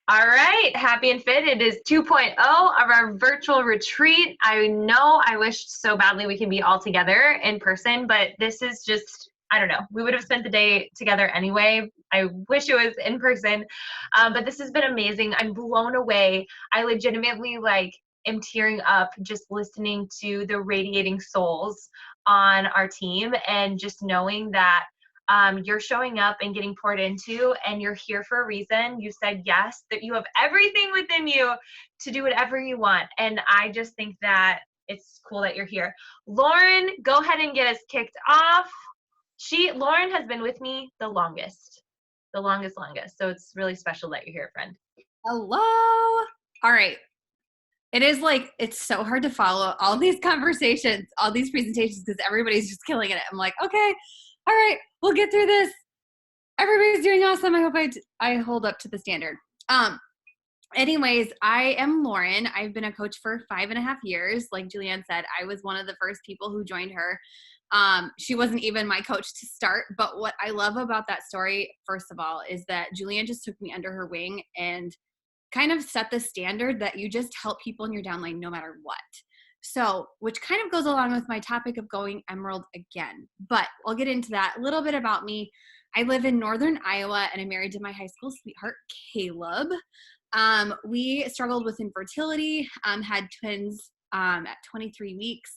All right, Happy and Fit. It is 2.0 of our virtual retreat. I know I wish so badly we could be all together in person, but this is just, I don't know. We would have spent the day together anyway. I wish it was in person, but this has been amazing. I'm blown away. I legitimately am tearing up just listening to the radiating souls on our team and just knowing that you're showing up and getting poured into, and you're here for a reason. You said yes, that you have everything within you to do whatever you want. And I just think that it's cool that you're here. Lauren, go ahead and get us kicked off. Lauren has been with me the longest. The longest. So it's really special that you're here, friend. Hello. All right. It's so hard to follow all these conversations, all these presentations, because everybody's just killing it. I'm like, okay, all right, we'll get through this. Everybody's doing awesome. I hope I hold up to the standard. Anyways, I am Lauren. I've been a coach for 5.5 years. Like Julianne said, I was one of the first people who joined her. She wasn't even my coach to start, but what I love about that story, first of all, is that Julianne just took me under her wing and kind of set the standard that you just help people in your downline no matter what. So, which kind of goes along with my topic of going emerald again, but I'll get into that. A little bit about me. I live in Northern Iowa and I'm married to my high school sweetheart, Caleb. We struggled with infertility, had twins at 23 weeks.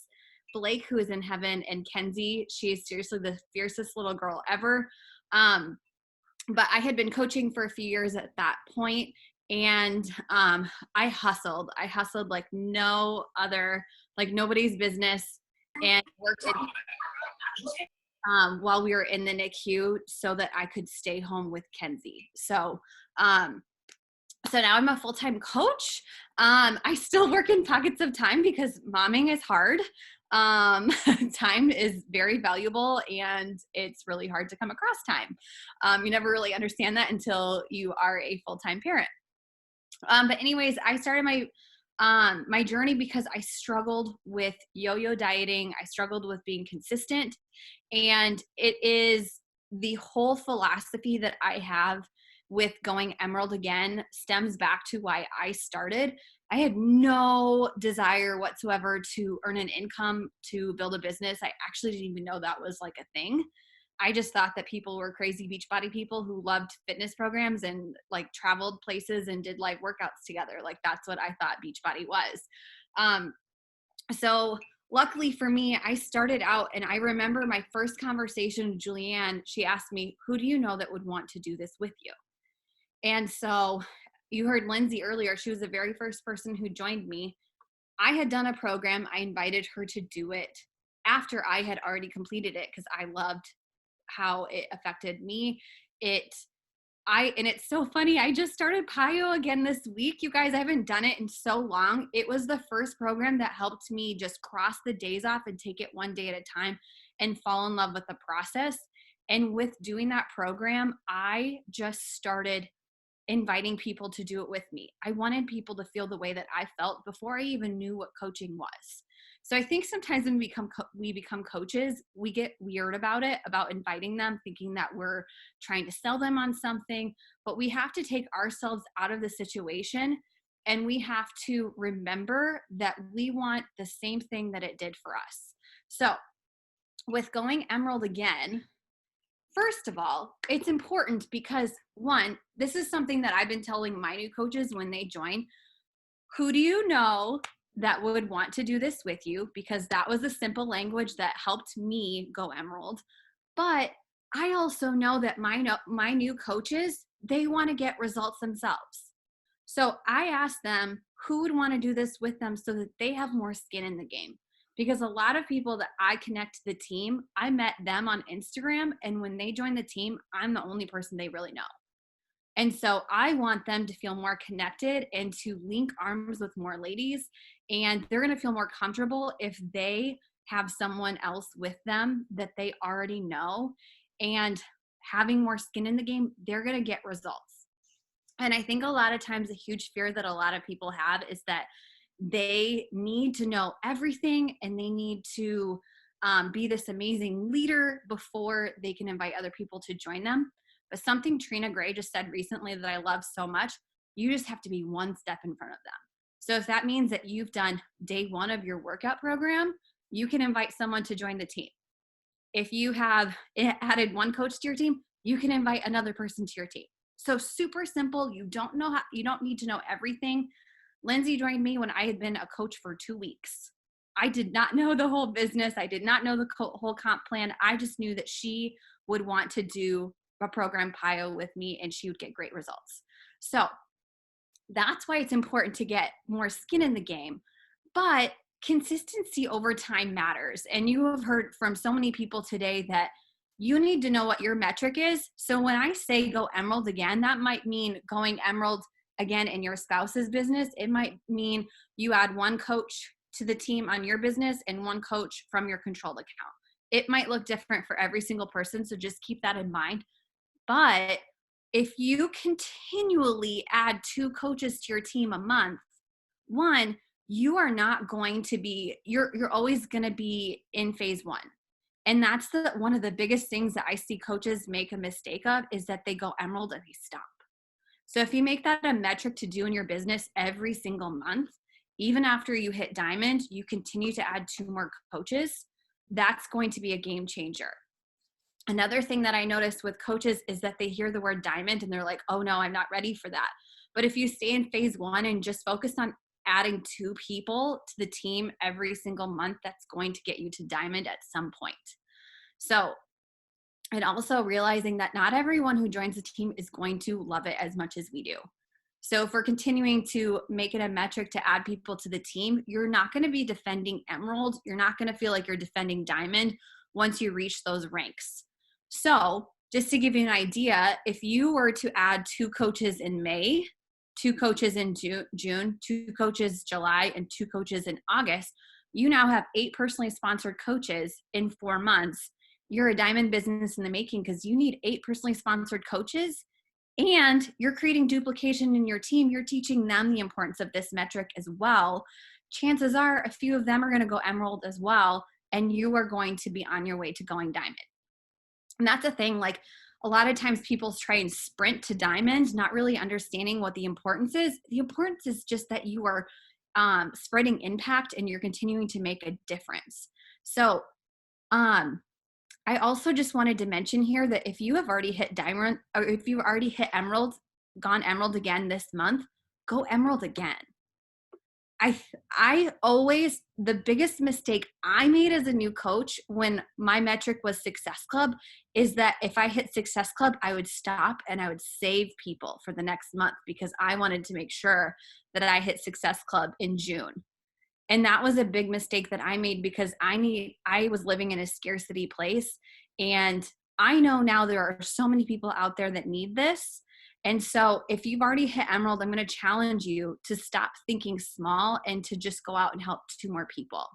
Blake, who is in heaven, and Kenzie, she is seriously the fiercest little girl ever. But I had been coaching for a few years at that point, and I hustled like no other, like nobody's business, and worked while we were in the NICU so that I could stay home with Kenzie. So now I'm a full-time coach. I still work in pockets of time because momming is hard. Time is very valuable, and it's really hard to come across time. You never really understand that until you are a full-time parent. But anyways, I started my journey because I struggled with yo-yo dieting. I struggled with being consistent, and it is the whole philosophy that I have with going emerald again stems back to why I started. I had no desire whatsoever to earn an income, to build a business. I actually didn't even know that was like a thing. I just thought that people were crazy Beachbody people who loved fitness programs and like traveled places and did like workouts together. Like that's what I thought Beachbody was. So luckily for me, I started out, and I remember my first conversation with Julianne. She asked me, who do you know that would want to do this with you? And so you heard Lindsay earlier. She was the very first person who joined me. I had done a program. I invited her to do it after I had already completed it because I loved how it affected me. And it's so funny. I just started PIO again this week. You guys, I haven't done it in so long. It was the first program that helped me just cross the days off and take it one day at a time and fall in love with the process. And with doing that program, I just started inviting people to do it with me. I wanted people to feel the way that I felt before I even knew what coaching was. So I think sometimes when we become coaches, we get weird about it, about inviting them, thinking that we're trying to sell them on something, but we have to take ourselves out of the situation, and we have to remember that we want the same thing that it did for us. So with going emerald again, first of all, it's important because, one, this is something that I've been telling my new coaches when they join. Who do you know that would want to do this with you? Because that was a simple language that helped me go emerald. But I also know that my new coaches, they want to get results themselves. So I asked them who would want to do this with them so that they have more skin in the game. Because a lot of people that I connect to the team, I met them on Instagram, and when they join the team, I'm the only person they really know. And so I want them to feel more connected and to link arms with more ladies, and they're going to feel more comfortable if they have someone else with them that they already know, and having more skin in the game, they're going to get results. And I think a lot of times a huge fear that a lot of people have is that they need to know everything, and they need to be this amazing leader before they can invite other people to join them. But something Trina Gray just said recently that I love so much, You just have to be one step in front of them. So if that means that you've done day 1 of your workout program, you can invite someone to join the team. If you have added one coach to your team, you can invite another person to your team. So super simple. You don't need to know everything. Lindsay joined me when I had been a coach for 2 weeks. I did not know the whole business. I did not know the whole comp plan. I just knew that she would want to do a program PIO with me and she would get great results. So that's why it's important to get more skin in the game. But consistency over time matters. And you have heard from so many people today that you need to know what your metric is. So when I say go emerald again, that might mean going emerald again in your spouse's business. It might mean you add one coach to the team on your business and one coach from your controlled account. It might look different for every single person. So just keep that in mind. But if you continually add 2 coaches to your team a month, one, you are not going to be, you're always going to be in phase 1. And that's one of the biggest things that I see coaches make a mistake of, is that they go emerald and they stop. So if you make that a metric to do in your business every single month, even after you hit diamond, you continue to add 2 more coaches, that's going to be a game changer. Another thing that I noticed with coaches is that they hear the word diamond and they're like, oh no, I'm not ready for that. But if you stay in phase 1 and just focus on adding 2 people to the team every single month, that's going to get you to diamond at some point. So, and also realizing that not everyone who joins the team is going to love it as much as we do. So if we're continuing to make it a metric to add people to the team, you're not going to be defending emerald. You're not going to feel like you're defending diamond once you reach those ranks. So just to give you an idea, if you were to add 2 coaches in May, 2 coaches in June, 2 coaches July, and 2 coaches in August, you now have 8 personally sponsored coaches in 4 months. You're a diamond business in the making because you need 8 personally sponsored coaches, and you're creating duplication in your team. You're teaching them the importance of this metric as well. Chances are a few of them are going to go emerald as well, and you are going to be on your way to going diamond. And that's a thing, like a lot of times people try and sprint to diamond, not really understanding what the importance is. The importance is just that you are spreading impact and you're continuing to make a difference. So I also just wanted to mention here that if you have already hit diamond, or if you've already hit emerald, gone emerald again this month, go emerald again. I always, the biggest mistake I made as a new coach when my metric was Success Club is that if I hit Success Club, I would stop and I would save people for the next month because I wanted to make sure that I hit Success Club in June. And that was a big mistake that I made because I was living in a scarcity place. And I know now there are so many people out there that need this. And so if you've already hit emerald, I'm going to challenge you to stop thinking small and to just go out and help 2 more people.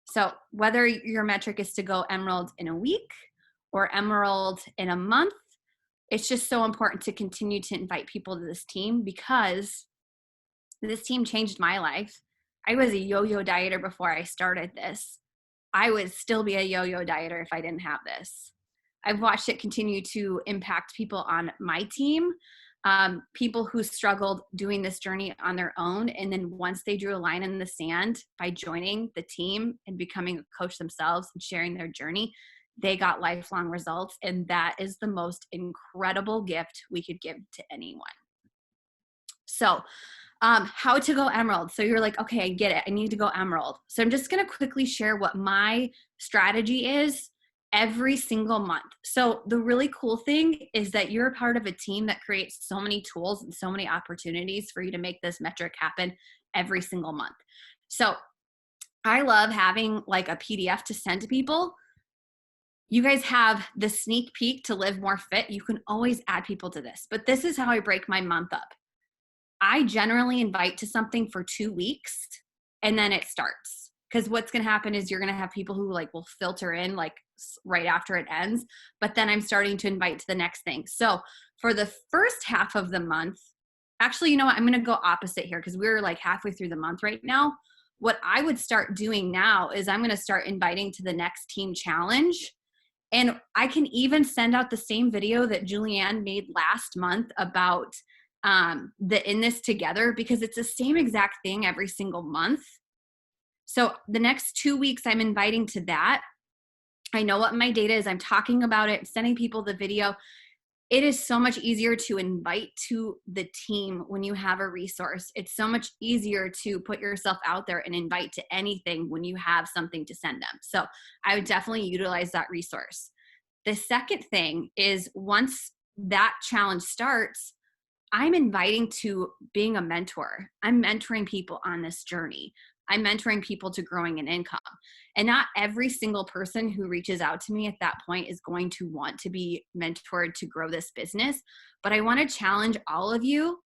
So whether your metric is to go emerald in a week or emerald in a month, it's just so important to continue to invite people to this team because this team changed my life. I was a yo-yo dieter before I started this. I would still be a yo-yo dieter if I didn't have this. I've watched it continue to impact people on my team, people who struggled doing this journey on their own. And then once they drew a line in the sand by joining the team and becoming a coach themselves and sharing their journey, they got lifelong results. And that is the most incredible gift we could give to anyone. So how to go emerald. So you're like, okay, I get it. I need to go emerald. So I'm just going to quickly share what my strategy is every single month. So the really cool thing is that you're a part of a team that creates so many tools and so many opportunities for you to make this metric happen every single month. So I love having like a PDF to send to people. You guys have the sneak peek to live more fit. You can always add people to this, but this is how I break my month up. I generally invite to something for 2 weeks and then it starts. Because what's going to happen is you're going to have people who like will filter in like right after it ends, but then I'm starting to invite to the next thing. So for the first half of the month, actually, you know what? I'm going to go opposite here because we're like halfway through the month right now. What I would start doing now is I'm going to start inviting to the next team challenge. And I can even send out the same video that Julianne made last month about the in this together, because it's the same exact thing every single month. So the next 2 weeks I'm inviting to that. I know what my data is. I'm talking about it, sending people the video. It is so much easier to invite to the team when you have a resource. It's so much easier to put yourself out there and invite to anything when you have something to send them. So I would definitely utilize that resource. The second thing is, once that challenge starts, I'm inviting to being a mentor. I'm mentoring people on this journey. I'm mentoring people to growing an income. And not every single person who reaches out to me at that point is going to want to be mentored to grow this business. But I want to challenge all of you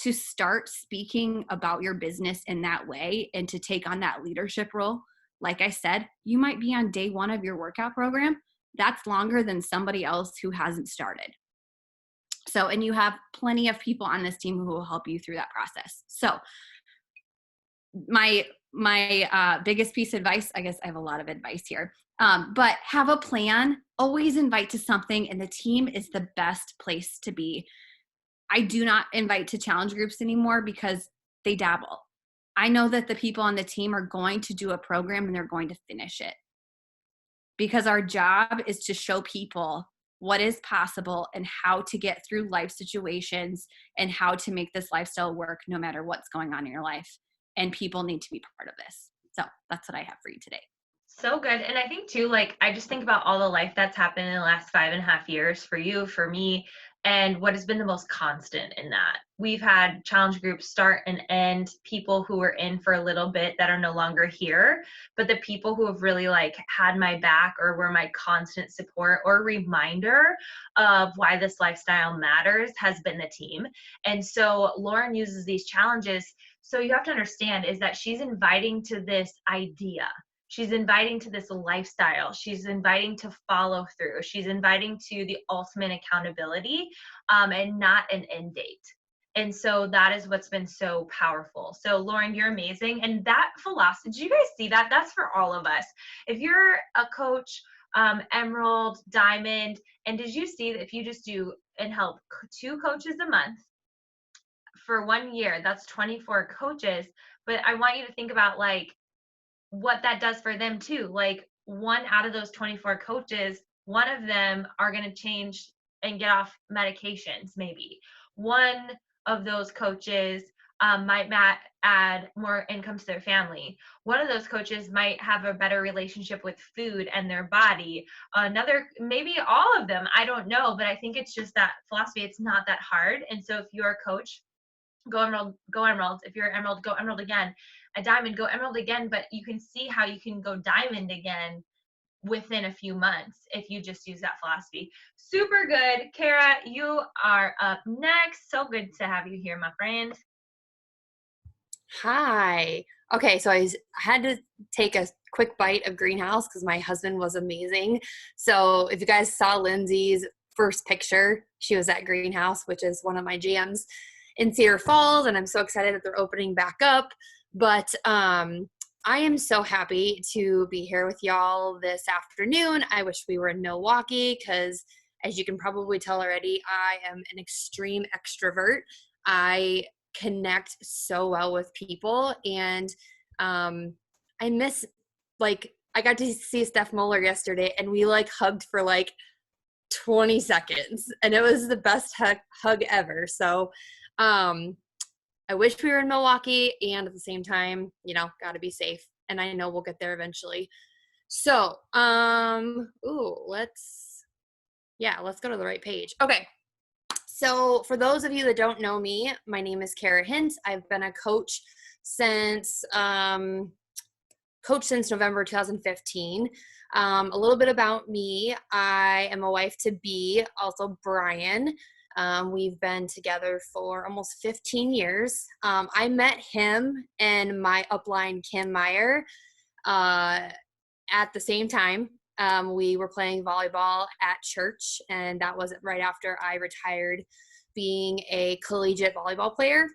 to start speaking about your business in that way and to take on that leadership role. Like I said, you might be on day 1 of your workout program. That's longer than somebody else who hasn't started. So, and you have plenty of people on this team who will help you through that process. So my biggest piece of advice, I guess I have a lot of advice here, but have a plan, always invite to something, and the team is the best place to be. I do not invite to challenge groups anymore because they dabble. I know that the people on the team are going to do a program and they're going to finish it, because our job is to show people what is possible and how to get through life situations and how to make this lifestyle work no matter what's going on in your life. And people need to be part of this. So that's what I have for you today. So good. And I think too, like, I just think about all the life that's happened in the last 5.5 years for you, for me, and what has been the most constant in that. We've had challenge groups start and end, people who were in for a little bit that are no longer here, but the people who have really like had my back or were my constant support or reminder of why this lifestyle matters has been the team. And so Lauren uses these challenges. So you have to understand is that she's inviting to this idea. She's inviting to this lifestyle. She's inviting to follow through. She's inviting to the ultimate accountability, and not an end date. And so that is what's been so powerful. So Lauren, you're amazing. And that philosophy, did you guys see that? That's for all of us. If you're a coach, Emerald, Diamond, and did you see that if you just do and help 2 coaches a month for 1 year, that's 24 coaches. But I want you to think about like, what that does for them too. Like 1 out of those 24 coaches, 1 of them are going to change and get off medications. Maybe 1 of those coaches might add more income to their family. 1 of those coaches might have a better relationship with food and their body. Another, maybe all of them, I don't know, but I think it's just that philosophy. It's not that hard. And so if you're a coach, go Emerald, go Emerald. If you're Emerald, go Emerald again. A Diamond, go Emerald again. But you can see how you can go Diamond again within a few months if you just use that philosophy. Super good. Kara, you are up next. So good to have you here, my friend. Hi. Okay, so I had to take a quick bite of greenhouse because my husband was amazing. So if you guys saw Lindsay's first picture, she was at greenhouse, which is one of my jams in Cedar Falls, and I'm so excited that they're opening back up. But I am so happy to be here with y'all this afternoon. I wish we were in Milwaukee because, as you can probably tell already, I am an extreme extrovert. I connect so well with people, and I miss, like, I got to see Steph Muller yesterday, and we like hugged for like 20 seconds, and it was the best hug ever. So I wish we were in Milwaukee, and at the same time, you know, got to be safe, and I know we'll get there eventually. So, let's go to the right page. Okay. So for those of you that don't know me, my name is Kara Hint. I've been a coach since November 2015. A little bit about me. I am a wife to be, also Brian. We've been together for almost 15 years. I met him and my upline, Kim Meyer, at the same time. We were playing volleyball at church, and that was right after I retired being a collegiate volleyball player.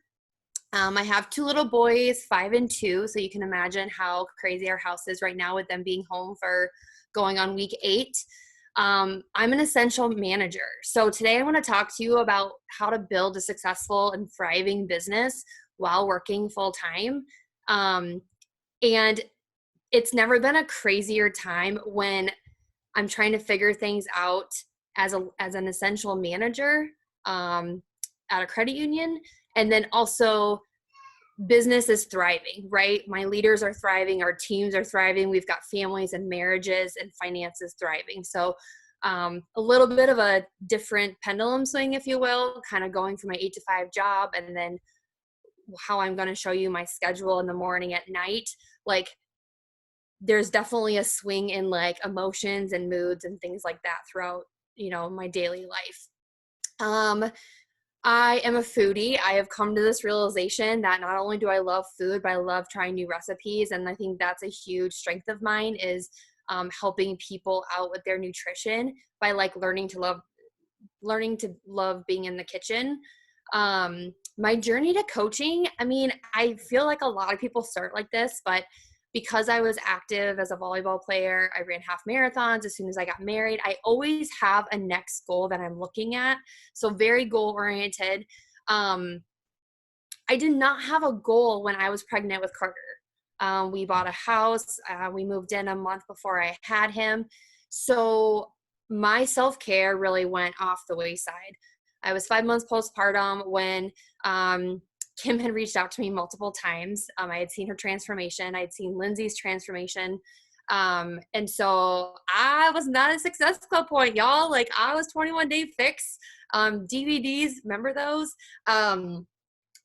I have 2 little boys, 5 and 2, so you can imagine how crazy our house is right now with them being home for going on week 8. I'm an essential manager. So today I want to talk to you about how to build a successful and thriving business while working full time. And it's never been a crazier time when I'm trying to figure things out as an essential manager at a credit union, and then also business is thriving, right? My leaders are thriving, our teams are thriving, we've got families and marriages, and finances thriving. So a little bit of a different pendulum swing, if you will, kind of going from my 8 to 5 job, and then how I'm going to show you my schedule in the morning, at night. Like, there's definitely a swing in like emotions and moods and things like that throughout, my daily life. I am a foodie. I have come to this realization that not only do I love food, but I love trying new recipes. And I think that's a huge strength of mine, is helping people out with their nutrition by like learning to love being in the kitchen. My journey to coaching, I mean, I feel like a lot of people start like this, but because I was active as a volleyball player, I ran half marathons as soon as I got married. I always have a next goal that I'm looking at. So very goal oriented. I did not have a goal when I was pregnant with Carter. We bought a house. We moved in a month before I had him. So my self-care really went off the wayside. I was 5 months postpartum when Kim had reached out to me multiple times. I had seen her transformation. I had seen Lindsay's transformation. And so I was not a Success Club point, y'all. Like, I was 21 Day Fix, DVDs. Remember those? And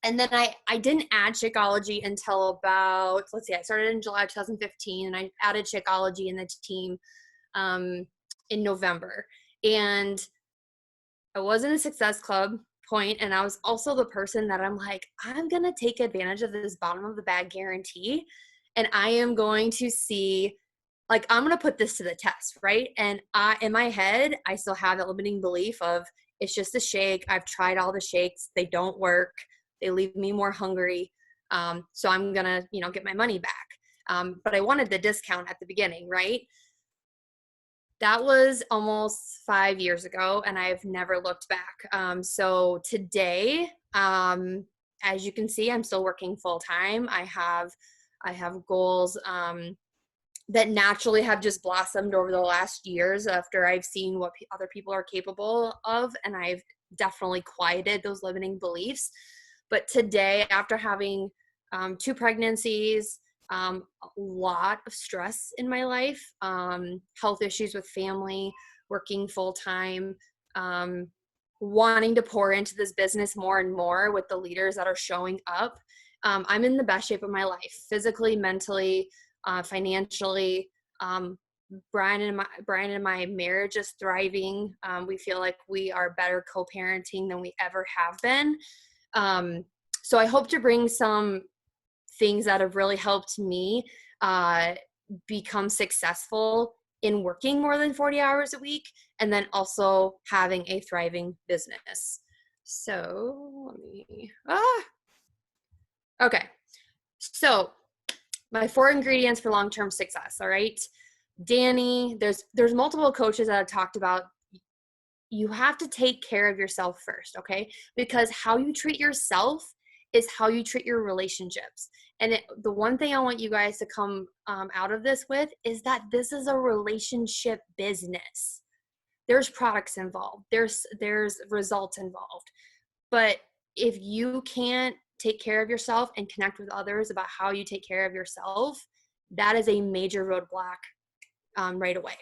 then I didn't add Shakeology until about, I started in July 2015, and I added Shakeology in the team in November. And I wasn't a Success Club point, and I was also the person that I'm like, I'm going to take advantage of this bottom of the bag guarantee, and I am going to see, like, I'm going to put this to the test, right? And in my head, I still have that limiting belief of, it's just a shake. I've tried all the shakes. They don't work. They leave me more hungry. So I'm going to, get my money back. But I wanted the discount at the beginning, right? That was almost 5 years ago, and I've never looked back. So today, as you can see, I'm still working full time. I have goals that naturally have just blossomed over the last years after I've seen what other people are capable of, and I've definitely quieted those limiting beliefs. But today, after having 2 pregnancies, a lot of stress in my life, health issues with family, working full time, wanting to pour into this business more and more with the leaders that are showing up. I'm in the best shape of my life, physically, mentally, financially. Brian and my marriage is thriving. We feel like we are better co-parenting than we ever have been. So I hope to bring some things that have really helped me become successful in working more than 40 hours a week, and then also having a thriving business. So okay. So my 4 ingredients for long-term success. All right, Danny, there's multiple coaches that have talked about, you have to take care of yourself first, okay? Because how you treat yourself is how you treat your relationships. And the one thing I want you guys to come out of this with is that this is a relationship business. There's products involved. There's results involved. But if you can't take care of yourself and connect with others about how you take care of yourself, that is a major roadblock right away.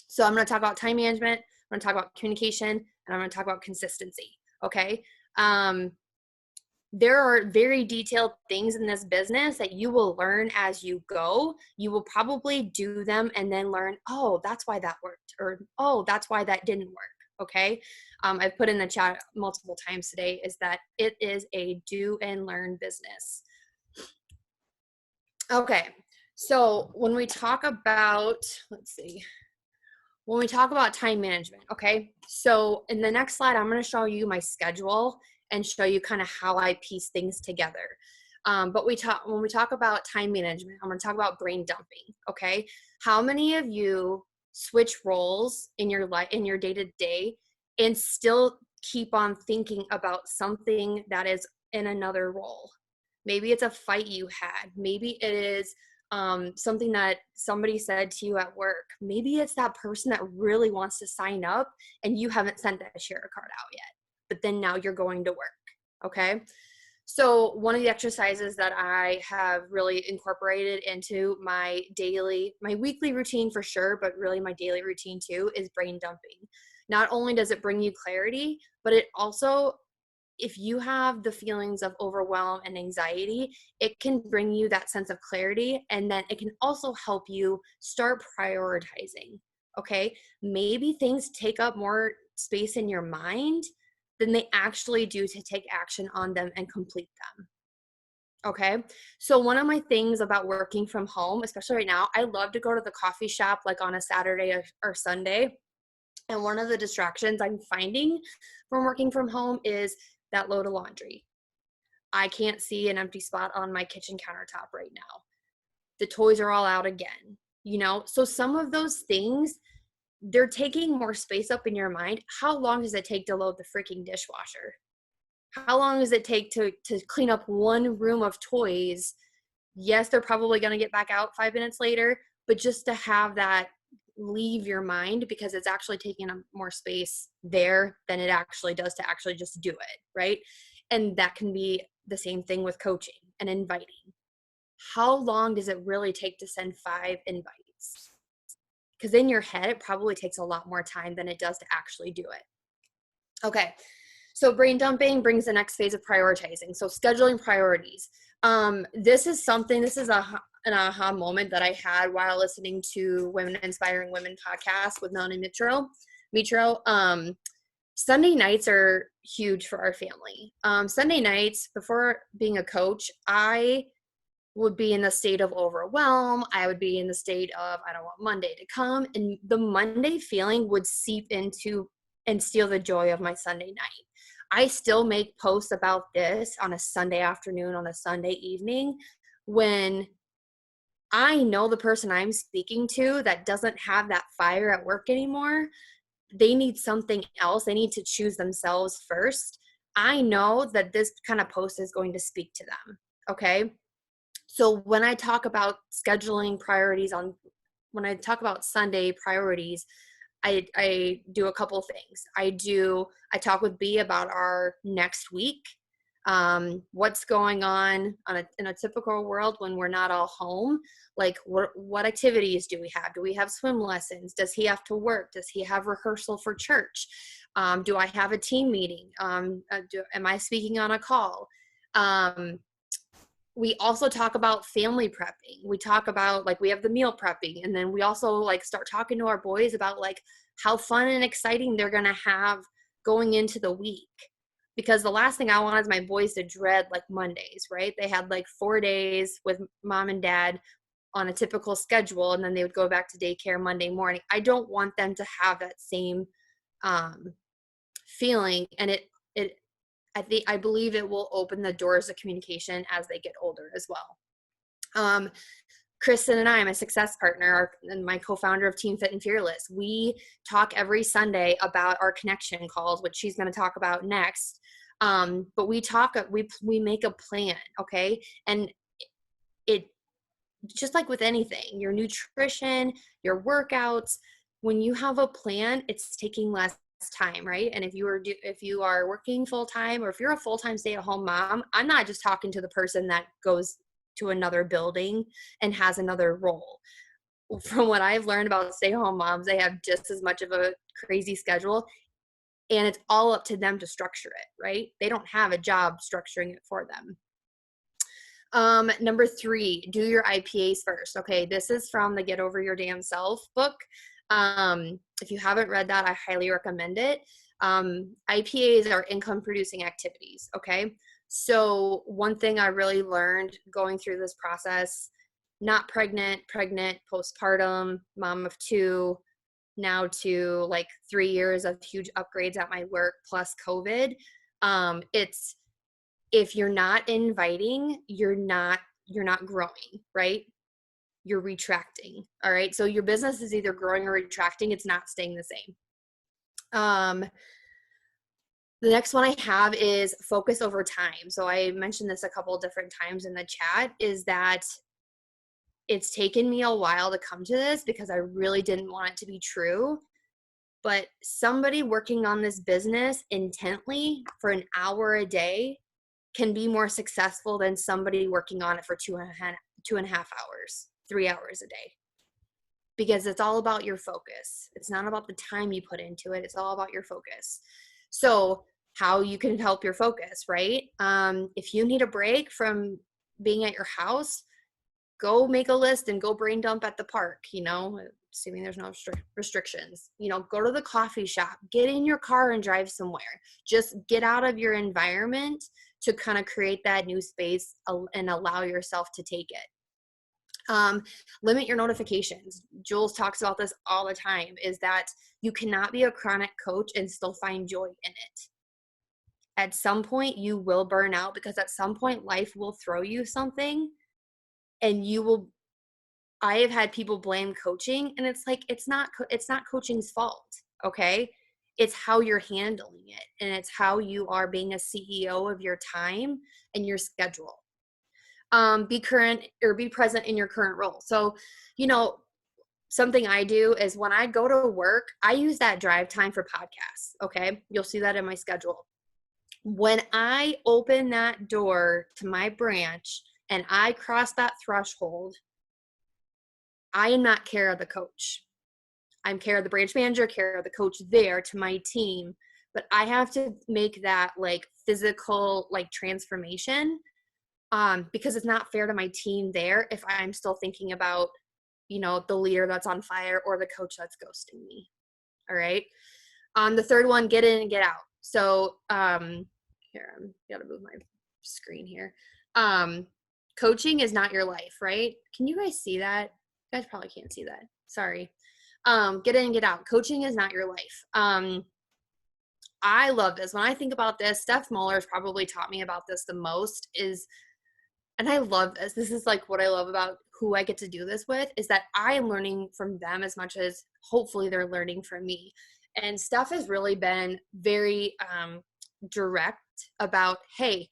So I'm going to talk about time management. I'm going to talk about communication, and I'm going to talk about consistency. Okay. There are very detailed things in this business that you will learn as you go. You will probably do them and then learn, oh, that's why that worked, or, oh, that's why that didn't work. Okay. I've put in the chat multiple times today is that it is a do and learn business. Okay. So when we talk about, when we talk about time management, okay, so in the next slide, I'm going to show you my schedule and show you kind of how I piece things together. But when we talk about time management, I'm going to talk about brain dumping, okay? How many of you switch roles in your life, in your day-to-day, and still keep on thinking about something that is in another role. Maybe it's a fight you had. Maybe it is something that somebody said to you at work. Maybe it's that person that really wants to sign up and you haven't sent that share card out yet, but then now you're going to work. Okay. So one of the exercises that I have really incorporated into my weekly routine for sure, but really my daily routine too, is brain dumping. Not only does it bring you clarity, but it also, if you have the feelings of overwhelm and anxiety, it can bring you that sense of clarity. And then it can also help you start prioritizing. Okay. Maybe things take up more space in your mind than they actually do to take action on them and complete them. Okay. So one of my things about working from home, especially right now, I love to go to the coffee shop like on a Saturday or Sunday. And one of the distractions I'm finding from working from home is that load of laundry. I can't see an empty spot on my kitchen countertop right now. The toys are all out again, So some of those things, they're taking more space up in your mind. How long does it take to load the freaking dishwasher? How long does it take to clean up one room of toys? Yes, they're probably going to get back out 5 minutes later, but just to have that leave your mind, because it's actually taking up more space there than it actually does to actually just do it, right? And that can be the same thing with coaching and inviting. How long does it really take to send 5 invites? Because in your head, it probably takes a lot more time than it does to actually do it. Okay, so brain dumping brings the next phase of prioritizing. So scheduling priorities. This is an aha moment that I had while listening to Women Inspiring Women podcast with Melanie Mitro. Sunday nights are huge for our family. Sunday nights, before being a coach, I would be in the state of overwhelm. I would be in the state of, I don't want Monday to come. And the Monday feeling would seep into and steal the joy of my Sunday night. I still make posts about this on a Sunday afternoon, on a Sunday evening, when I know the person I'm speaking to that doesn't have that fire at work anymore. They need something else. They need to choose themselves first. I know that this kind of post is going to speak to them. Okay. So when I talk about scheduling priorities when I talk about Sunday priorities, I do a couple things. I talk with B about our next week, what's going on in a typical world when we're not all home. Like what activities do we have? Do we have swim lessons? Does he have to work? Does he have rehearsal for church? Do I have a team meeting? Am I speaking on a call? We also talk about family prepping. We talk about we have the meal prepping, and then we also start talking to our boys about how fun and exciting they're going to have going into the week. Because the last thing I want is my boys to dread Mondays, right? They had 4 days with mom and dad on a typical schedule, and then they would go back to daycare Monday morning. I don't want them to have that same feeling, and I believe it will open the doors of communication as they get older as well. Kristen and I, my success partner, and my co-founder of Team Fit and Fearless, we talk every Sunday about our connection calls, which she's going to talk about next. But we make a plan, okay? And it just like with anything, your nutrition, your workouts, when you have a plan, it's taking less time, right? And if you are working full-time, or if you're a full-time stay-at-home mom, I'm not just talking to the person that goes to another building and has another role. From what I've learned about stay-at-home moms, they have just as much of a crazy schedule, and it's all up to them to structure it, right? They don't have a job structuring it for them. Number 3, do your IPAs first. Okay, this is from the Get Over Your Damn Self book. If you haven't read that, I highly recommend it. IPAs are income producing activities. Okay. So one thing I really learned going through this process, not pregnant, postpartum, mom of 2, now to 3 years of huge upgrades at my work plus COVID. It's, if you're not inviting, you're not growing, right? you're retracting. All right. So your business is either growing or retracting. It's not staying the same. The next one I have is focus over time. So I mentioned this a couple of different times in the chat, is that it's taken me a while to come to this because I really didn't want it to be true. But somebody working on this business intently for an hour a day can be more successful than somebody working on it for 2.5 hours, 3 hours a day. Because it's all about your focus. It's not about the time you put into it. It's all about your focus. So how you can help your focus, right? If you need a break from being at your house, go make a list and go brain dump at the park, assuming there's no restrictions. Go to the coffee shop, get in your car and drive somewhere. Just get out of your environment to kind of create that new space and allow yourself to take it. Limit your notifications. Jules talks about this all the time, is that you cannot be a chronic coach and still find joy in it. At some point you will burn out, because at some point life will throw you something and I have had people blame coaching, and it's like, it's not coaching's fault. Okay. It's how you're handling it, and it's how you are being a CEO of your time and your schedule. Be present in your current role. So, something I do is when I go to work, I use that drive time for podcasts. Okay. You'll see that in my schedule. When I open that door to my branch and I cross that threshold, I am not care of the coach. I'm care of the branch manager, care of the coach there to my team. But I have to make that like physical transformation, because it's not fair to my team there if I'm still thinking about, the leader that's on fire or the coach that's ghosting me. All right. The third one, get in and get out. So here, I'm gotta move my screen here. Coaching is not your life, right? Can you guys see that? You guys probably can't see that. Sorry. Get in and get out. Coaching is not your life. I love this. When I think about this, Steph Muller's probably taught me about this the most, and I love this. This is like what I love about who I get to do this with, is that I am learning from them as much as hopefully they're learning from me. And Steph has really been very direct about, hey,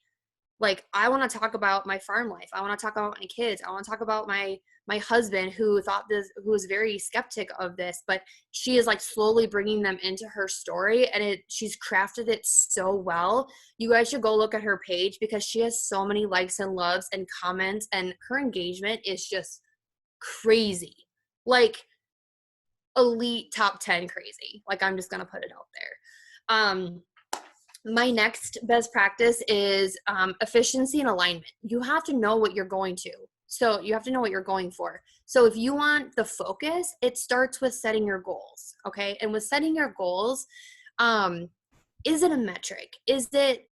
I want to talk about my farm life. I want to talk about my kids. I want to talk about my husband who was very skeptic of this, but she is slowly bringing them into her story, and she's crafted it so well. You guys should go look at her page, because she has so many likes and loves and comments, and her engagement is just crazy. Elite top 10 crazy. I'm just going to put it out there. My next best practice is efficiency and alignment. You have to know what you're going to. So you have to know what you're going for. So if you want the focus, it starts with setting your goals. Okay. And with setting your goals, is it a metric? Is it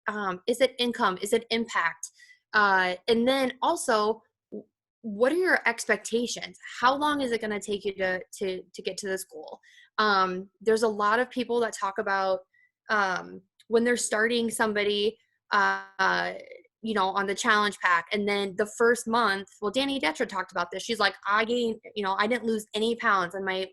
income? Is it impact? And then also, what are your expectations? How long is it going to take you to get to this goal? There's a lot of people that talk about when they're starting somebody, on the challenge pack, and then the first month, well, Danny Detra talked about this. She's like, I gained, I didn't lose any pounds, and my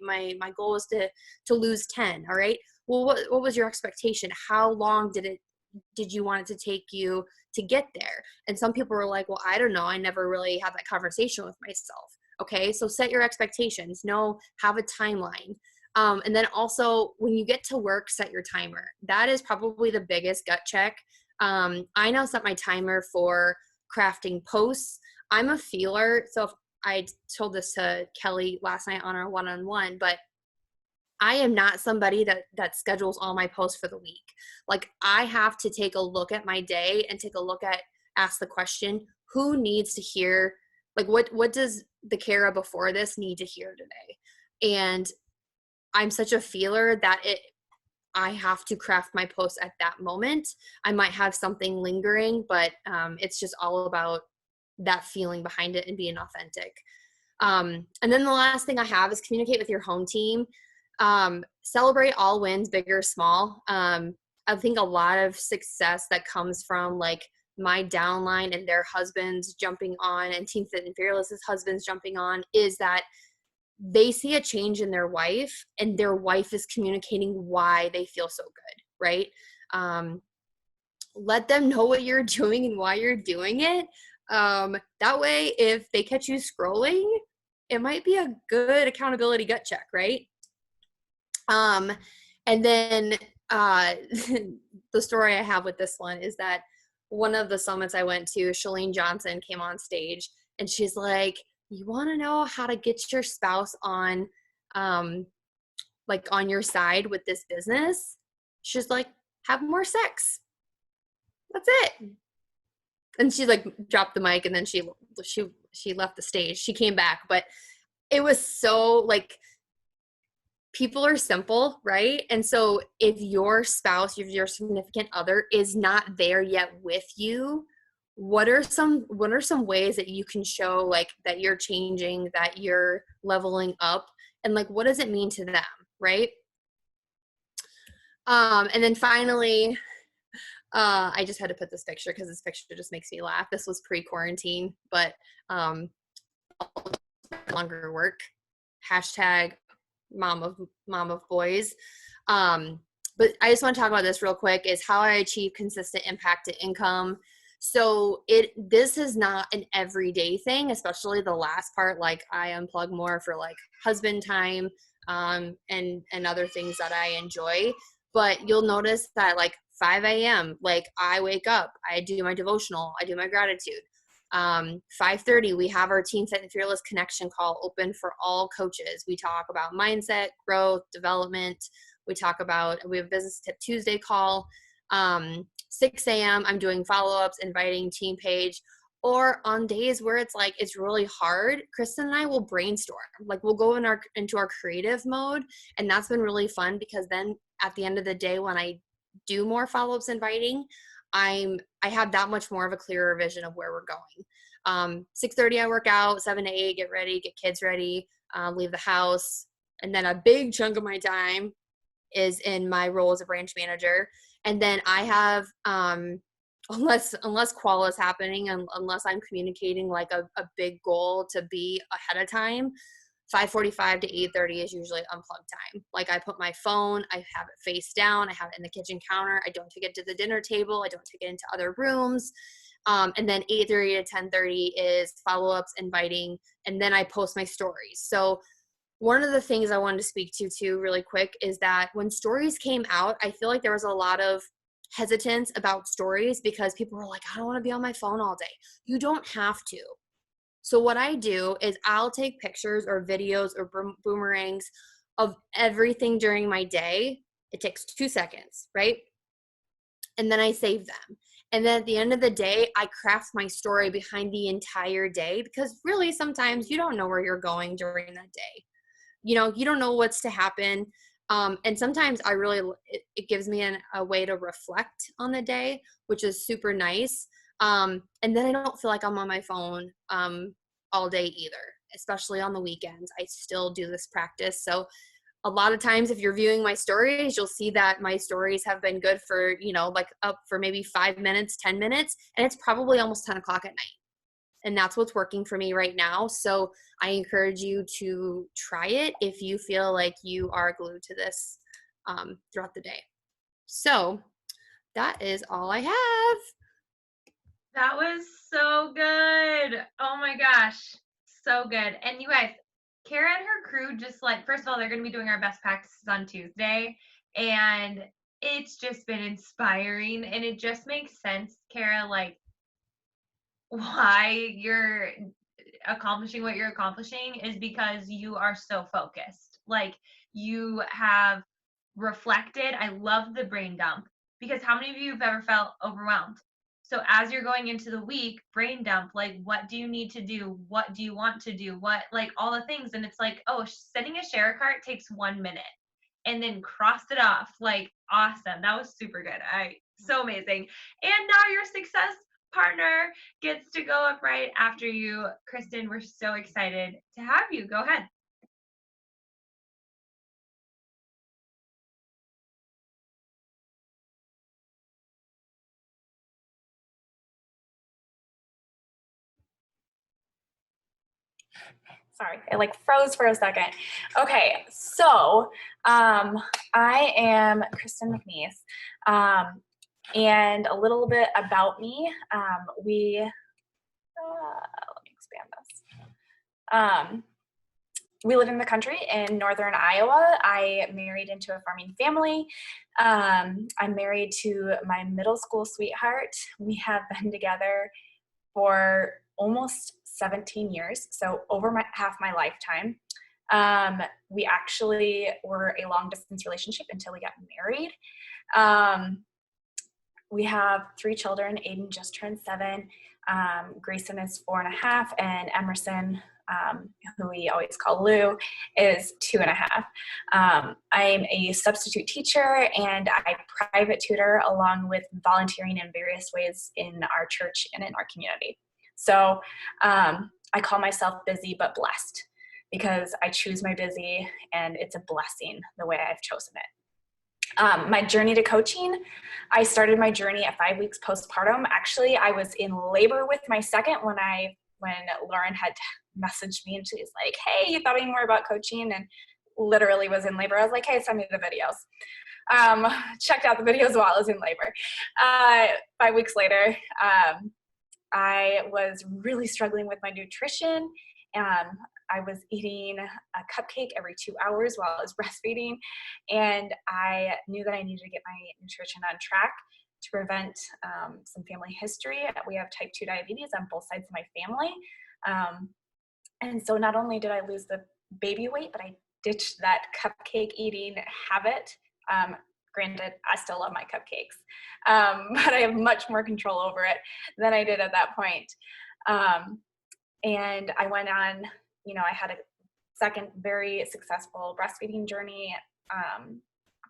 goal was to lose 10. All right. Well, what was your expectation? How long did you want it to take you to get there? And some people were like, well, I don't know. I never really had that conversation with myself. Okay. So set your expectations. Have a timeline. And then also, when you get to work, set your timer. That is probably the biggest gut check. I now set my timer for crafting posts. I'm a feeler. So if I told this to Kelly last night on our one-on-one, but I am not somebody that schedules all my posts for the week. I have to take a look at my day and ask the question, who needs to hear, what does the Kara before this need to hear today? And I'm such a feeler that I have to craft my posts at that moment. I might have something lingering, but it's just all about that feeling behind it and being authentic. And then the last thing I have is communicate with your home team. Celebrate all wins, big or small. I think a lot of success that comes from my downline and their husbands jumping on, and Team Fit and Fearless's husbands jumping on, is that they see a change in their wife, and their wife is communicating why they feel so good, right? Let them know what you're doing and why you're doing it. That way, if they catch you scrolling, it might be a good accountability gut check, right? And then the story I have with this one is that one of the summits I went to, Shalene Johnson came on stage, and she's like, you want to know how to get your spouse on, like on your side with this business? She's like, have more sex. That's it. And she like dropped the mic, and then she left the stage. She came back, but it was so like, people are simple, right? And so if your spouse, if your significant other is not there yet with you, what are some ways that you can show like that you're changing, that you're leveling up, and like what does it mean to them, right? And then finally, I just had to put this picture because this picture just makes me laugh. This was pre-quarantine, but longer work. Hashtag mom of boys. But I just want to talk about this real quick, is how I achieve consistent impact to income. So this is not an everyday thing, especially the last part. Like I unplug more for like husband time, and other things that I enjoy. But you'll notice that like 5 a.m., like I wake up, I do my devotional, I do my gratitude. 5:30, we have our Team Fit and Fearless connection call open for all coaches. We talk about mindset, growth, development. We have a Business Tip Tuesday call. 6 a.m., I'm doing follow-ups, inviting team page. Or on days where it's like, it's really hard, Kristen and I will brainstorm. Like we'll go into our creative mode. And that's been really fun, because then at the end of the day, when I do more follow-ups, inviting, I have that much more of a clearer vision of where we're going. 6:30, I work out, 7 to 8, get ready, get kids ready, leave the house. And then a big chunk of my time is in my role as a branch manager. And then I have, unless qual is happening, and unless I'm communicating like a big goal to be ahead of time, 5:45 to 8:30 is usually unplugged time. Like I put my phone, I have it face down, I have it in the kitchen counter. I don't take it to the dinner table. I don't take it into other rooms. And then 8:30 to 10:30 is follow-ups, inviting, and then I post my stories. So one of the things I wanted to speak to too really quick is that when stories came out, I feel like there was a lot of hesitance about stories, because people were like, I don't want to be on my phone all day. You don't have to. So what I do is I'll take pictures or videos or boomerangs of everything during my day. It takes 2 seconds, right? And then I save them. And then at the end of the day, I craft my story behind the entire day, because really sometimes you don't know where you're going during that day. You don't know what's to happen. And sometimes it gives me a way to reflect on the day, which is super nice. And then I don't feel like I'm on my phone all day either, especially on the weekends. I still do this practice. So a lot of times if you're viewing my stories, you'll see that my stories have been good for, like up for maybe 5 minutes, 10 minutes, and it's probably almost 10 o'clock at night. And that's what's working for me right now. So I encourage you to try it if you feel like you are glued to this throughout the day. So that is all I have. That was so good. Oh my gosh. So good. And you guys, Kara and her crew, just like, first of all, they're going to be doing our best practices on Tuesday. And it's just been inspiring. And it just makes sense, Kara, like why you're accomplishing what you're accomplishing is because you are so focused. Like you have reflected. I love the brain dump, because how many of you have ever felt overwhelmed? So as you're going into the week, brain dump, like what do you need to do? What do you want to do? What, like all the things. And it's like, oh, setting a share cart takes 1 minute, and then crossed it off. Like awesome. That was super good. So amazing. And now your success partner gets to go up right after you. Kristen, we're so excited to have you. Go ahead. Sorry, it like froze for a second. Okay, so I am Kristen McNeese, and a little bit about me. Let me expand this. We live in the country in northern Iowa. I married into a farming family. I'm married to my middle school sweetheart. We have been together for almost 17 years, so over half my lifetime. We actually were a long distance relationship until we got married. We have 3 children. Aiden just turned 7. Grayson is 4.5, and Emerson, who we always call Lou, is 2.5. I'm a substitute teacher, and I private tutor along with volunteering in various ways in our church and in our community. So I call myself busy but blessed, because I choose my busy, and it's a blessing the way I've chosen it. My journey to coaching, I started my journey at 5 weeks postpartum. Actually, I was in labor with my second when Lauren had messaged me, and she was like, hey, you thought any more about coaching? And literally was in labor. I was like, hey, send me the videos. Checked out the videos while I was in labor. 5 weeks later, I was really struggling with my nutrition. I was eating a cupcake every 2 hours while I was breastfeeding, and I knew that I needed to get my nutrition on track to prevent some family history. We have type 2 diabetes on both sides of my family. And so not only did I lose the baby weight, but I ditched that cupcake eating habit. Granted, I still love my cupcakes, but I have much more control over it than I did at that point. And I went on, I had a second very successful breastfeeding journey,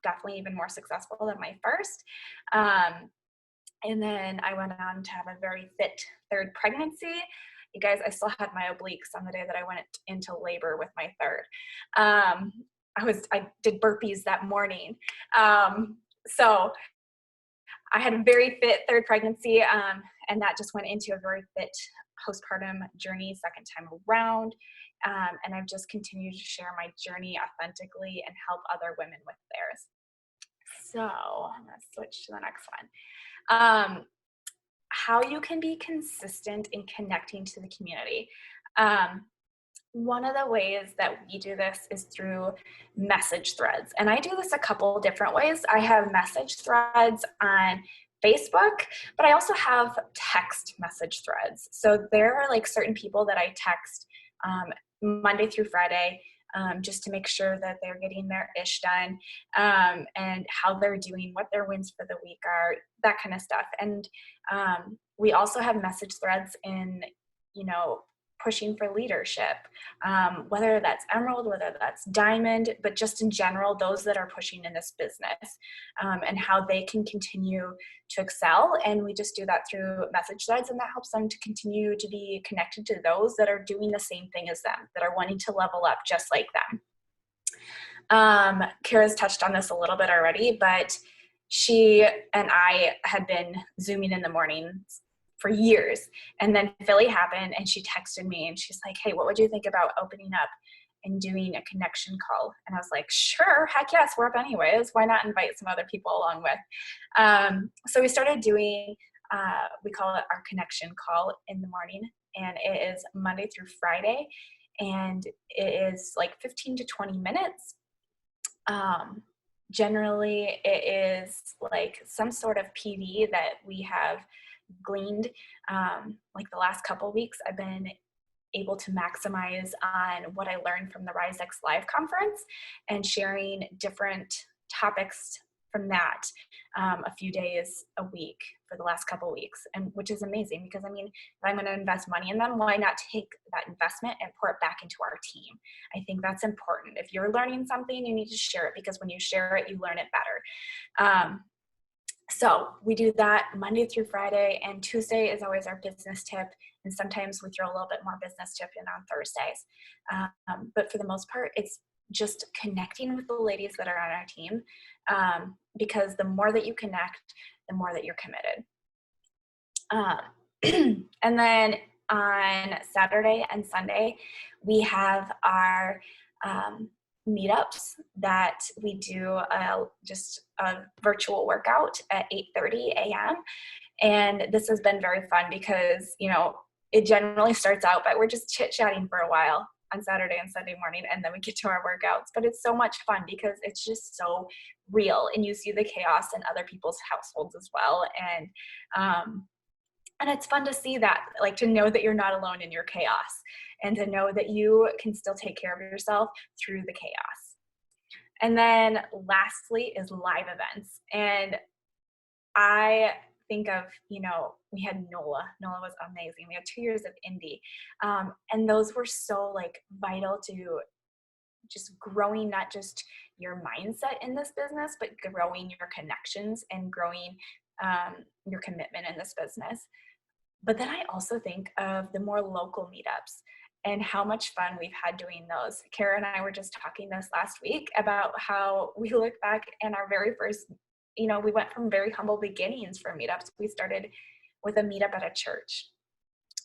definitely even more successful than my first. And then I went on to have a very fit third pregnancy. You guys, I still had my obliques on the day that I went into labor with my third. I did burpees that morning. So I had a very fit third pregnancy, and that just went into a very fit postpartum journey second time around. And I've just continued to share my journey authentically and help other women with theirs. So I'm going to switch to the next one. How you can be consistent in connecting to the community. One of the ways that we do this is through message threads. And I do this a couple different ways. I have message threads on Facebook, but I also have text message threads. So there are like certain people that I text Monday through Friday, just to make sure that they're getting their ish done, and how they're doing, what their wins for the week are, that kind of stuff. And we also have message threads in, pushing for leadership, whether that's Emerald, whether that's Diamond, but just in general, those that are pushing in this business, and how they can continue to excel. And we just do that through message threads, and that helps them to continue to be connected to those that are doing the same thing as them, that are wanting to level up just like them. Kara's touched on this a little bit already, but she and I had been Zooming in the mornings for years. And then Philly happened, and she texted me, and she's like, hey, what would you think about opening up and doing a connection call? And I was like, sure, heck yes, we're up anyways. Why not invite some other people along with? So we started doing, we call it our connection call in the morning, and it is Monday through Friday, and it is like 15 to 20 minutes. Generally, it is like some sort of PD that we have gleaned. Like the last couple of weeks, I've been able to maximize on what I learned from the Rise X Live conference and sharing different topics from that a few days a week for the last couple of weeks, and which is amazing, because if I'm going to invest money in them, why not take that investment and pour it back into our team? I think that's important. If you're learning something, you need to share it, because when you share it, you learn it better. So we do that Monday through Friday, and Tuesday is always our business tip, and sometimes we throw a little bit more business tip in on Thursdays. But for the most part, it's just connecting with the ladies that are on our team, because the more that you connect, the more that you're committed. And then on Saturday and Sunday, we have our meetups that we do just a virtual workout at 8:30 a.m. And this has been very fun because, you know, it generally starts out, but we're just chit-chatting for a while on Saturday and Sunday morning, and then we get to our workouts. But it's so much fun because it's just so real, and you see the chaos in other people's households as well. And it's fun to see that, like, to know that you're not alone in your chaos, and to know that you can still take care of yourself through the chaos. And then lastly is live events. And I think of, you know, we had NOLA. NOLA was amazing. We had 2 years of indie. And those were so, like, vital to just growing not just your mindset in this business, but growing your connections and growing your commitment in this business. But then I also think of the more local meetups and how much fun we've had doing those. Kara and I were just talking this last week about how we look back and our very first, you know, we went from very humble beginnings for meetups. We started with a meetup at a church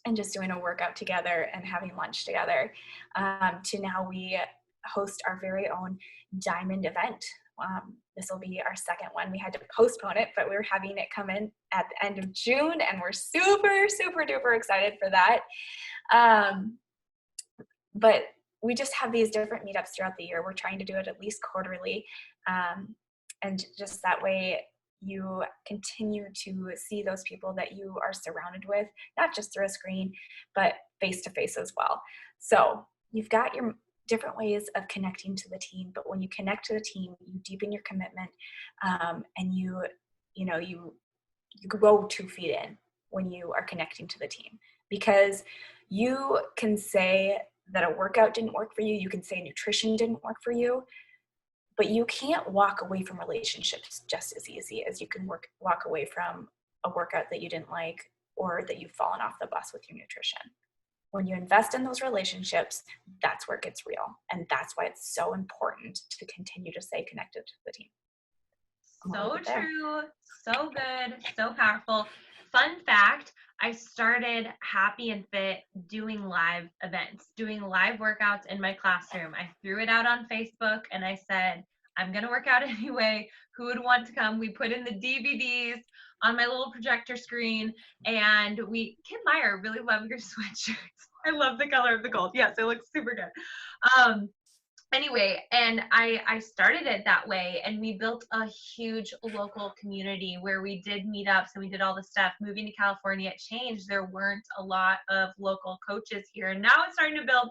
and just doing a workout together and having lunch together, to now we host our very own diamond event. This will be our second one. We had to postpone it, but we were having it come in at the end of June, and we're super, super duper excited for that. But we just have these different meetups throughout the year. We're trying to do it at least quarterly. And just that way you continue to see those people that you are surrounded with, not just through a screen, but face to face as well. So you've got your different ways of connecting to the team, but when you connect to the team, you deepen your commitment, and you go 2 feet in when you are connecting to the team, because you can say that a workout didn't work for you, you can say nutrition didn't work for you, but you can't walk away from relationships just as easy as you can walk away from a workout that you didn't like or that you've fallen off the bus with your nutrition. When you invest in those relationships, that's where it gets real. And that's why it's so important to continue to stay connected to the team. So true, so good, so powerful. Fun fact, I started Happy&Fit doing live events, doing live workouts in my classroom. I threw it out on Facebook and I said, I'm going to work out anyway. Who would want to come? We put in the DVDs on my little projector screen, and Kim Meyer, really love your sweatshirts. I love the color of the gold. Yes, it looks super good. Anyway, and I started it that way, and we built a huge local community where we did meetups and we did all the stuff. Moving to California, it changed. There weren't a lot of local coaches here, and now it's starting to build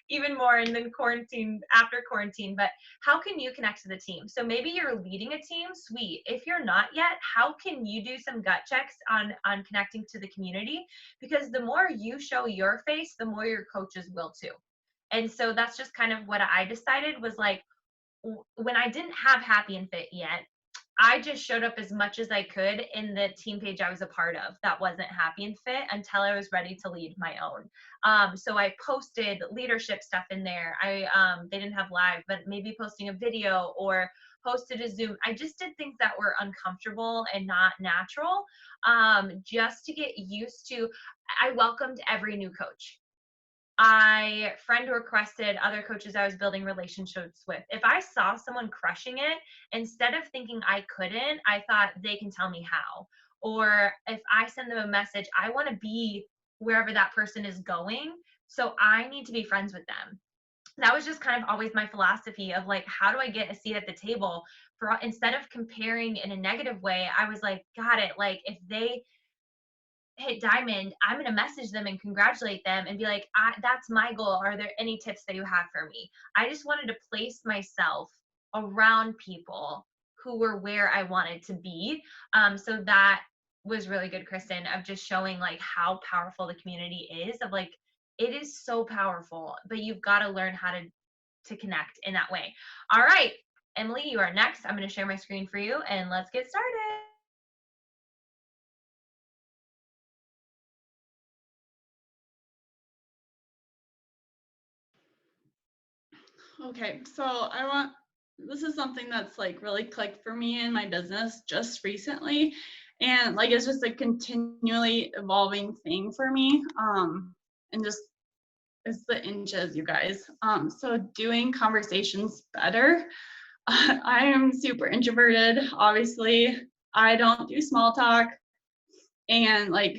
even more, and then after quarantine. But how can you connect to the team? So maybe you're leading a team, sweet. If you're not yet, how can you do some gut checks on connecting to the community? Because the more you show your face, the more your coaches will too. And so that's just kind of what I decided was, like, when I didn't have Happy&Fit yet, I just showed up as much as I could in the team page I was a part of that wasn't Happy&Fit until I was ready to lead my own. So I posted leadership stuff in there. They didn't have live, but maybe posting a video or posted a Zoom. I just did things that were uncomfortable and not natural, just to get used to. I welcomed every new coach. I friend requested other coaches I was building relationships with. If I saw someone crushing it, instead of thinking I couldn't, I thought they can tell me how. Or if I send them a message, I want to be wherever that person is going, so I need to be friends with them. That was just kind of always my philosophy of, like, how do I get a seat at the table? Instead of comparing in a negative way, I was like, got it. Like, if they hit diamond, I'm going to message them and congratulate them and be like, that's my goal. Are there any tips that you have for me? I just wanted to place myself around people who were where I wanted to be. So that was really good, Kristen, of just showing, like, how powerful the community is, of, like, it is so powerful, but you've got to learn how to connect in that way. All right, Emily, you are next. I'm going to share my screen for you and let's get started. Okay, so this is something that's, like, really clicked for me in my business just recently, and, like, it's just a continually evolving thing for me. and just, it's the inches, you guys. So doing conversations better. I am super introverted, obviously. I don't do small talk, and like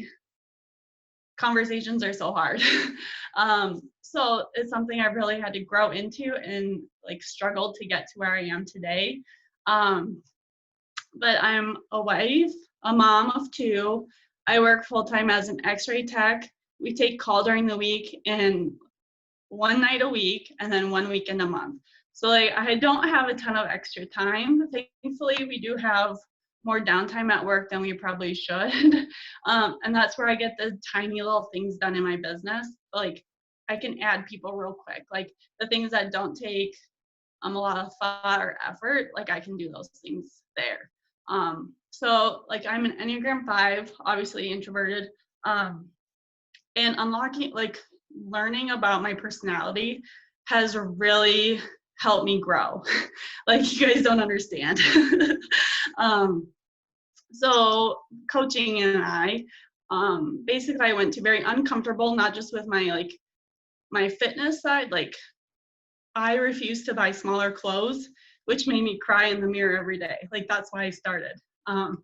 conversations are so hard. So it's something I really had to grow into and like struggled to get to where I am today. But I'm a wife, a mom of 2. I work full-time as an x-ray tech. We take call during the week and 1 night a week and then 1 weekend a month. So like I don't have a ton of extra time. Thankfully, we do have more downtime at work than we probably should. And that's where I get the tiny little things done in my business. Like I can add people real quick. Like the things that don't take a lot of thought or effort, like I can do those things there. So like I'm an Enneagram 5, obviously introverted, and unlocking, like learning about my personality has really helped me grow. Like you guys don't understand. So coaching and I, basically I went to very uncomfortable, not just with my fitness side, like I refused to buy smaller clothes, which made me cry in the mirror every day. Like that's why I started. And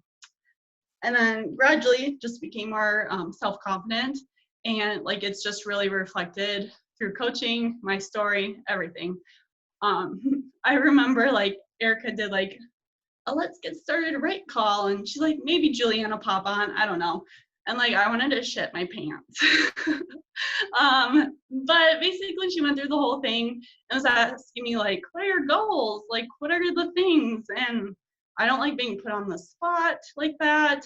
then gradually just became more self-confident, and like it's just really reflected through coaching, my story, everything. I remember like Erica did like a let's get started right call, and she's like, maybe Juliana pop on, I don't know. And like I wanted to shit my pants. But basically she went through the whole thing and was asking me like, what are your goals? Like, what are the things? And I don't like being put on the spot like that.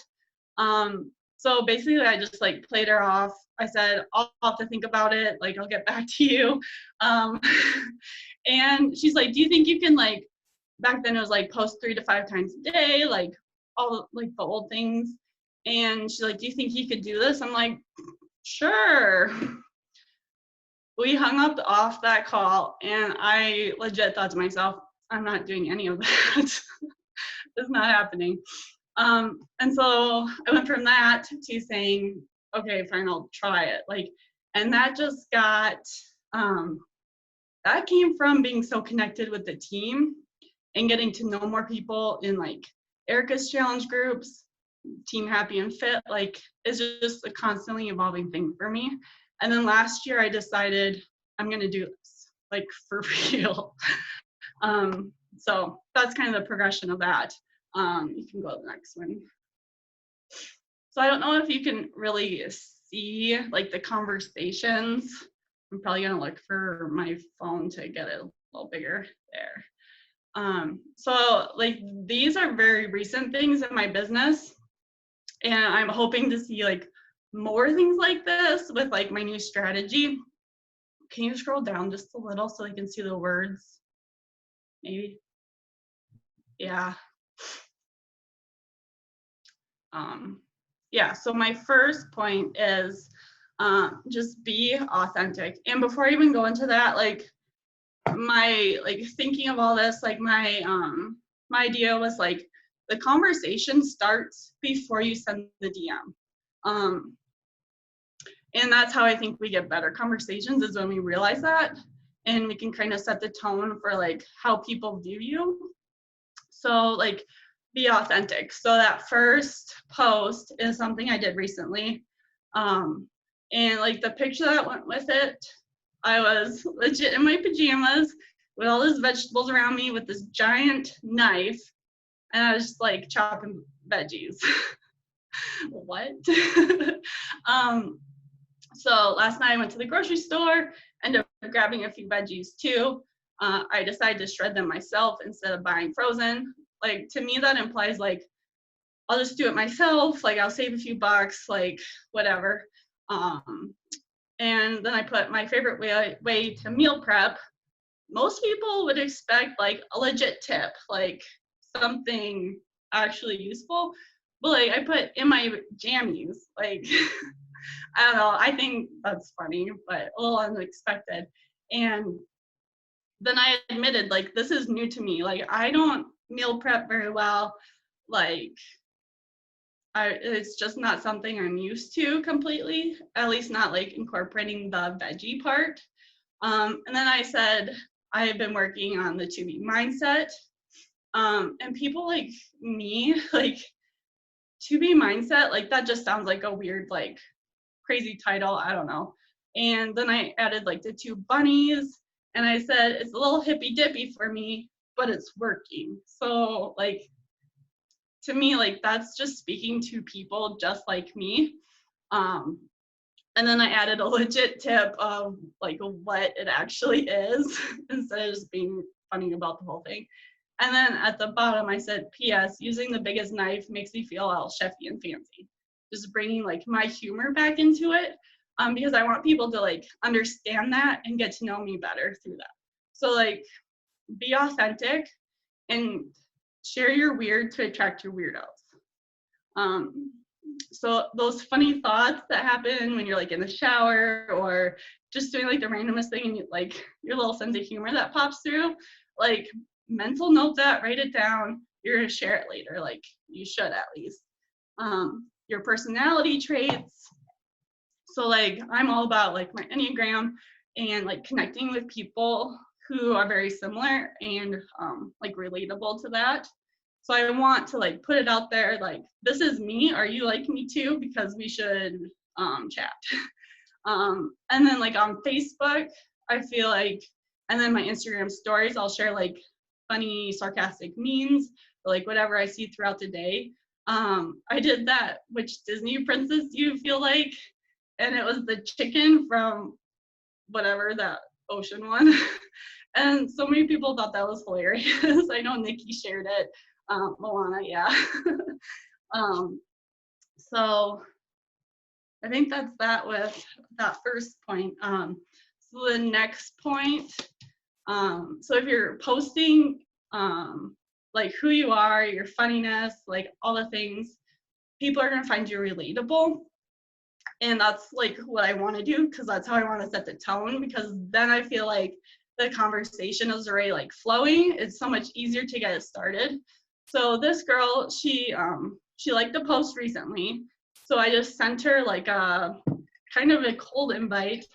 So basically I just like played her off. I said, I'll have to think about it. Like, I'll get back to you. And she's like, do you think you can like, back then it was like post 3 to 5 times a day, like all like the old things. And she's like, do you think you could do this? I'm like, sure. We hung up off that call, and I legit thought to myself, I'm not doing any of that. It's not happening. And so I went from that to saying, okay, fine, I'll try it. Like, and that just got, that came from being so connected with the team and getting to know more people in like Erica's challenge groups, Team Happy and Fit. Like, it's just a constantly evolving thing for me. And then last year I decided I'm gonna do this, like for real. So that's kind of the progression of that. You can go to the next one. So I don't know if you can really see like the conversations. I'm probably gonna look for my phone to get it a little bigger there. So like these are very recent things in my business, and I'm hoping to see like more things like this with like my new strategy. Can you scroll down just a little so you can see the words? Maybe. Yeah. Yeah, so my first point is just be authentic. And before I even go into that, like my like thinking of all this, like my idea was like the conversation starts before you send the DM. And that's how I think we get better conversations, is when we realize that, and we can kind of set the tone for like how people view you. So like be authentic. So that first post is something I did recently. And like the picture that went with it, I was legit in my pajamas with all these vegetables around me with this giant knife, and I was just like chopping veggies. What? So last night I went to the grocery store, ended up grabbing a few veggies too. I decided to shred them myself instead of buying frozen. Like, to me, that implies like, I'll just do it myself. Like, I'll save a few bucks, like whatever. And then I put my favorite way to meal prep. Most people would expect like a legit tip, like something actually useful. But like I put in my jammies, like I don't know, I think that's funny, but a little unexpected. And then I admitted, like, this is new to me. Like, I don't meal prep very well. Like, it's just not something I'm used to completely, at least not like incorporating the veggie part. And then I said, I have been working on the to be mindset. And people like me, like to be mindset, like that just sounds like a weird, like crazy title. I don't know. And then I added like the 2 bunnies, and I said, it's a little hippy dippy for me, but it's working. So like, to me, like that's just speaking to people just like me. And then I added a legit tip of like what it actually is instead of just being funny about the whole thing. And then at the bottom I said, P.S. using the biggest knife makes me feel all chefy and fancy. Just bringing like my humor back into it, because I want people to like understand that and get to know me better through that. So like, be authentic and share your weird to attract your weirdos. So those funny thoughts that happen when you're like in the shower or just doing like the randomest thing, and you, like your little sense of humor that pops through, like mental note that, write it down. You're gonna share it later, like you should at least. Your personality traits. So like I'm all about like my Enneagram and like connecting with people who are very similar and like relatable to that. So I want to like put it out there, like, this is me, are you like me too? Because we should chat. And then like on Facebook, I feel like, and then my Instagram stories, I'll share like funny, sarcastic memes, or like whatever I see throughout the day. I did that, which Disney princess do you feel like? And it was the chicken from whatever, that ocean one. And so many people thought that was hilarious. I know Nikki shared it. Moana, yeah. So I think that's that with that first point. So the next point, so if you're posting like who you are, your funniness, like all the things, people are gonna find you relatable. And that's like what I want to do, because that's how I want to set the tone, because then I feel like the conversation is already like flowing. It's so much easier to get it started. So this girl, she liked the post recently. So I just sent her like a kind of a cold invite.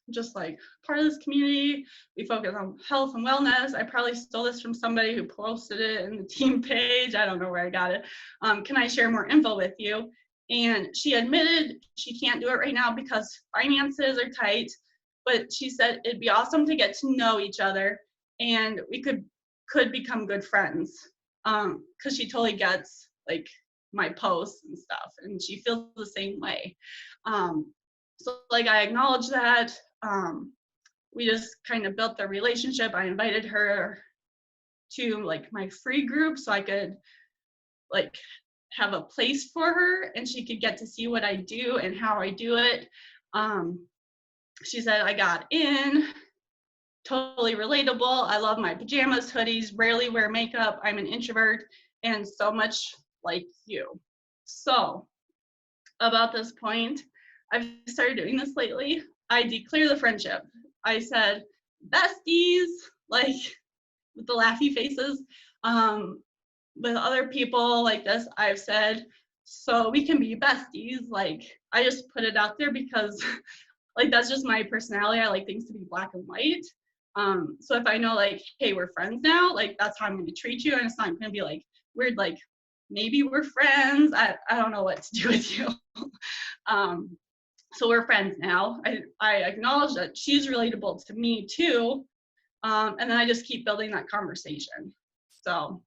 Just like part of this community, we focus on health and wellness. I probably stole this from somebody who posted it in the team page. I don't know where I got it. Can I share more info with you? And she admitted she can't do it right now because finances are tight, but she said it'd be awesome to get to know each other and we could become good friends, because she totally gets like my posts and stuff, and she feels the same way. So like I acknowledge that. We just kind of built the relationship. I invited her to like my free group so I could like have a place for her and she could get to see what I do and how I do it. She said, I got in, totally relatable. I love my pajamas, hoodies, rarely wear makeup. I'm an introvert and so much like you. So about this point, I've started doing this lately. I declare the friendship. I said, besties, like with the laughy faces. With other people like this, I've said, so we can be besties. Like, I just put it out there because like that's just my personality. I like things to be black and white. So if I know like, hey, we're friends now, like that's how I'm going to treat you. And it's not going to be like weird, like maybe we're friends. I don't know what to do with you. So we're friends now. I acknowledge that she's relatable to me too. And then I just keep building that conversation. So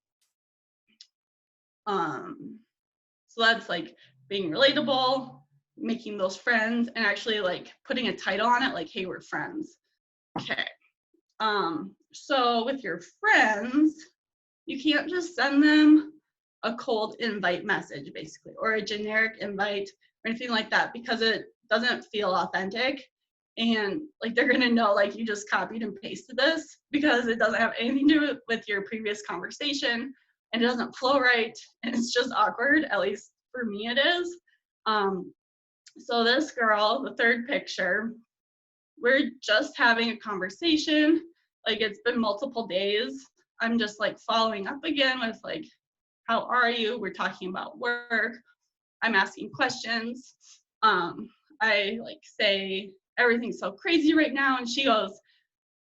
that's like being relatable, making those friends, and actually like putting a title on it, like, hey, we're friends. Okay. So with your friends, you can't just send them a cold invite message, basically, or a generic invite or anything like that, because it doesn't feel authentic. And like they're gonna know like you just copied and pasted this because it doesn't have anything to do with your previous conversation and it doesn't flow right and it's just awkward, at least for me it is. So this girl, the third picture, we're just having a conversation. Like it's been multiple days. I'm just like following up again with like, how are you? We're talking about work. I'm asking questions. I like say, everything's so crazy right now. And she goes,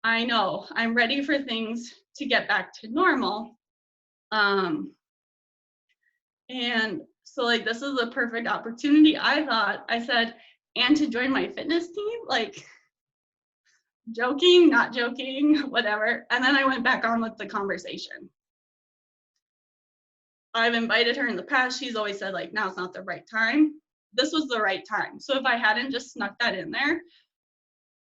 I know, I'm ready for things to get back to normal. And so like, this is a perfect opportunity. I said, and to join my fitness team, like joking, not joking, whatever. And then I went back on with the conversation. I've invited her in the past. She's always said like, now's not the right time. This was the right time. So if I hadn't just snuck that in there,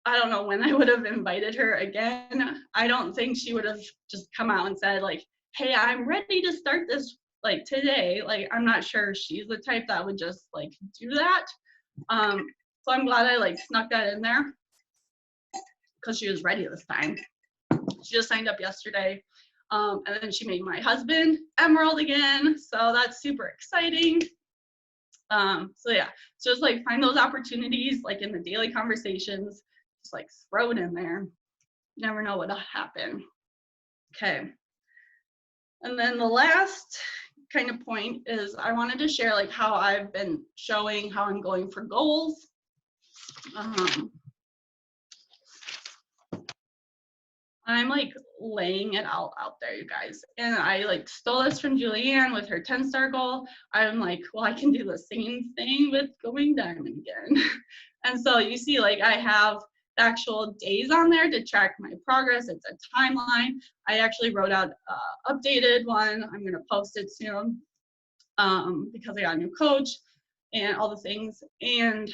I don't know when I would have invited her again. I don't think she would have just come out and said like, hey, I'm ready to start this like today. Like, I'm not sure she's the type that would just like do that. So I'm glad I like snuck that in there because she was ready this time. She just signed up yesterday. And then she made my husband Emerald again. So that's super exciting. So yeah, just like find those opportunities like in the daily conversations, just like throw it in there. You never know what'll happen. Okay. And then the last kind of point is I wanted to share like how I've been showing how I'm going for goals. I'm like laying it all out there, you guys. And I like stole this from Julianne with her 10-star goal. I'm like, well, I can do the same thing with going diamond again. And so you see, like I have the actual days on there to track my progress. It's a timeline. I actually wrote out an updated one. I'm gonna post it soon because I got a new coach and all the things. And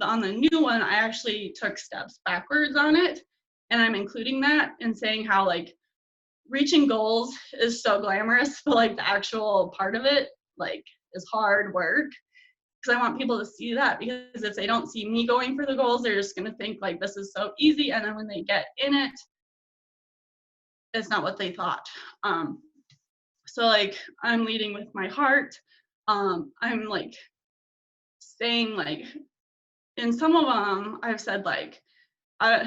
on the new one, I actually took steps backwards on it. And I'm including that and saying how like reaching goals is so glamorous, but like the actual part of it like is hard work. Because I want people to see that, because if they don't see me going for the goals, they're just gonna think like this is so easy. And then when they get in it, it's not what they thought. So like I'm leading with my heart. I'm like saying like, in some of them I've said like,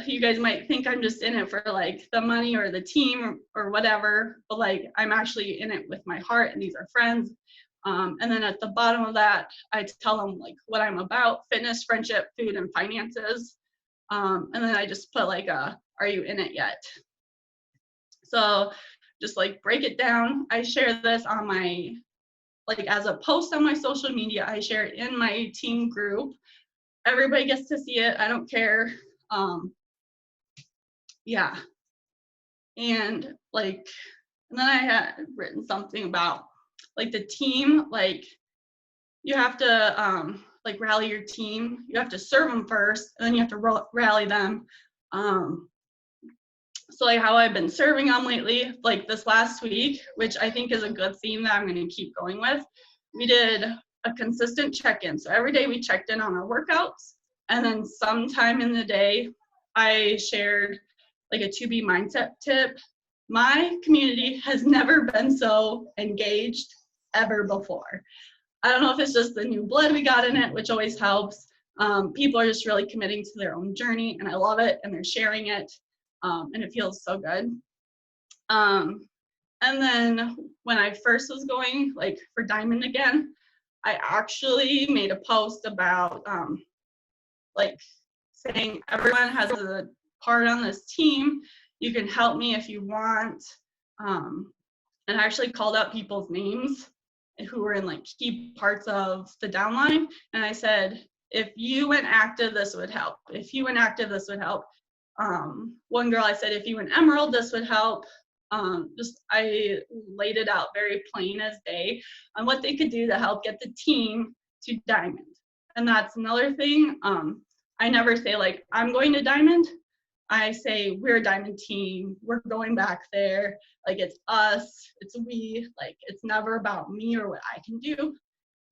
you guys might think I'm just in it for like the money or the team or whatever, but like I'm actually in it with my heart, and these are friends. And then at the bottom of that, I tell them like what I'm about: fitness, friendship, food, and finances. And then I just put like are you in it yet? So just like break it down. I share this on my, like as a post on my social media. I share it in my team group. Everybody gets to see it. I don't care. Yeah. And like, and then I had written something about like the team, like you have to like rally your team. You have to serve them first, and then you have to rally them. So like how I've been serving them lately, like this last week, which I think is a good theme that I'm going to keep going with. We did a consistent check-in. So every day we checked in on our workouts, and then sometime in the day I shared like a 2B mindset tip. My community has never been so engaged ever before. I don't know if it's just the new blood we got in it, which always helps. People are just really committing to their own journey, and I love it, and they're sharing it, and it feels so good. And then when I first was going like for diamond again, I actually made a post about like saying everyone has a part on this team. You can help me if you want. And I actually called out people's names who were in like key parts of the downline. And I said, if you went active, this would help. If you went active, this would help. One girl, I said, if you went emerald, this would help. Just I laid it out very plain as day on what they could do to help get the team to diamond. And that's another thing. I never say like, I'm going to diamond. I say, we're a diamond team. We're going back there. Like, it's us, it's we. Like, it's never about me or what I can do.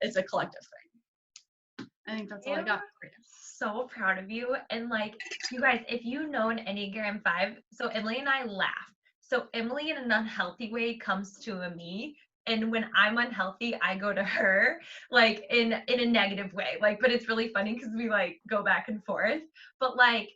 It's a collective thing. I think that's all I got for you. So proud of you. And like, you guys, if you know an Enneagram 5, so Emily and I laugh. So Emily in an unhealthy way comes to me. And when I'm unhealthy, I go to her, like in a negative way. Like, but it's really funny because we like go back and forth. But like,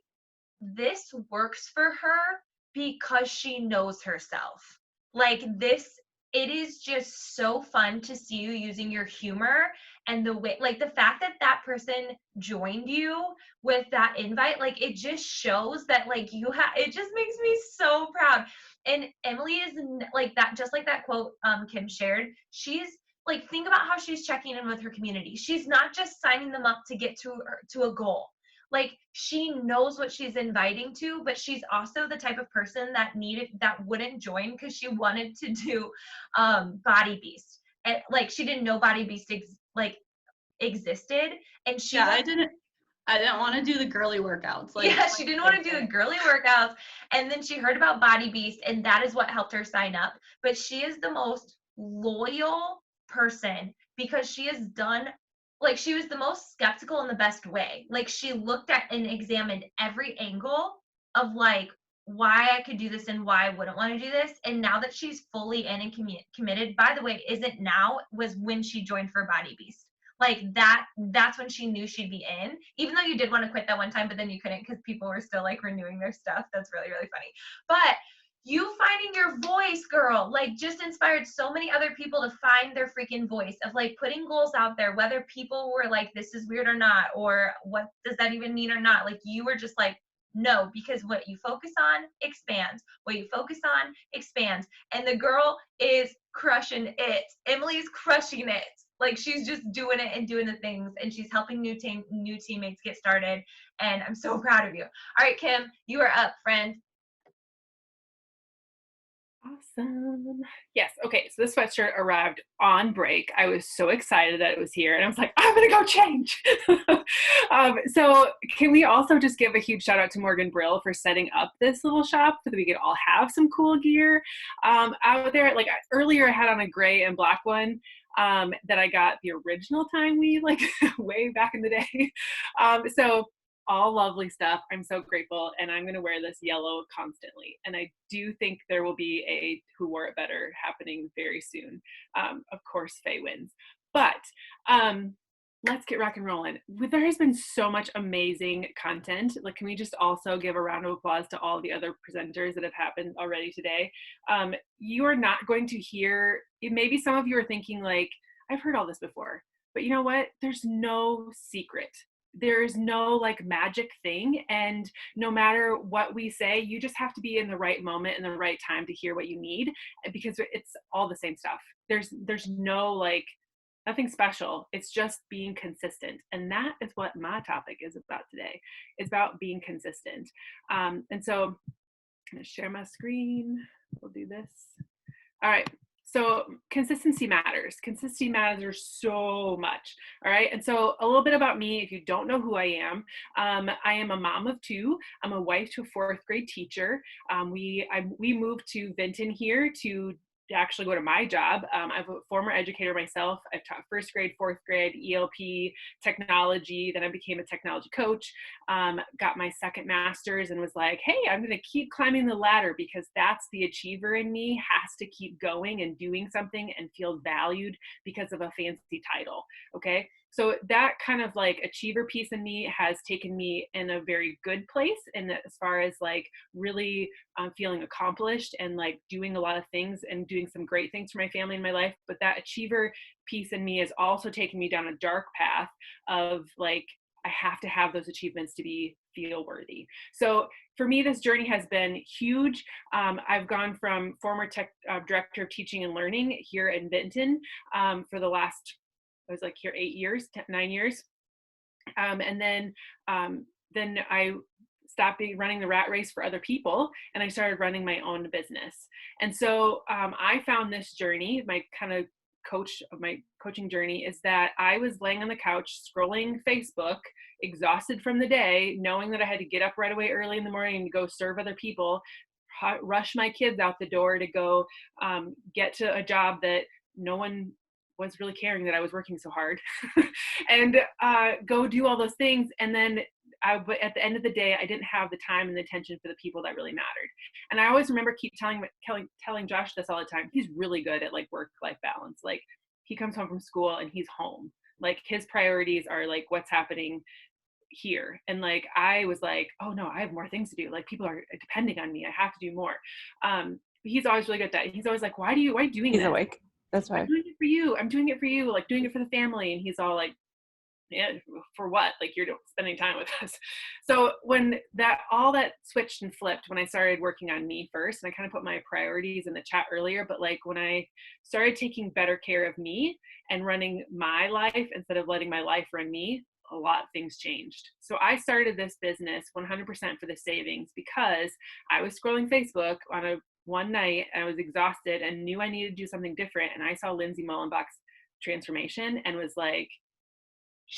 this works for her because she knows herself. Like this, it is just so fun to see you using your humor and the way, like the fact that that person joined you with that invite, like it just shows that like you have, it just makes me so proud. And Emily is like that, just like that quote Kim shared. She's like, think about how she's checking in with her community. She's not just signing them up to get to a goal. Like she knows what she's inviting to, but she's also the type of person that wouldn't join because she wanted to do Body Beast. And like she didn't know Body Beast existed, and she I didn't want to do the girly workouts. Like, yeah, she didn't want to do the girly workouts, and then she heard about Body Beast, and that is what helped her sign up. But she is the most loyal person because she has done, like, she was the most skeptical in the best way. Like she looked at and examined every angle of like why I could do this and why I wouldn't want to do this. And now that she's fully in and committed, by the way, isn't now, was when she joined for Body Beast. Like that's when she knew she'd be in, even though you did want to quit that one time, but then you couldn't because people were still like renewing their stuff. That's really, really funny. But you finding your voice, girl, like just inspired so many other people to find their freaking voice of like putting goals out there, whether people were like, this is weird or not, or what does that even mean or not. Like you were just like, no, because what you focus on expands. What you focus on expands. And the girl is crushing it. Emily's crushing it. Like she's just doing it and doing the things, and she's helping new teammates get started. And I'm so proud of you. All right, Kim, you are up, friend. Awesome. Yes. Okay. So this sweatshirt arrived on break. I was so excited that it was here, and I was like, I'm going to go change. So can we also just give a huge shout out to Morgan Brill for setting up this little shop so that we could all have some cool gear out there. Like earlier I had on a gray and black one that I got the original time we like way back in the day. So all lovely stuff. I'm so grateful, and I'm going to wear this yellow constantly. And I do think there will be a Who Wore It Better happening very soon. Of course, Faye wins. But let's get rock and rolling. There has been so much amazing content. Like, can we just also give a round of applause to all the other presenters that have happened already today? You are not going to hear, maybe some of you are thinking like, I've heard all this before, but you know what? There's no secret. There's no like magic thing. And no matter what we say, you just have to be in the right moment and the right time to hear what you need, because it's all the same stuff. There's no like, nothing special. It's just being consistent. And that is what my topic is about today. It's about being consistent. And so I'm gonna share my screen. We'll do this. All right. So consistency matters. Consistency matters so much. All right. And so a little bit about me, if you don't know who I am a mom of two. I'm a wife to a fourth grade teacher. We moved to Vinton here to actually go to my job. I'm a former educator myself. I've taught first grade, fourth grade, ELP, technology. Then I became a technology coach, got my second master's, and was like, hey, I'm going to keep climbing the ladder, because that's the achiever in me, has to keep going and doing something and feel valued because of a fancy title. Okay. So that kind of like achiever piece in me has taken me in a very good place, and as far as like really feeling accomplished and like doing a lot of things and doing some great things for my family and my life. But that achiever piece in me has also taken me down a dark path of like, I have to have those achievements to feel worthy. So for me, this journey has been huge. I've gone from former tech director of teaching and learning here in Vinton for the last, I was like here 9 years. And then I stopped running the rat race for other people, and I started running my own business. And so I found this journey, my coaching journey, is that I was laying on the couch scrolling Facebook, exhausted from the day, knowing that I had to get up right away early in the morning and go serve other people, rush my kids out the door to go get to a job that no one was really caring that I was working so hard and go do all those things. And then but at the end of the day, I didn't have the time and the attention for the people that really mattered. And I always remember telling Josh this all the time. He's really good at like work-life balance. Like he comes home from school and he's home. Like his priorities are like what's happening here. And like, I was like, oh no, I have more things to do. Like people are depending on me. I have to do more. he's always really good at that. He's always like, why are you doing He's this? awake. That's I'm why. doing it for you. I'm doing it for you. Like doing it for the family. And he's all like, yeah, for what? Like you're spending time with us. So when all that switched and flipped, when I started working on me first, and I kind of put my priorities in the chat earlier, but like when I started taking better care of me and running my life instead of letting my life run me, a lot of things changed. So I started this business 100% for the savings because I was scrolling Facebook on one night and I was exhausted and knew I needed to do something different. And I saw Lindsay Mullenbach's transformation and was like,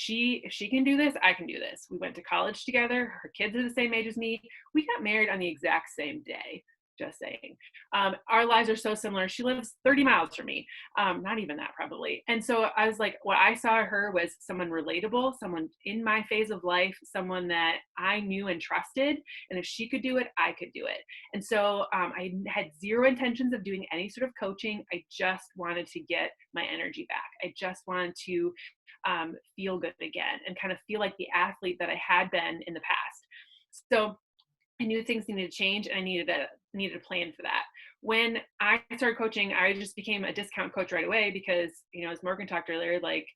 if she can do this, I can do this. We went to college together. Her kids are the same age as me. We got married on the exact same day. Just saying. Our lives are so similar. She lives 30 miles from me. Not even that probably. And so I was like, what I saw her was someone relatable, someone in my phase of life, someone that I knew and trusted. And if she could do it, I could do it. And so I had zero intentions of doing any sort of coaching. I just wanted to get my energy back. I just wanted to feel good again and kind of feel like the athlete that I had been in the past. So I knew things needed to change and I needed a plan for that. When I started coaching, I just became a discount coach right away because, as Morgan talked earlier, like,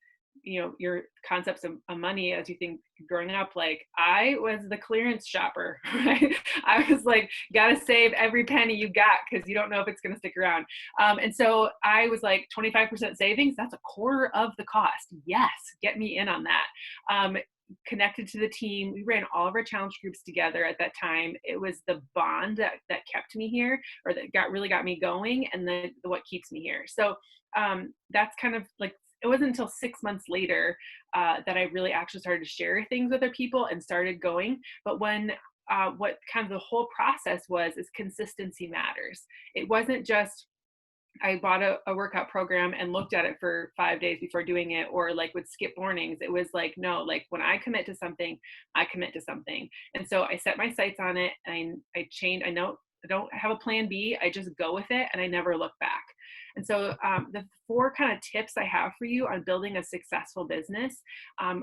your concepts of money as you think growing up, like I was the clearance shopper, right? I was like, gotta save every penny you got because you don't know if it's going to stick around. And so I was like 25% savings. That's a quarter of the cost. Yes. Get me in on that. Connected to the team. We ran all of our challenge groups together at that time. It was the bond that kept me here, or that really got me going, and then what keeps me here. So that's kind of like, it wasn't until 6 months later that I really actually started to share things with other people and started going. But when what kind of the whole process is consistency matters. It wasn't just I bought a workout program and looked at it for 5 days before doing it, or like would skip mornings. It was like, no, like when I commit to something, I commit to something. And so I set my sights on it and I changed. I don't have a plan B. I just go with it and I never look back. And so the 4 kind of tips I have for you on building a successful business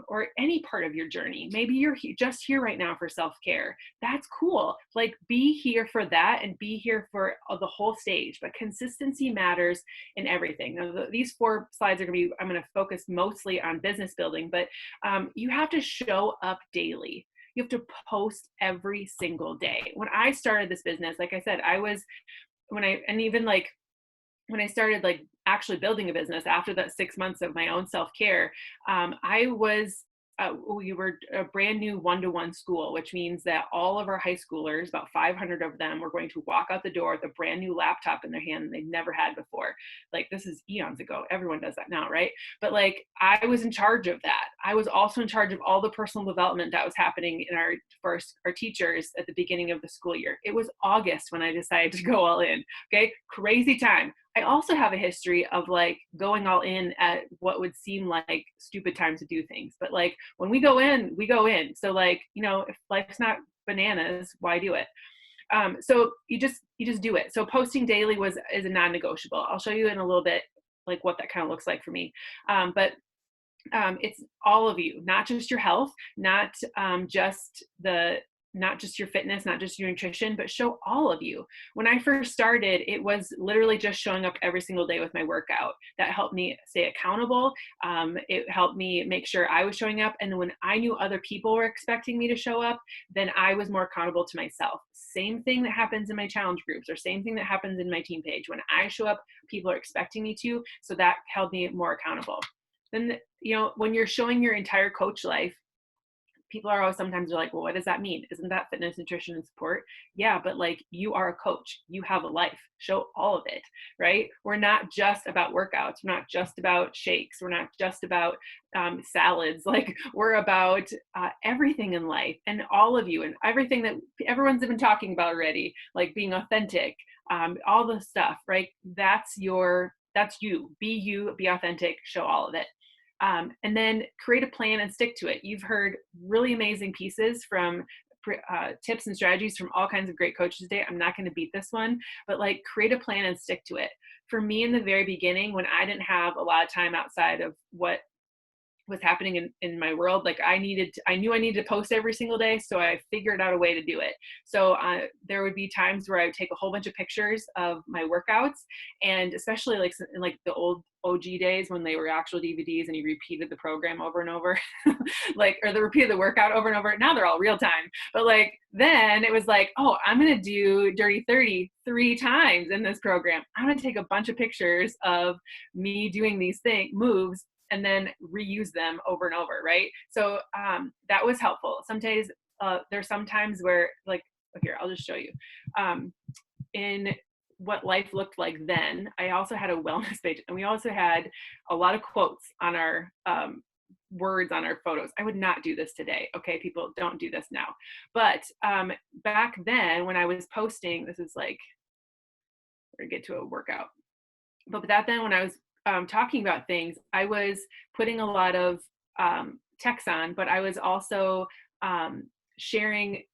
or any part of your journey. Maybe you're just here right now for self-care. That's cool. Like be here for that and be here for the whole stage. But consistency matters in everything. Now, these 4 slides I'm going to focus mostly on business building, but you have to show up daily. You have to post every single day. When I started this business, like I said, when I started like actually building a business after that 6 months of my own self-care, we were a brand new one-to-one school, which means that all of our high schoolers, about 500 of them, were going to walk out the door with a brand new laptop in their hand they've never had before. Like this is eons ago. Everyone does that now, right? But like I was in charge of that. I was also in charge of all the personal development that was happening in our teachers at the beginning of the school year. It was August when I decided to go all in. Okay, crazy time. I also have a history of like going all in at what would seem like stupid times to do things. But like when we go in, we go in. So like, if life's not bananas, why do it? So you just do it. So posting daily is a non-negotiable. I'll show you in a little bit like what that kind of looks like for me. But it's all of you, not just your health, not just your fitness, not just your nutrition, but show all of you. When I first started, it was literally just showing up every single day with my workout. That helped me stay accountable. It helped me make sure I was showing up. And when I knew other people were expecting me to show up, then I was more accountable to myself. Same thing that happens in my challenge groups, or same thing that happens in my team page. When I show up, people are expecting me to, so that held me more accountable. Then, when you're showing your entire coach life, people are always sometimes like, well, what does that mean? Isn't that fitness, nutrition, and support? Yeah, but like you are a coach, you have a life, show all of it, right? We're not just about workouts. We're not just about shakes. We're not just about salads. Like we're about everything in life and all of you and everything that everyone's been talking about already, like being authentic, all the stuff, right? That's you. Be authentic, show all of it. And then create a plan and stick to it. You've heard really amazing pieces from tips and strategies from all kinds of great coaches today. I'm not going to beat this one, but like create a plan and stick to it. For me in the very beginning, when I didn't have a lot of time outside of what was happening in my world. Like I knew I needed to post every single day. So I figured out a way to do it. So there would be times where I would take a whole bunch of pictures of my workouts, and especially like in like the old OG days when they were actual DVDs and you repeated the program over and over, like, or the repeated the workout over and over. Now they're all real time. But like, then it was like, oh, I'm going to do Dirty 30 3 times in this program. I'm going to take a bunch of pictures of me doing these moves and then reuse them over and over, right? So that was helpful. Sometimes there's some times where like, here, I'll just show you. In what life looked like then, I also had a wellness page, and we also had a lot of quotes on our words on our photos. I would not do this today. Okay, people, don't do this now. But back then when I was posting, this is like, we're gonna get to a workout. But back then when I was talking about things, I was putting a lot of text on, but I was also sharing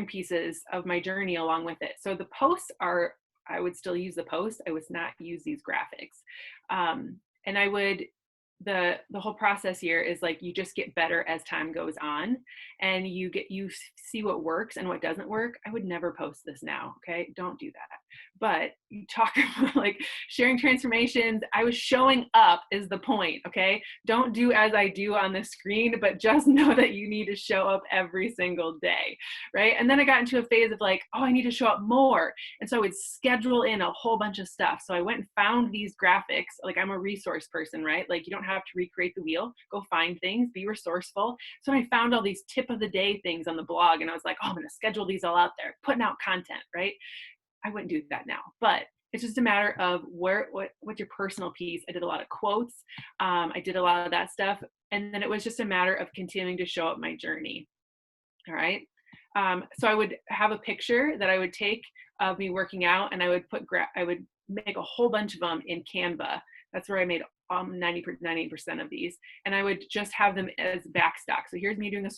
pieces of my journey along with it. So the posts are, I would still use the post. I would not use these graphics. And I would, the whole process here is like, you just get better as time goes on, and you see what works and what doesn't work. I would never post this now. Okay. Don't do that. But you talk about like sharing transformations. I was showing up is the point. Okay. Don't do as I do on the screen, but just know that you need to show up every single day. Right. And then I got into a phase of like, oh, I need to show up more. And so I would schedule in a whole bunch of stuff. So I went and found these graphics. Like, I'm a resource person, right? Like, you don't have to recreate the wheel. Go find things, be resourceful. So I found all these tip of the day things on the blog, and I was like, oh, I'm going to schedule these all out there, putting out content, right? I wouldn't do that now, but it's just a matter of what's your personal piece. I did a lot of quotes. I did a lot of that stuff. And then it was just a matter of continuing to show up my journey. All right. So I would have a picture that I would take of me working out, and I would I would make a whole bunch of them in Canva. That's where I made 90% of these. And I would just have them as backstock. So here's me doing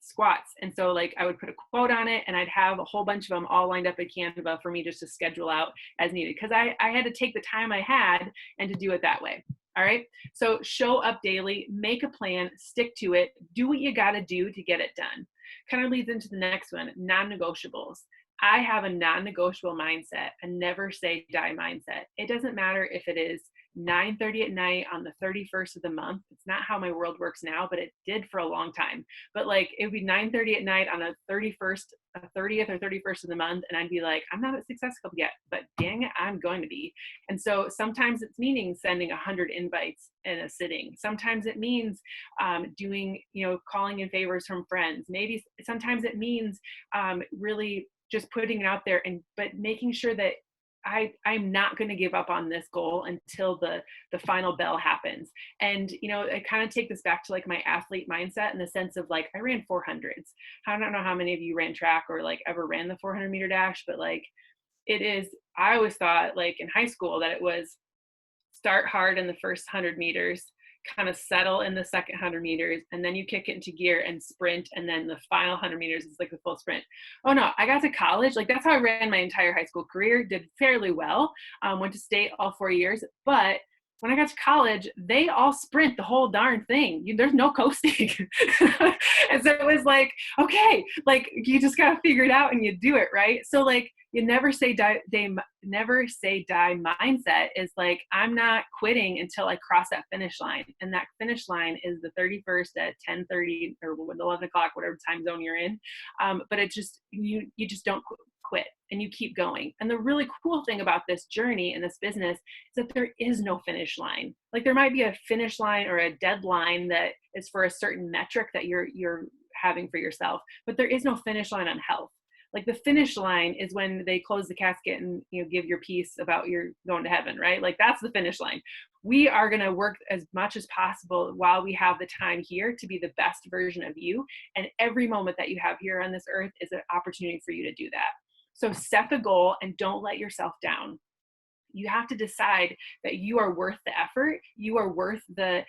squats. And so like, I would put a quote on it, and I'd have a whole bunch of them all lined up in Canva for me just to schedule out as needed. Cause I had to take the time I had and to do it that way. All right. So show up daily, make a plan, stick to it, do what you got to do to get it done. Kind of leads into the next one, non-negotiables. I have a non-negotiable mindset, a never say die mindset. It doesn't matter if it is 9:30 at night on the 31st of the month. It's not how my world works now, but it did for a long time. But like, it would be 9:30 at night on a 30th or 31st of the month, and I'd be like, I'm not successful yet, but dang it, I'm going to be. And so sometimes it's meaning sending 100 invites in a sitting. Sometimes it means doing, calling in favors from friends. Maybe sometimes it means really just putting it out there, but making sure that I'm not going to give up on this goal until the final bell happens. And, I kind of take this back to like my athlete mindset, in the sense of like, I ran 400s. I don't know how many of you ran track or like ever ran the 400 meter dash, but like I always thought like in high school that it was start hard in the first 100 meters, kind of settle in the second 100 meters, and then you kick it into gear and sprint, and then the final 100 meters is like the full sprint. Oh no, I got to college, like that's how I ran my entire high school career, did fairly well, went to state all 4 years, but when I got to college, they all sprint the whole darn thing. There's no coasting. And so it was like, okay, like you just got to figure it out and you do it, right? So like, you never say die mindset is like, I'm not quitting until I cross that finish line. And that finish line is the 31st at 10:30 or 11 o'clock, whatever time zone you're in. But it just, you just don't quit, and you keep going. And the really cool thing about this journey and this business is that there is no finish line. Like, there might be a finish line or a deadline that is for a certain metric that you're having for yourself, but there is no finish line on health. Like, the finish line is when they close the casket and give your piece about you're going to heaven, right? Like, that's the finish line. We are going to work as much as possible while we have the time here to be the best version of you. And every moment that you have here on this earth is an opportunity for you to do that. So set the goal and don't let yourself down. You have to decide that you are worth the effort, you are worth the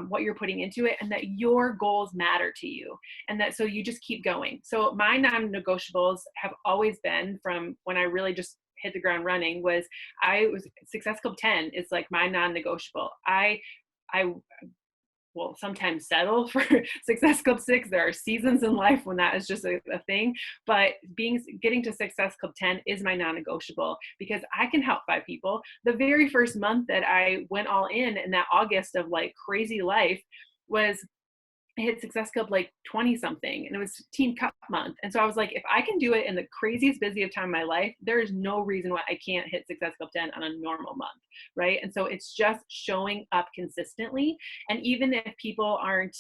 what you're putting into it, and that your goals matter to you. And that, so you just keep going. So my non-negotiables have always been, from when I really just hit the ground running, was Success Club 10 is like my non-negotiable. I I will sometimes settle for Success Club 6. There are seasons in life when that is just a thing, but getting to Success Club 10 is my non-negotiable, because I can help 5 people. The very first month that I went all in that August of like crazy life was, I hit Success Club like 20 something, and it was Teen Cup month. And so I was like, if I can do it in the craziest, busiest time of my life, there is no reason why I can't hit Success Club 10 on a normal month, right? And so it's just showing up consistently. And even if people aren't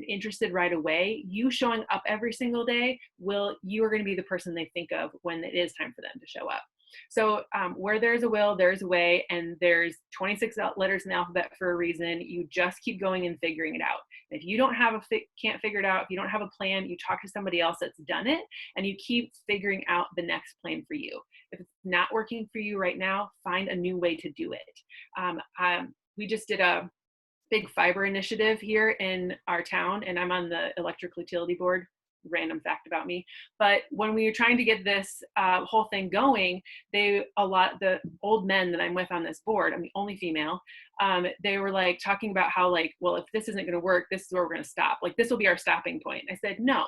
interested right away, you showing up every single day you are going to be the person they think of when it is time for them to show up. So where there's a will, there's a way, and there's 26 letters in the alphabet for a reason. You just keep going and figuring it out. If you don't have can't figure it out, if you don't have a plan, you talk to somebody else that's done it, and you keep figuring out the next plan for you. If it's not working for you right now, find a new way to do it. We just did a big fiber initiative here in our town, and I'm on the electric utility board. Random fact about me. But when we were trying to get this whole thing going, the old men that I'm with on this board, I'm the only female, they were like talking about how like, well, if this isn't going to work, this is where we're going to stop. Like, this will be our stopping point. I said, no,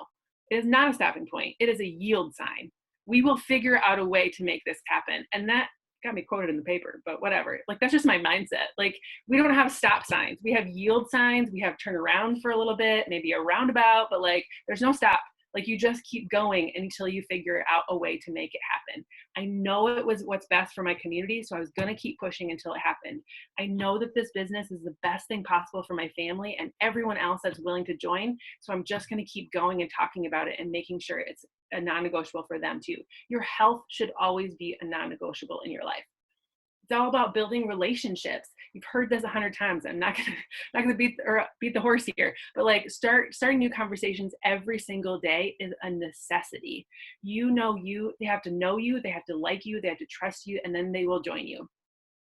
it is not a stopping point. It is a yield sign. We will figure out a way to make this happen. And that got me quoted in the paper, but whatever. Like, that's just my mindset. Like, we don't have stop signs. We have yield signs. We have turn around for a little bit, maybe a roundabout, but like, there's no stop. Like, you just keep going until you figure out a way to make it happen. I know it was what's best for my community, so I was going to keep pushing until it happened. I know that this business is the best thing possible for my family and everyone else that's willing to join. So I'm just going to keep going and talking about it and making sure it's a non-negotiable for them too. Your health should always be a non-negotiable in your life. It's all about building relationships. You've heard this 100 times. I'm not gonna beat the horse here, but like starting new conversations every single day is a necessity. They have to know you, they have to like you, they have to trust you, and then they will join you.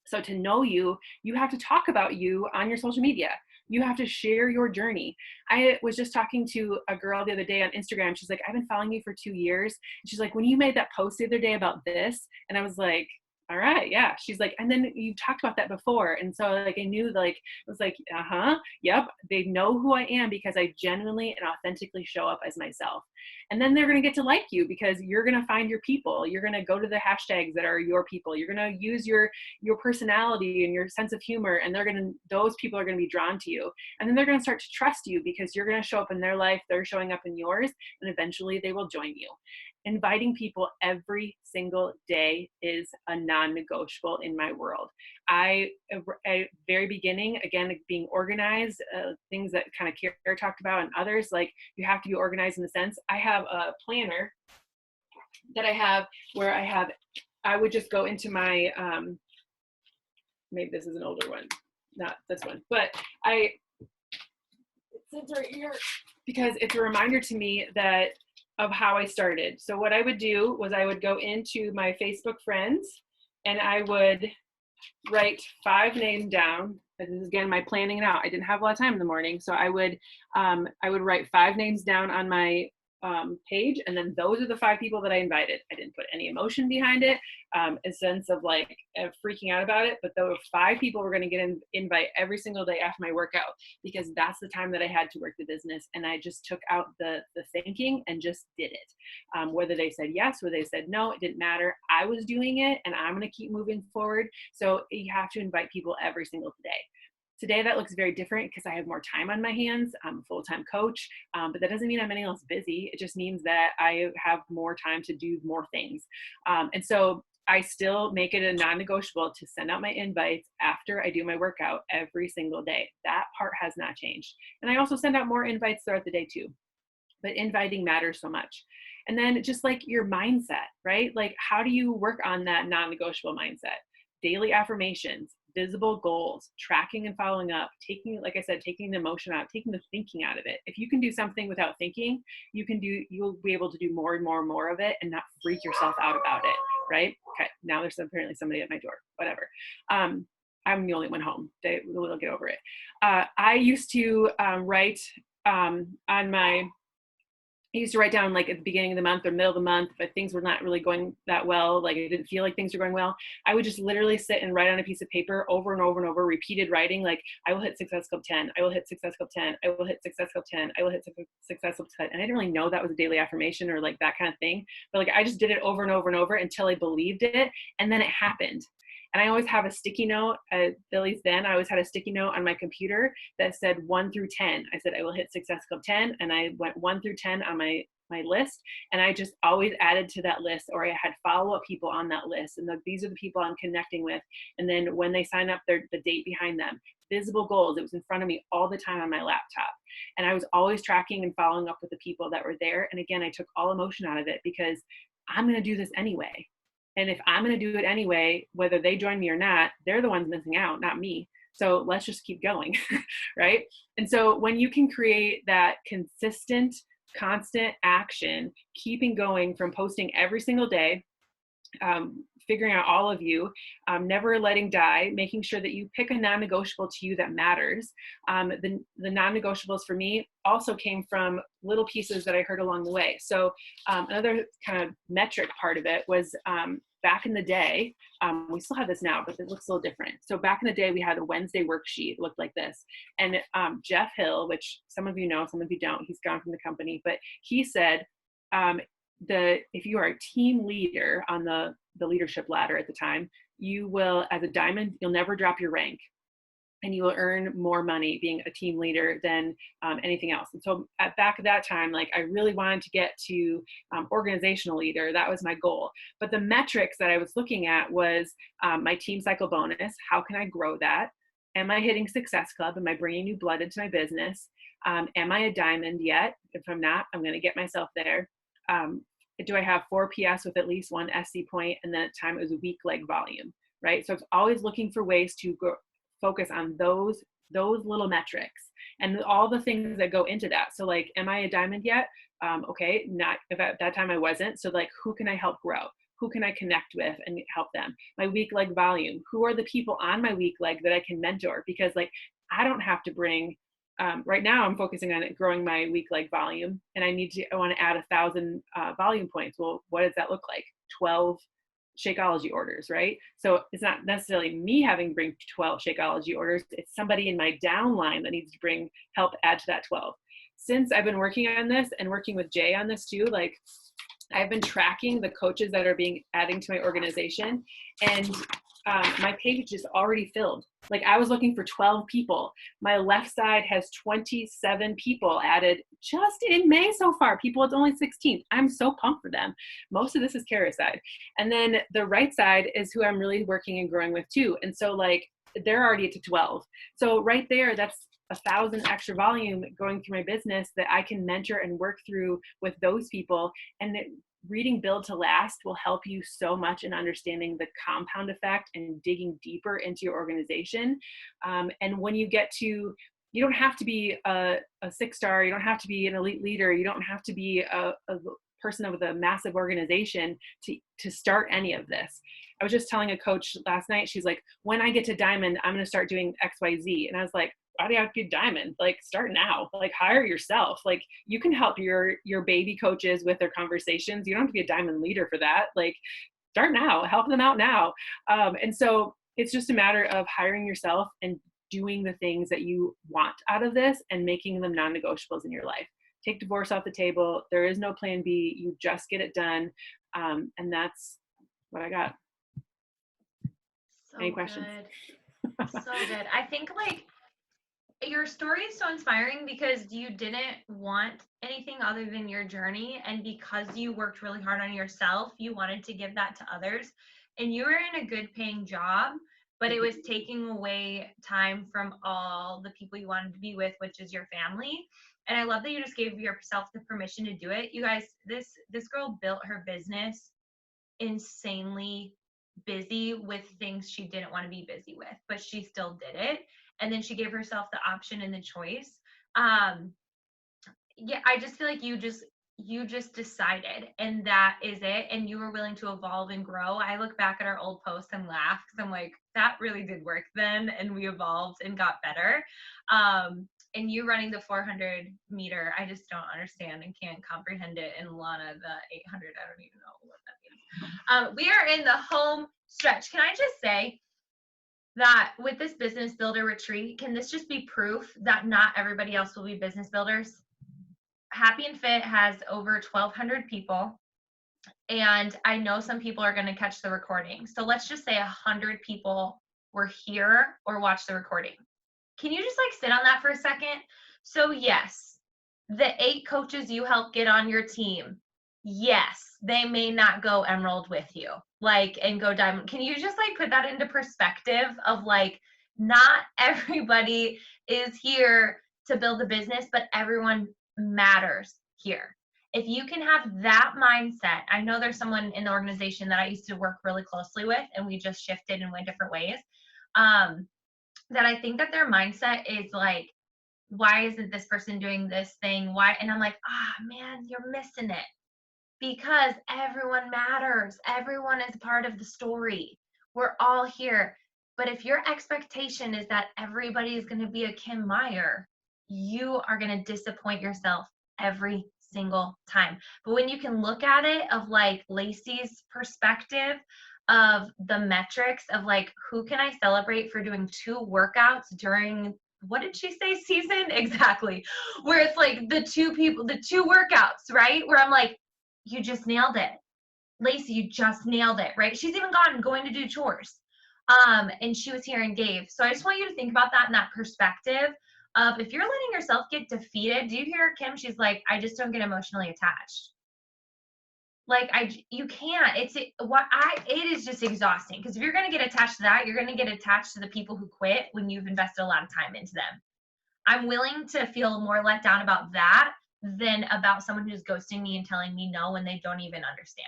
So to know you, you have to talk about you on your social media. You have to share your journey. I was just talking to a girl the other day on Instagram. She's like, I've been following you for 2 years. And she's like, when you made that post the other day about this, and I was like, all right, yeah. She's like, and then you talked about that before. And so like, I knew, like, it was like, yep. They know who I am because I genuinely and authentically show up as myself. And then they're going to get to like you because you're going to find your people. You're going to go to the hashtags that are your people. You're going to use your personality and your sense of humor, and those people are going to be drawn to you. And then they're going to start to trust you because you're going to show up in their life. They're showing up in yours, and eventually they will join you. Inviting people every single day is a non-negotiable in my world. At very beginning, again, being organized, things that kind of Kara talked about and others, like you have to be organized in the sense, I have a planner that I have where I would just go into my, maybe this is an older one, not this one, but it sits right here because it's a reminder to me of how I started. So what I would do was I would go into my Facebook friends and I would write 5 names down. This is again my planning it out. I didn't have a lot of time in the morning, so I would write 5 names down on my page, and then those are the 5 people that I invited. I didn't put any emotion behind it, a sense of like freaking out about it, but there were 5 people were going to get an invite every single day after my workout because that's the time that I had to work the business, and I just took out the thinking and just did it. Whether they said yes, whether they said no, it didn't matter. I was doing it, and I'm going to keep moving forward. So you have to invite people every single day. Today, that looks very different because I have more time on my hands. I'm a full-time coach, but that doesn't mean I'm any less busy. It just means that I have more time to do more things. And so I still make it a non-negotiable to send out my invites after I do my workout every single day. That part has not changed. And I also send out more invites throughout the day too. But inviting matters so much. And then just like your mindset, right? Like, how do you work on that non-negotiable mindset? Daily affirmations, visible goals, tracking and following up, taking, like I said, taking the emotion out, taking the thinking out of it. If you can do something without thinking, you'll be able to do more and more and more of it and not freak yourself out about it, right? Okay, now there's apparently somebody at my door, whatever. I'm the only one home. They'll get over it. I used to write on my I used to write down like at the beginning of the month or middle of the month, if things were not really going that well, like I didn't feel like things were going well, I would just literally sit and write on a piece of paper over and over and over, repeated writing, like I will hit Success Club 10, I will hit Success Club 10, I will hit Success Club 10, I will hit Success Club 10. And I didn't really know that was a daily affirmation or like that kind of thing. But like I just did it over and over and over until I believed it. And then it happened. And I always have a sticky note, at least then, I always had a sticky note on my computer that said 1 through 10. I said, I will hit Success Club 10. And I went 1 through 10 on my list. And I just always added to that list, or I had follow-up people on that list. And these are the people I'm connecting with. And then when they sign up, the date behind them. Visible goals. It was in front of me all the time on my laptop. And I was always tracking and following up with the people that were there. And again, I took all emotion out of it because I'm going to do this anyway. And if I'm going to do it anyway, whether they join me or not, they're the ones missing out, not me. So let's just keep going, right? And so when you can create that consistent, constant action, keeping going from posting every single day, figuring out all of you, never letting die, making sure that you pick a non-negotiable to you that matters. The non-negotiables for me also came from little pieces that I heard along the way. So another kind of metric part of it was back in the day, we still have this now, but it looks a little different. So back in the day, we had a Wednesday worksheet, it looked like this. And Jeff Hill, which some of you know, some of you don't, he's gone from the company, but he said, if you are a team leader on the leadership ladder at the time, you will, as a diamond, you'll never drop your rank, and you will earn more money being a team leader than anything else. And so back at that time, like I really wanted to get to organizational leader. That was my goal. But the metrics that I was looking at was my team cycle bonus. How can I grow that? Am I hitting Success Club? Am I bringing new blood into my business? Am I a diamond yet? If I'm not, I'm going to get myself there. Do I have 4 PS with at least 1 SC point? And then at the time it was a week leg volume, right? So it's always looking for ways to focus on those little metrics and all the things that go into that. So like, am I a diamond yet? Okay, not if at that time I wasn't. So like, who can I help grow? Who can I connect with and help them? My week leg volume. Who are the people on my week leg that I can mentor? Because like, I don't have to bring. Right now I'm focusing on growing my week leg volume, and I want to add 1,000 volume points. Well, what does that look like? 12 Shakeology orders, right? So it's not necessarily me having to bring 12 Shakeology orders. It's somebody in my downline that needs to help add to that 12. Since I've been working on this and working with Jay on this too, like I've been tracking the coaches that are adding to my organization, and my page is already filled. Like I was looking for 12 people. My left side has 27 people added just in May so far. People, it's only 16. I'm so pumped for them. Most of this is Kara's side. And then the right side is who I'm really working and growing with too. And so like they're already to 12. So right there, that's 1,000 extra volume going through my business that I can mentor and work through with those people. And reading Build to Last will help you so much in understanding the compound effect and digging deeper into your organization. And when you get to, you don't have to be a 6-star, you don't have to be an elite leader, you don't have to be a person with a massive organization to start any of this. I was just telling a coach last night, she's like, when I get to diamond, I'm going to start doing XYZ. And I was like, why do you have to be diamond? Like start now, like hire yourself. Like you can help your baby coaches with their conversations. You don't have to be a diamond leader for that. Like start now, help them out now. And so it's just a matter of hiring yourself and doing the things that you want out of this and making them non-negotiables in your life. Take divorce off the table. There is no plan B. You just get it done. And that's what I got. So Any questions? Good. So good. I think like your story is so inspiring because you didn't want anything other than your journey. And because you worked really hard on yourself, you wanted to give that to others. And you were in a good paying job, but it was taking away time from all the people you wanted to be with, which is your family. And I love that you just gave yourself the permission to do it. You guys, this girl built her business insanely busy with things she didn't want to be busy with, but she still did it. And then she gave herself the option and the choice. Yeah, I just feel like you just decided, and that is it. And you were willing to evolve and grow. I look back at our old posts and laugh because I'm like, that really did work then, and we evolved and got better. and you running the 400 meter, I just don't understand and can't comprehend it. And Lana, the 800, I don't even know what that means. We are in the home stretch. Can I just say that with this business builder retreat, can this just be proof that not everybody else will be business builders? Happy&Fit has over 1,200 people. And I know some people are going to catch the recording. So let's just say 100 people were here or watch the recording. Can you just like sit on that for a second? So yes, the 8 coaches you help get on your team, yes, they may not go emerald with you, like, and go diamond. Can you just like put that into perspective of like, not everybody is here to build a business, but everyone matters here. If you can have that mindset, I know there's someone in the organization that I used to work really closely with, and we just shifted and went different ways. That I think that their mindset is like, why isn't this person doing this thing? Why? And I'm like, man, you're missing it, because everyone matters. Everyone is part of the story. We're all here. But if your expectation is that everybody is going to be a Kim Meyer, you are going to disappoint yourself every single time. But when you can look at it of like Lacey's perspective of the metrics of like, who can I celebrate for doing 2 workouts during, what did she say, season? Exactly. Where it's like the 2 people, the 2 workouts, right? Where I'm like, you just nailed it. Lacey, you just nailed it, right? She's even going to do chores. And she was here and gave. So I just want you to think about that in that perspective of, if you're letting yourself get defeated, do you hear Kim? She's like, I just don't get emotionally attached. Like you can't, it is just exhausting, because if you're going to get attached to that, you're going to get attached to the people who quit when you've invested a lot of time into them. I'm willing to feel more let down about that than about someone who's ghosting me and telling me no when they don't even understand.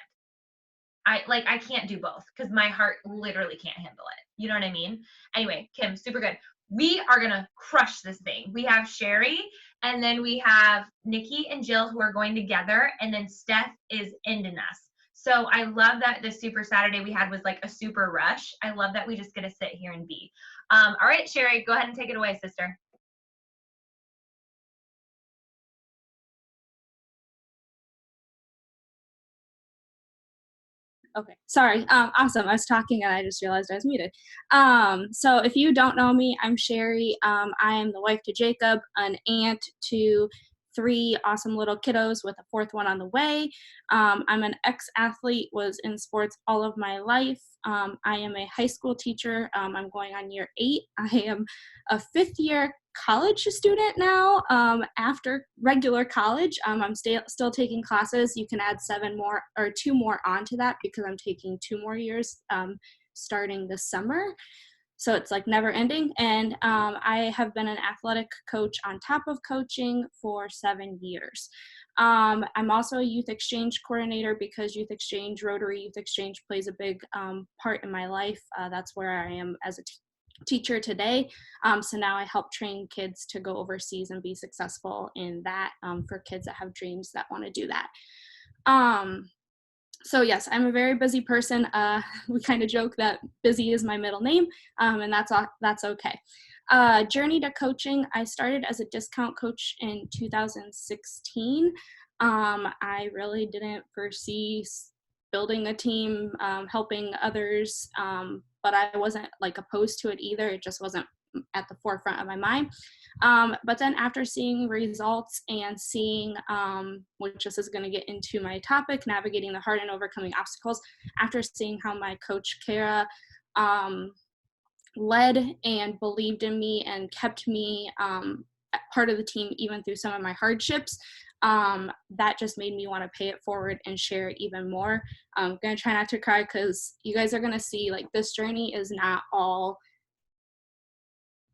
I can't do both, because my heart literally can't handle it. You know what I mean? Anyway, Kim, super good. We are going to crush this thing. We have Sherry, and then we have Nikki and Jill who are going together, and then Steph is ending us. So I love that the Super Saturday we had was like a super rush. I love that we just get to sit here and be. All right, Sherry, go ahead and take it away, sister. Okay, sorry. Awesome. I was talking and I just realized I was muted. So if you don't know me, I'm Sherry. I am the wife to Jacob, an aunt to 3 awesome little kiddos with a 4th one on the way. I'm an ex-athlete, was in sports all of my life. I am a high school teacher. I'm going on year 8. I am a 5th year college student now. After regular college, I'm still taking classes. You can add 7 more or 2 more onto that, because I'm taking 2 more years starting this summer. So it's like never ending. And I have been an athletic coach on top of coaching for 7 years. I'm also a youth exchange coordinator, because youth exchange, Rotary Youth Exchange, plays a big part in my life. That's where I am as a teacher today. So now I help train kids to go overseas and be successful in that, for kids that have dreams that want to do that. So yes, I'm a very busy person. We kind of joke that busy is my middle name, and that's okay. Journey to coaching, I started as a discount coach in 2016. I really didn't foresee building a team, helping others, but I wasn't like opposed to it either. It just wasn't at the forefront of my mind. But then after seeing results and seeing, which this is going to get into my topic, navigating the hard and overcoming obstacles, after seeing how my coach Kara led and believed in me and kept me part of the team even through some of my hardships, that just made me want to pay it forward and share it even more. I'm going to try not to cry, because you guys are going to see like this journey is not all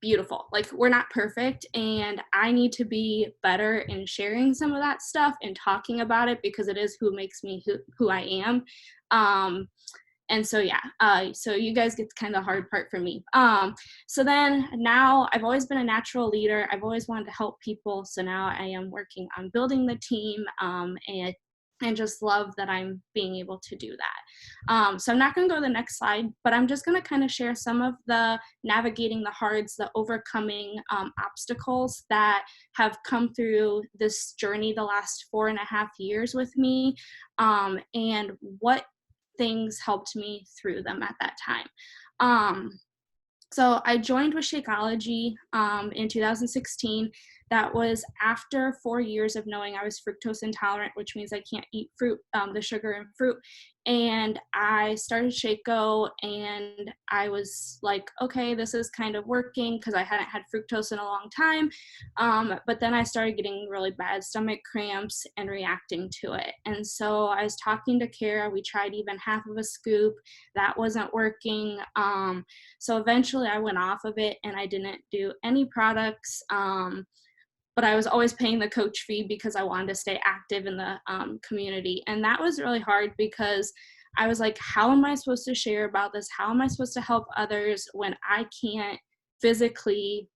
beautiful. Like, we're not perfect, and I need to be better in sharing some of that stuff and talking about it, because it is who makes me who I am. And so, yeah, so you guys get kind of the hard part for me. So then now I've always been a natural leader. I've always wanted to help people. So now I am working on building the team and and just love that I'm being able to do that. So I'm not going to go to the next slide, but I'm just going to kind of share some of the navigating the hards, the overcoming obstacles that have come through this journey the last 4.5 years with me, and what things helped me through them at that time. So I joined with Shakeology in 2016. That was after 4 years of knowing I was fructose intolerant, which means I can't eat fruit, the sugar in fruit. And I started Shako, and I was like, okay, this is kind of working because I hadn't had fructose in a long time. But then I started getting really bad stomach cramps and reacting to it. And so I was talking to Kara. We tried even half of a scoop. That wasn't working. So eventually I went off of it, and I didn't do any products. But I was always paying the coach fee because I wanted to stay active in the community. And that was really hard because I was like, how am I supposed to share about this? How am I supposed to help others when I can't physically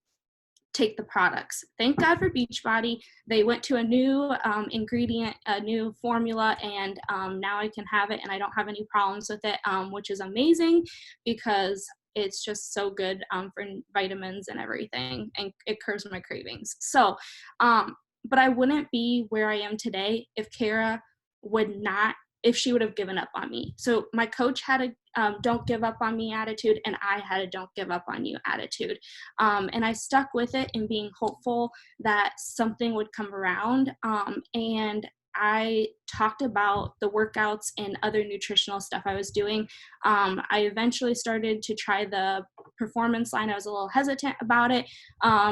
take the products? Thank God for Beachbody. They went to a new ingredient, a new formula, and now I can have it and I don't have any problems with it, which is amazing because it's just so good for vitamins and everything, and it curbs my cravings. So, but I wouldn't be where I am today if Kara if she would have given up on me. So my coach had a don't give up on me attitude, and I had a don't give up on you attitude. And I stuck with it in being hopeful that something would come around. And I talked about the workouts and other nutritional stuff I was doing. I eventually started to try the performance line. I was a little hesitant about it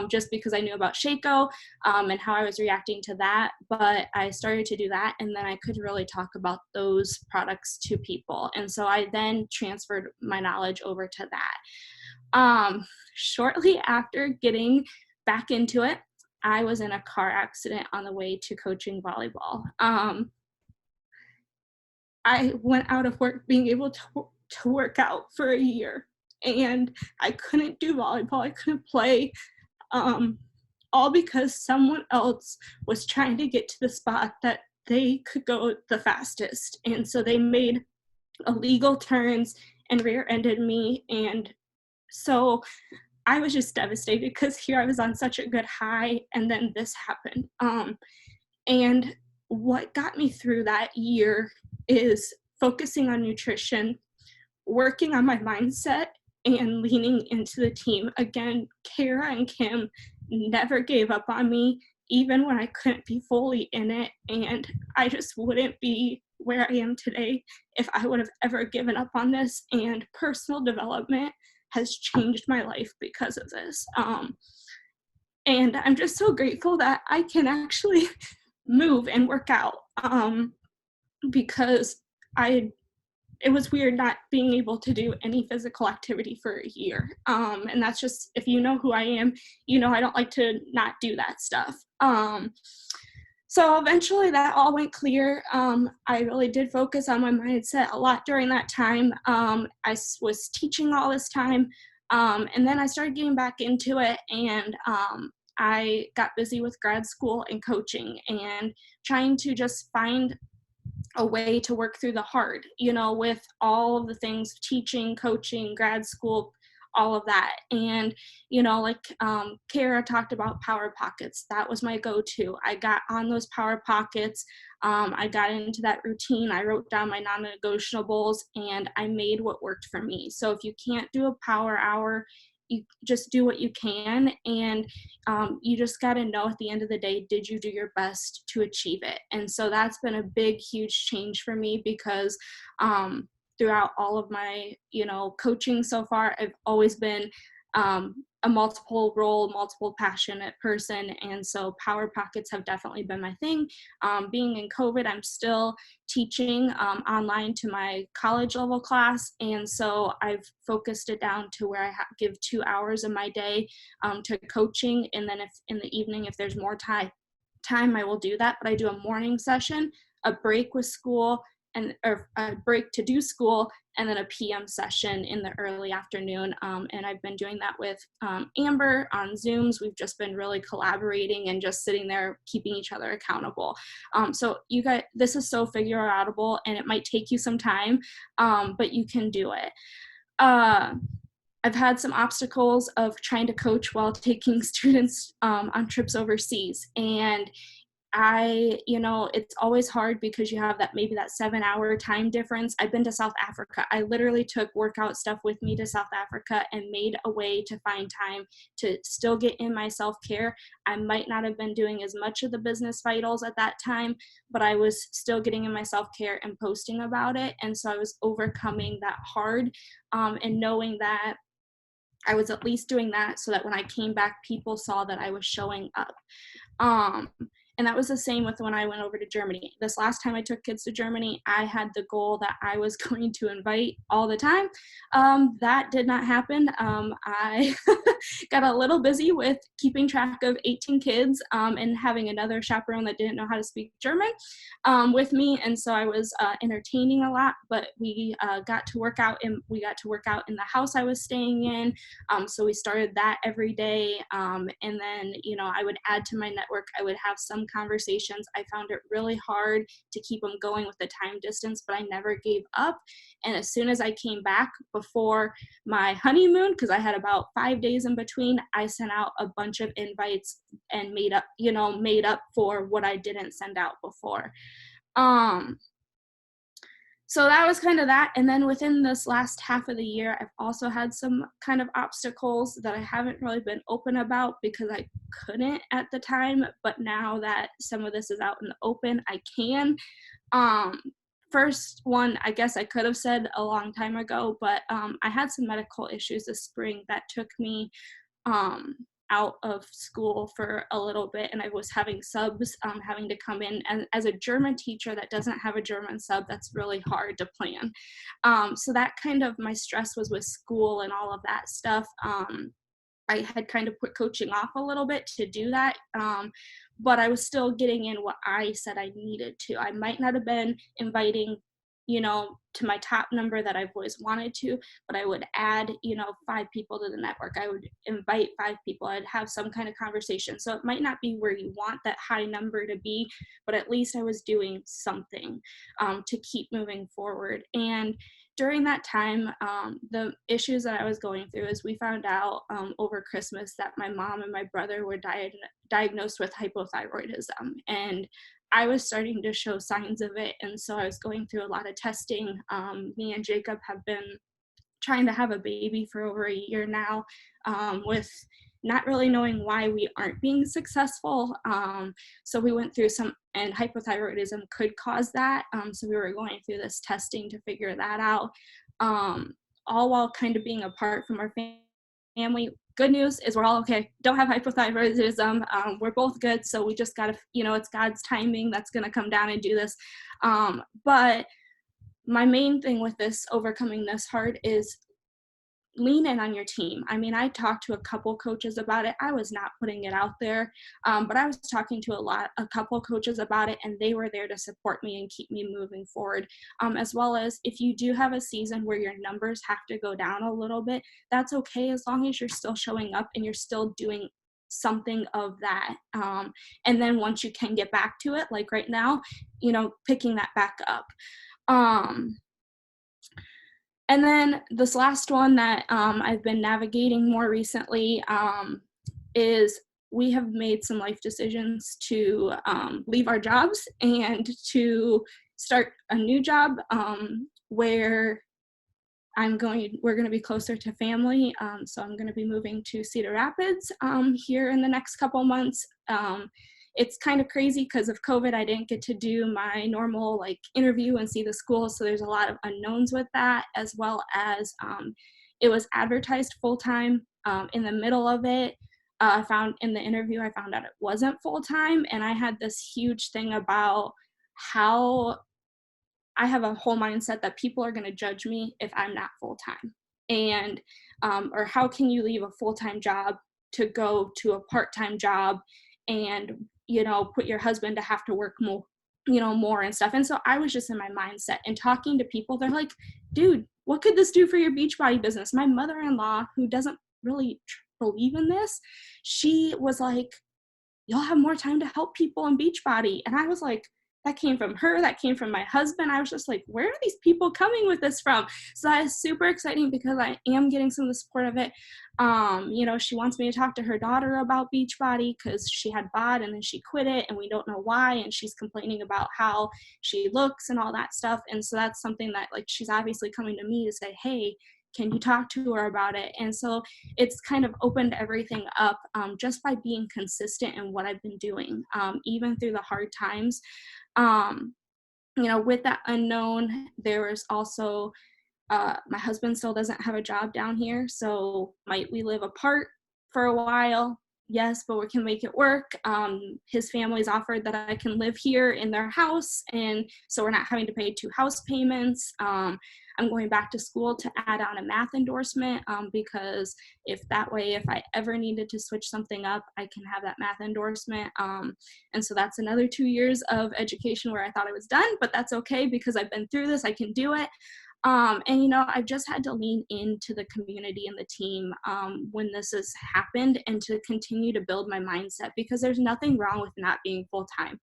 just because I knew about Shako and how I was reacting to that. But I started to do that, and then I could really talk about those products to people. And so I then transferred my knowledge over to that. Shortly after getting back into it, I was in a car accident on the way to coaching volleyball. I went out of work being able to work out for a year, and I couldn't do volleyball. I couldn't play, all because someone else was trying to get to the spot that they could go the fastest. And so they made illegal turns and rear-ended me. And so I was just devastated because here I was on such a good high, and then this happened. And what got me through that year is focusing on nutrition, working on my mindset, and leaning into the team. Again, Kara and Kim never gave up on me, even when I couldn't be fully in it. And I just wouldn't be where I am today if I would have ever given up on this. And personal development has changed my life because of this. And I'm just so grateful that I can actually move and work out because it was weird not being able to do any physical activity for a year. And that's just, if you know who I am, you know I don't like to not do that stuff. So eventually that all went clear. I really did focus on my mindset a lot during that time. I was teaching all this time, and then I started getting back into it, and I got busy with grad school and coaching and trying to just find a way to work through the hard, with all of the things, teaching, coaching, grad school, all of that. And, Kara talked about power pockets. That was my go-to. I got on those power pockets. I got into that routine. I wrote down my non-negotiables, and I made what worked for me. So if you can't do a power hour, you just do what you can, and you just got to know at the end of the day, did you do your best to achieve it? And so that's been a big, huge change for me because throughout all of my, coaching so far, I've always been a multiple role, multiple passionate person. And so power pockets have definitely been my thing. Being in COVID, I'm still teaching online to my college level class. And so I've focused it down to where I give 2 hours of my day to coaching. And then if in the evening, if there's more time, I will do that. But I do a morning session, a break with school, or a break to do school, and then a PM session in the early afternoon. And I've been doing that with Amber on Zooms. We've just been really collaborating and just sitting there keeping each other accountable. So you guys, this is so figure outable, and it might take you some time, but you can do it. I've had some obstacles of trying to coach while taking students on trips overseas. And it's always hard because you have that 7-hour time difference. I've been to South Africa. I literally took workout stuff with me to South Africa and made a way to find time to still get in my self-care. I might not have been doing as much of the business vitals at that time, but I was still getting in my self-care and posting about it. And so I was overcoming that hard, and knowing that I was at least doing that so that when I came back, people saw that I was showing up. And that was the same with when I went over to Germany. This last time I took kids to Germany, I had the goal that I was going to invite all the time. That did not happen. I got a little busy with keeping track of 18 kids and having another chaperone that didn't know how to speak German with me. And so I was entertaining a lot, but we got to work out in the house I was staying in. So we started that every day. And then, I would add to my network. I would have some conversations. I found it really hard to keep them going with the time distance, but I never gave up. And as soon as I came back before my honeymoon, because I had about 5 days in between, I sent out a bunch of invites and made up for what I didn't send out before. So that was kind of that. And then within this last half of the year, I've also had some kind of obstacles that I haven't really been open about because I couldn't at the time. But now that some of this is out in the open, I can. First one, I guess I could have said a long time ago, but I had some medical issues this spring that took me out of school for a little bit, and I was having subs having to come in, and as a German teacher that doesn't have a German sub, that's really hard to plan. So that kind of, my stress was with school and all of that stuff. I had kind of put coaching off a little bit to do that, but I was still getting in what I said I needed to. I might not have been inviting to my top number that I've always wanted to, but I would add, 5 people to the network. I would invite 5 people. I'd have some kind of conversation. So it might not be where you want that high number to be, but at least I was doing something to keep moving forward. And during that time, the issues that I was going through is we found out over Christmas that my mom and my brother were diagnosed with hypothyroidism. And I was starting to show signs of it, and so I was going through a lot of testing. Me and Jacob have been trying to have a baby for over a year now, with not really knowing why we aren't being successful. So we went through and hypothyroidism could cause that. So we were going through this testing to figure that out, all while kind of being apart from our family. Good news is we're all okay. Don't have hypothyroidism. We're both good. So we just got to, it's God's timing that's going to come down and do this. But my main thing with this, overcoming this hard, is lean in on your team. I mean, I talked to a couple coaches about it. I was not putting it out there, but I was talking to a couple coaches about it, and they were there to support me and keep me moving forward. As well as if you do have a season where your numbers have to go down a little bit, that's okay, as long as you're still showing up and you're still doing something of that. And then once you can get back to it, like right now, picking that back up. And then this last one that I've been navigating more recently is we have made some life decisions to leave our jobs and to start a new job where we're going to be closer to family. So I'm going to be moving to Cedar Rapids here in the next couple months. It's kind of crazy because of COVID. I didn't get to do my normal interview and see the school. So there's a lot of unknowns with that, as well as it was advertised full-time. In the middle of it, I found in the interview, I found out it wasn't full-time. And I had this huge thing about how I have a whole mindset that people are going to judge me if I'm not full-time. And, or how can you leave a full-time job to go to a part-time job and, put your husband to have to work more and stuff. And so I was just in my mindset and talking to people. They're like, dude, what could this do for your Beachbody business? My mother-in-law, who doesn't really believe in this, she was like, you'll have more time to help people in Beachbody. And I was like, that came from her, that came from my husband. I was just like, where are these people coming with this from? So that is super exciting because I am getting some of the support of it. She wants me to talk to her daughter about Beachbody because she had bod and then she quit it and we don't know why. And she's complaining about how she looks and all that stuff. And so that's something that like, she's obviously coming to me to say, hey, can you talk to her about it? And so it's kind of opened everything up just by being consistent in what I've been doing, even through the hard times. With that unknown, there was also, my husband still doesn't have a job down here. So might we live apart for a while? Yes, but we can make it work. His family's offered that I can live here in their house. And so we're not having to pay 2 house payments. I'm going back to school to add on a math endorsement because if I ever needed to switch something up, I can have that math endorsement. And so that's another 2 years of education where I thought I was done, but that's okay because I've been through this, I can do it. I've just had to lean into the community and the team when this has happened and to continue to build my mindset because there's nothing wrong with not being full-time,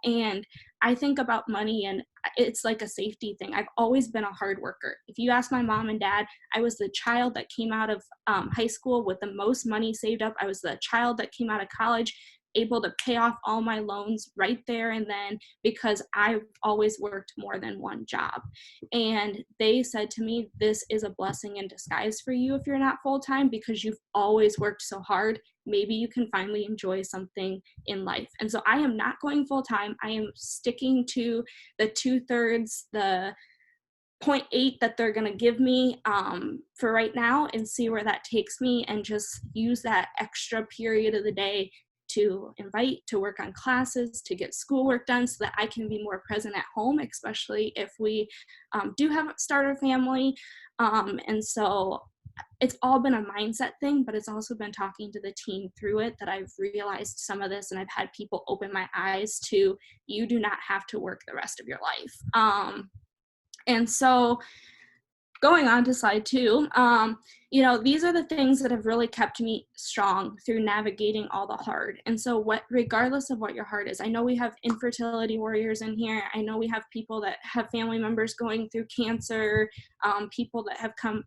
and I think about money and it's like a safety thing. I've always been a hard worker. If you ask my mom and dad, I was the child that came out of high school with the most money saved up. I was the child that came out of college able to pay off all my loans right there and then because I've always worked more than one job. And they said to me, this is a blessing in disguise for you if you're not full-time because you've always worked so hard. Maybe you can finally enjoy something in life. And so I am not going full-time. I am sticking to the 2/3, the 0.8 that they're going to give me for right now and see where that takes me and just use that extra period of the day to invite, to work on classes, to get schoolwork done so that I can be more present at home, especially if we do start a family. And so it's all been a mindset thing, but it's also been talking to the team through it that I've realized some of this and I've had people open my eyes to, you do not have to work the rest of your life. And so going on to slide 2, these are the things that have really kept me strong through navigating all the hard. And so regardless of what your heart is, I know we have infertility warriors in here. I know we have people that have family members going through cancer, people that have come,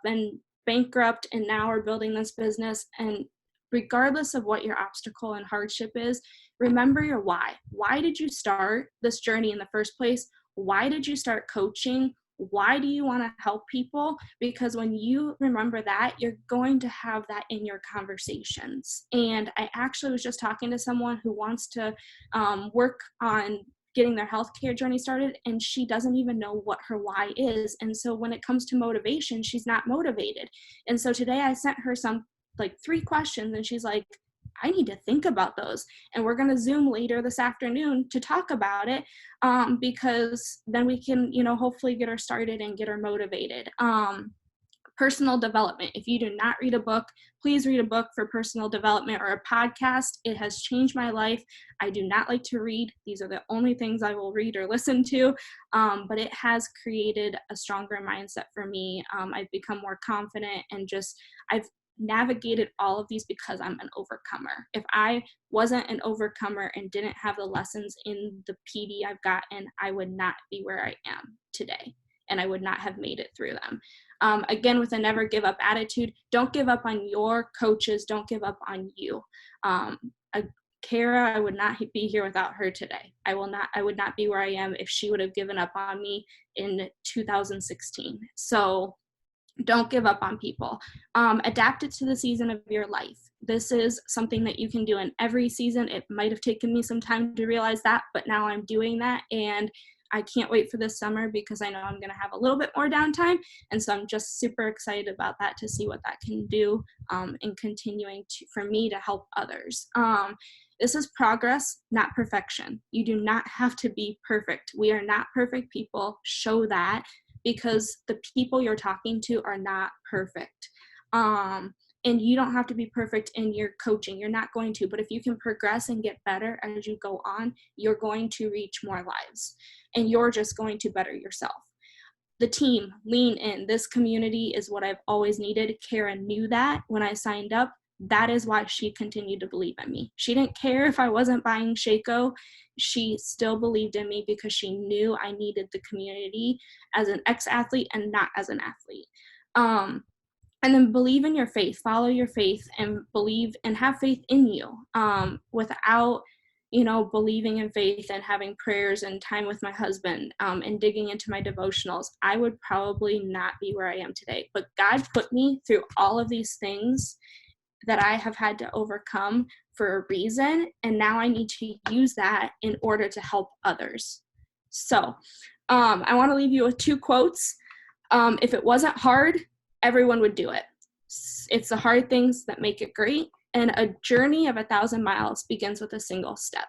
been bankrupt and now are building this business. And regardless of what your obstacle and hardship is, remember your why. Why did you start this journey in the first place? Why did you start coaching? Why do you want to help people? Because when you remember that, you're going to have that in your conversations. And I actually was just talking to someone who wants to work on getting their healthcare journey started, and she doesn't even know what her why is. And so when it comes to motivation, she's not motivated. And so today I sent her 3 questions, and she's like, I need to think about those. And we're going to Zoom later this afternoon to talk about it because then we can, hopefully get her started and get her motivated. Personal development. If you do not read a book, please read a book for personal development or a podcast. It has changed my life. I do not like to read. These are the only things I will read or listen to, but it has created a stronger mindset for me. I've become more confident and I've navigated all of these because I'm an overcomer. If I wasn't an overcomer and didn't have the lessons in the PD I've gotten, I would not be where I am today, and I would not have made it through them. Again, with a never give up attitude, don't give up on your coaches, don't give up on you. Kara, I would not be here without her today. I would not be where I am if she would have given up on me in 2016. So don't give up on people. Adapt it to the season of your life. This is something that you can do in every season. It might have taken me some time to realize that, but now I'm doing that. And I can't wait for this summer because I know I'm going to have a little bit more downtime. And so I'm just super excited about that to see what that can do in continuing for me to help others. This is progress, not perfection. You do not have to be perfect. We are not perfect people. Show that. Because the people you're talking to are not perfect. And you don't have to be perfect in your coaching. You're not going to, but if you can progress and get better as you go on, you're going to reach more lives, and you're just going to better yourself. The team, lean in. This community is what I've always needed. Kara knew that when I signed up. That is why she continued to believe in me. She didn't care if I wasn't buying Shaco. She still believed in me because she knew I needed the community as an ex-athlete and not as an athlete. And then believe in your faith, follow your faith, and believe and have faith in you. Without, believing in faith and having prayers and time with my husband, and digging into my devotionals, I would probably not be where I am today. But God put me through all of these things that I have had to overcome for a reason, and now I need to use that in order to help others. So I want to leave you with 2 quotes. If it wasn't hard, everyone would do it. It's the hard things that make it great, and a journey of 1,000 miles begins with a single step.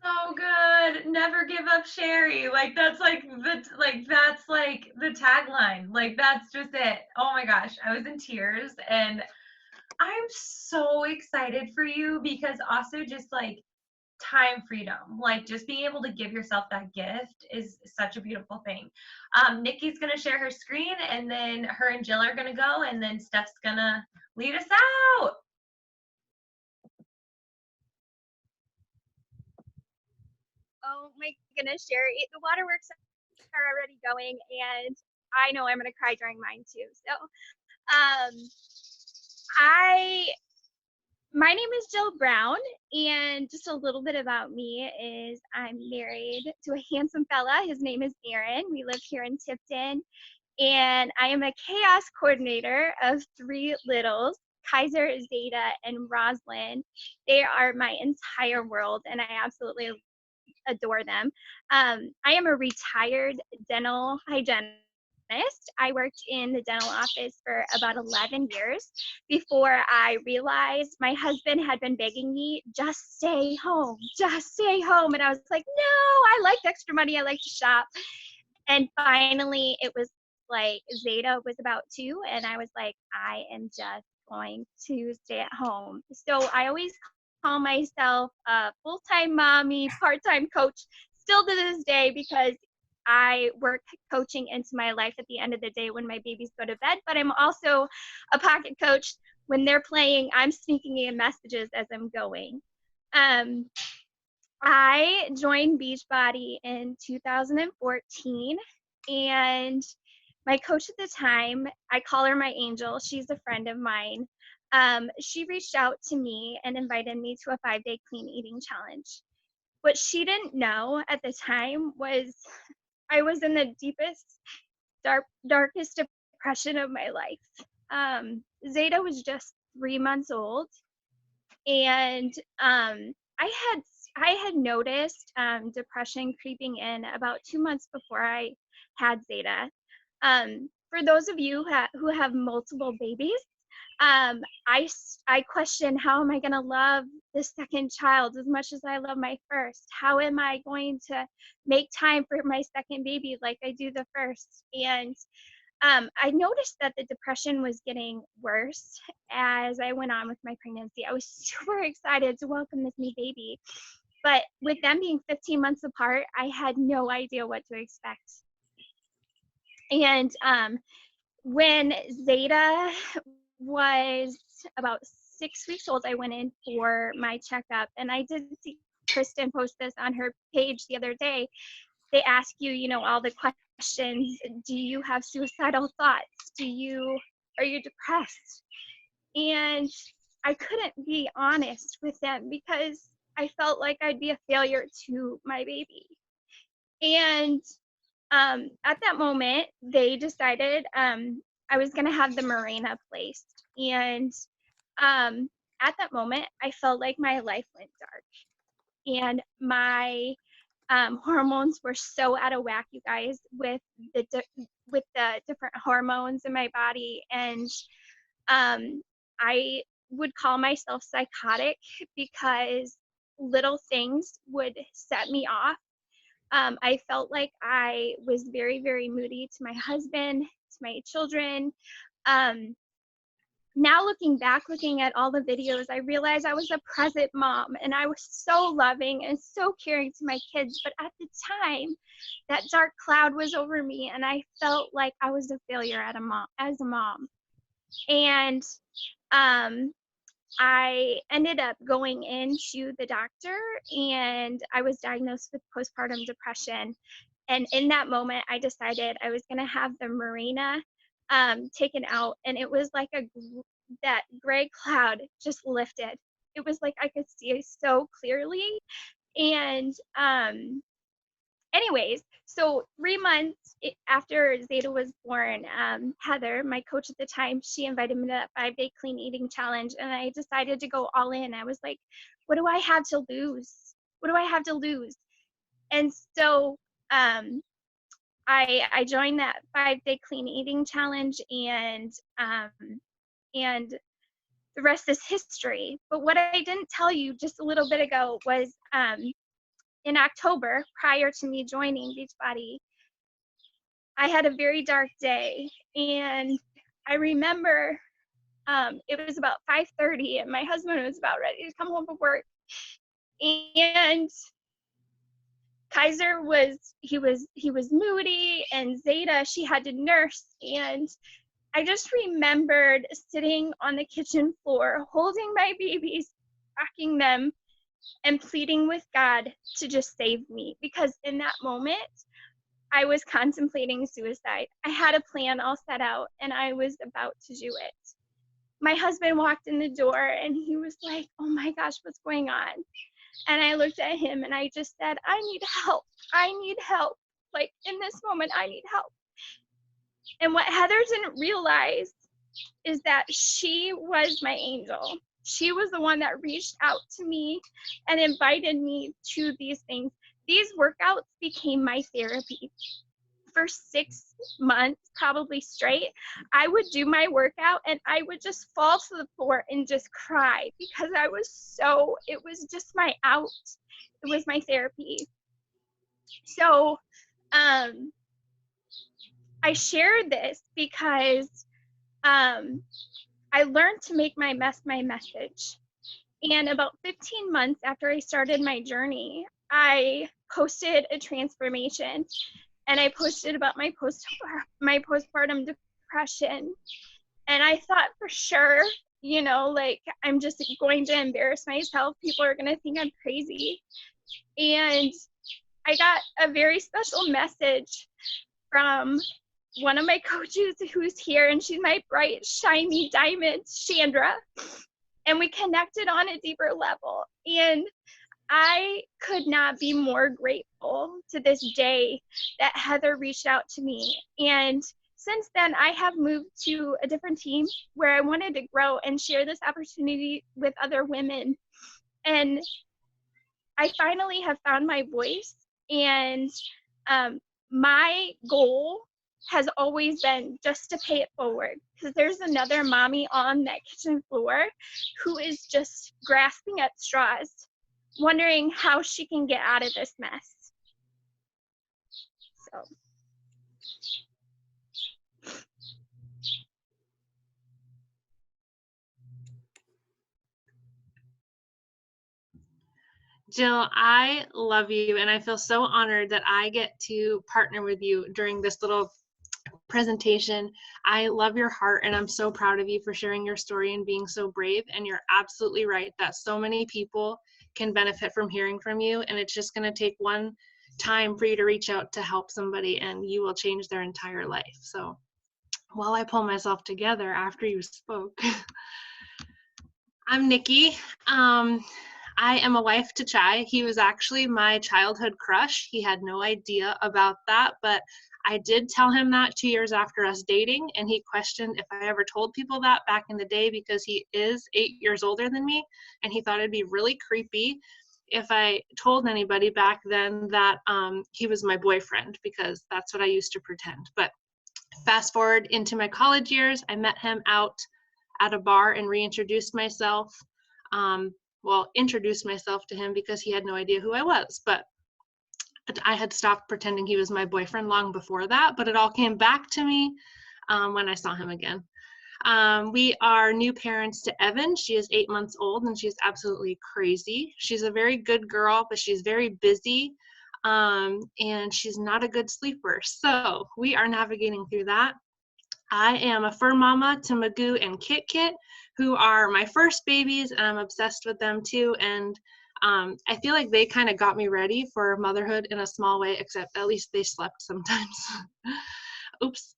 So good. Never give up, Sherry. That's like the tagline. That's just it. Oh my gosh, I was in tears, and I'm so excited for you because also just time freedom, just being able to give yourself that gift is such a beautiful thing. Nikki's gonna share her screen, and then her and Jill are gonna go, and then Steph's gonna lead us out. Oh my goodness, Sherry, the waterworks are already going, and I know I'm gonna cry during mine too. So my name is Jill Brown, and just a little bit about me is I'm married to a handsome fella. His name is Aaron. We live here in Tipton, and I am a chaos coordinator of 3 littles, Kaiser, Zeta, and Roslyn. They are my entire world, and I absolutely adore them. I am a retired dental hygienist. I worked in the dental office for about 11 years before I realized my husband had been begging me, just stay home, just stay home. And I was like, no, I like extra money. I like to shop. And finally, it was Zeta was about 2, and I was like, I am just going to stay at home. So I always call myself a full-time mommy, part-time coach, still to this day, because I work coaching into my life at the end of the day when my babies go to bed, but I'm also a pocket coach. When they're playing, I'm sneaking in messages as I'm going. I joined Beachbody in 2014, and my coach at the time, I call her my angel. She's a friend of mine. She reached out to me and invited me to a 5-day clean eating challenge. What she didn't know at the time was I was in the deepest, darkest depression of my life. Zeta was just 3 months old, and I had noticed depression creeping in about 2 months before I had Zeta. For those of you who have multiple babies, I question, how am I going to love the second child as much as I love my first? How am I going to make time for my second baby like I do the first? And I noticed that the depression was getting worse as I went on with my pregnancy. I was super excited to welcome this new baby, but with them being 15 months apart, I had no idea what to expect. And when Zeta was about 6 weeks old, I went in for my checkup, and I did see Kristen post this on her page the other day. They ask you, all the questions. Do you have suicidal thoughts? Are you depressed? And I couldn't be honest with them because I felt like I'd be a failure to my baby. And at that moment, they decided I was going to have the Mirena placed. And at that moment, I felt like my life went dark. And my hormones were so out of whack, you guys, with the different hormones in my body. And I would call myself psychotic because little things would set me off. I felt like I was very, very moody to my husband, to my children. Now looking back, looking at all the videos, I realized I was a present mom, and I was so loving and so caring to my kids. But at the time, that dark cloud was over me, and I felt like I was a failure as a mom. And I ended up going into the doctor, and I was diagnosed with postpartum depression. And in that moment, I decided I was going to have the Mirena taken out, and it was like that gray cloud just lifted. It was like I could see so clearly. And anyways, so 3 months after Zeta was born, Heather, my coach at the time, she invited me to that 5-day clean eating challenge, and I decided to go all in. I was like, what do I have to lose? What do I have to lose? And so I joined that 5-day clean eating challenge, and the rest is history. But what I didn't tell you just a little bit ago was in October, prior to me joining Beachbody, I had a very dark day, and I remember it was about 5:30, and my husband was about ready to come home from work, and Kaiser was moody, and Zeta, she had to nurse, and I just remembered sitting on the kitchen floor, holding my babies, rocking them, and pleading with God to just save me, because in that moment, I was contemplating suicide. I had a plan all set out, and I was about to do it. My husband walked in the door, and he was like, oh my gosh, what's going on? And I looked at him, and I just said, I need help. I need help. Like, in this moment, I need help. And what Heather didn't realize is that she was my angel. She was the one that reached out to me and invited me to these things. These workouts became my therapy. For 6 months, probably straight, I would do my workout and I would just fall to the floor and just cry, because it was just my out. It was my therapy. So I shared this because I learned to make my mess my message. And about 15 months after I started my journey, I posted a transformation, and I posted about my postpartum depression. And I thought for sure, like, I'm just going to embarrass myself. People are going to think I'm crazy. And I got a very special message from one of my coaches who's here, and she's my bright, shiny diamond, Chandra. And we connected on a deeper level. And I could not be more grateful to this day that Heather reached out to me. And since then, I have moved to a different team where I wanted to grow and share this opportunity with other women. And I finally have found my voice. And my goal has always been just to pay it forward, because there's another mommy on that kitchen floor who is just grasping at straws, wondering how she can get out of this mess. So. Jill, I love you, and I feel so honored that I get to partner with you during this little presentation. I love your heart, and I'm so proud of you for sharing your story and being so brave. And you're absolutely right that so many people can benefit from hearing from you, and it's just going to take one time for you to reach out to help somebody, and you will change their entire life. So while I pull myself together after you spoke, I'm Nikki. I am a wife to Chai. He was actually my childhood crush. He had no idea about that, but I did tell him that 2 years after us dating, and he questioned if I ever told people that back in the day, because he is 8 years older than me, and he thought it'd be really creepy if I told anybody back then that he was my boyfriend, because that's what I used to pretend. But fast forward into my college years, I met him out at a bar and reintroduced myself. Introduced myself to him because he had no idea who I was, but I had stopped pretending he was my boyfriend long before that, but it all came back to me when I saw him again. We are new parents to Evan. She is 8 months old and she's absolutely crazy. She's a very good girl, but she's very busy, and she's not a good sleeper. So we are navigating through that. I am a fur mama to Magoo and Kit Kit, who are my first babies, and I'm obsessed with them too. And I feel like they kind of got me ready for motherhood in a small way, except at least they slept sometimes. Oops.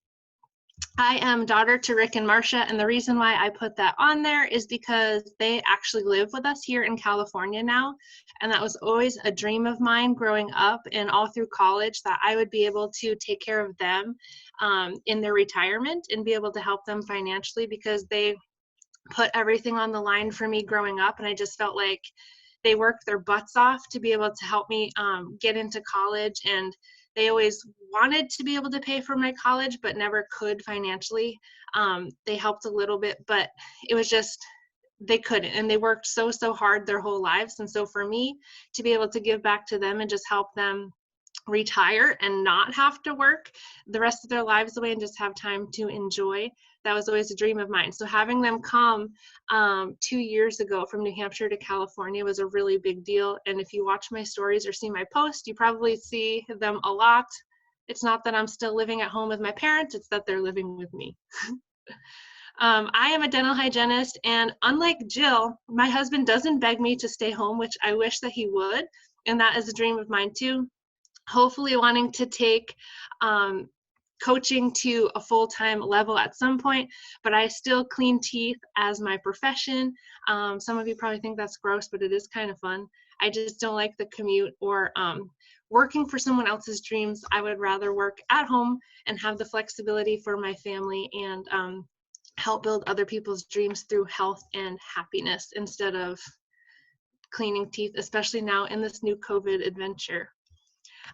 I am daughter to Rick and Marcia, and the reason why I put that on there is because they actually live with us here in California now, and that was always a dream of mine growing up and all through college, that I would be able to take care of them in their retirement and be able to help them financially, because they put everything on the line for me growing up, and I just felt like they worked their butts off to be able to help me get into college, and they always wanted to be able to pay for my college, but never could financially. They helped a little bit, but it was just, they couldn't, and they worked so hard their whole lives. And so for me to be able to give back to them and just help them retire and not have to work the rest of their lives away and just have time to enjoy, that was always a dream of mine. So having them come 2 years ago from New Hampshire to California was a really big deal. And if you watch my stories or see my posts, you probably see them a lot. It's not that I'm still living at home with my parents, it's that they're living with me. I am a dental hygienist, and unlike Jill, my husband doesn't beg me to stay home, which I wish that he would, and that is a dream of mine too. Hopefully wanting to take coaching to a full-time level at some point, but I still clean teeth as my profession. Some of you probably think that's gross, but it is kind of fun. I just don't like the commute or working for someone else's dreams. I would rather work at home and have the flexibility for my family and help build other people's dreams through health and happiness instead of cleaning teeth, especially now in this new COVID adventure.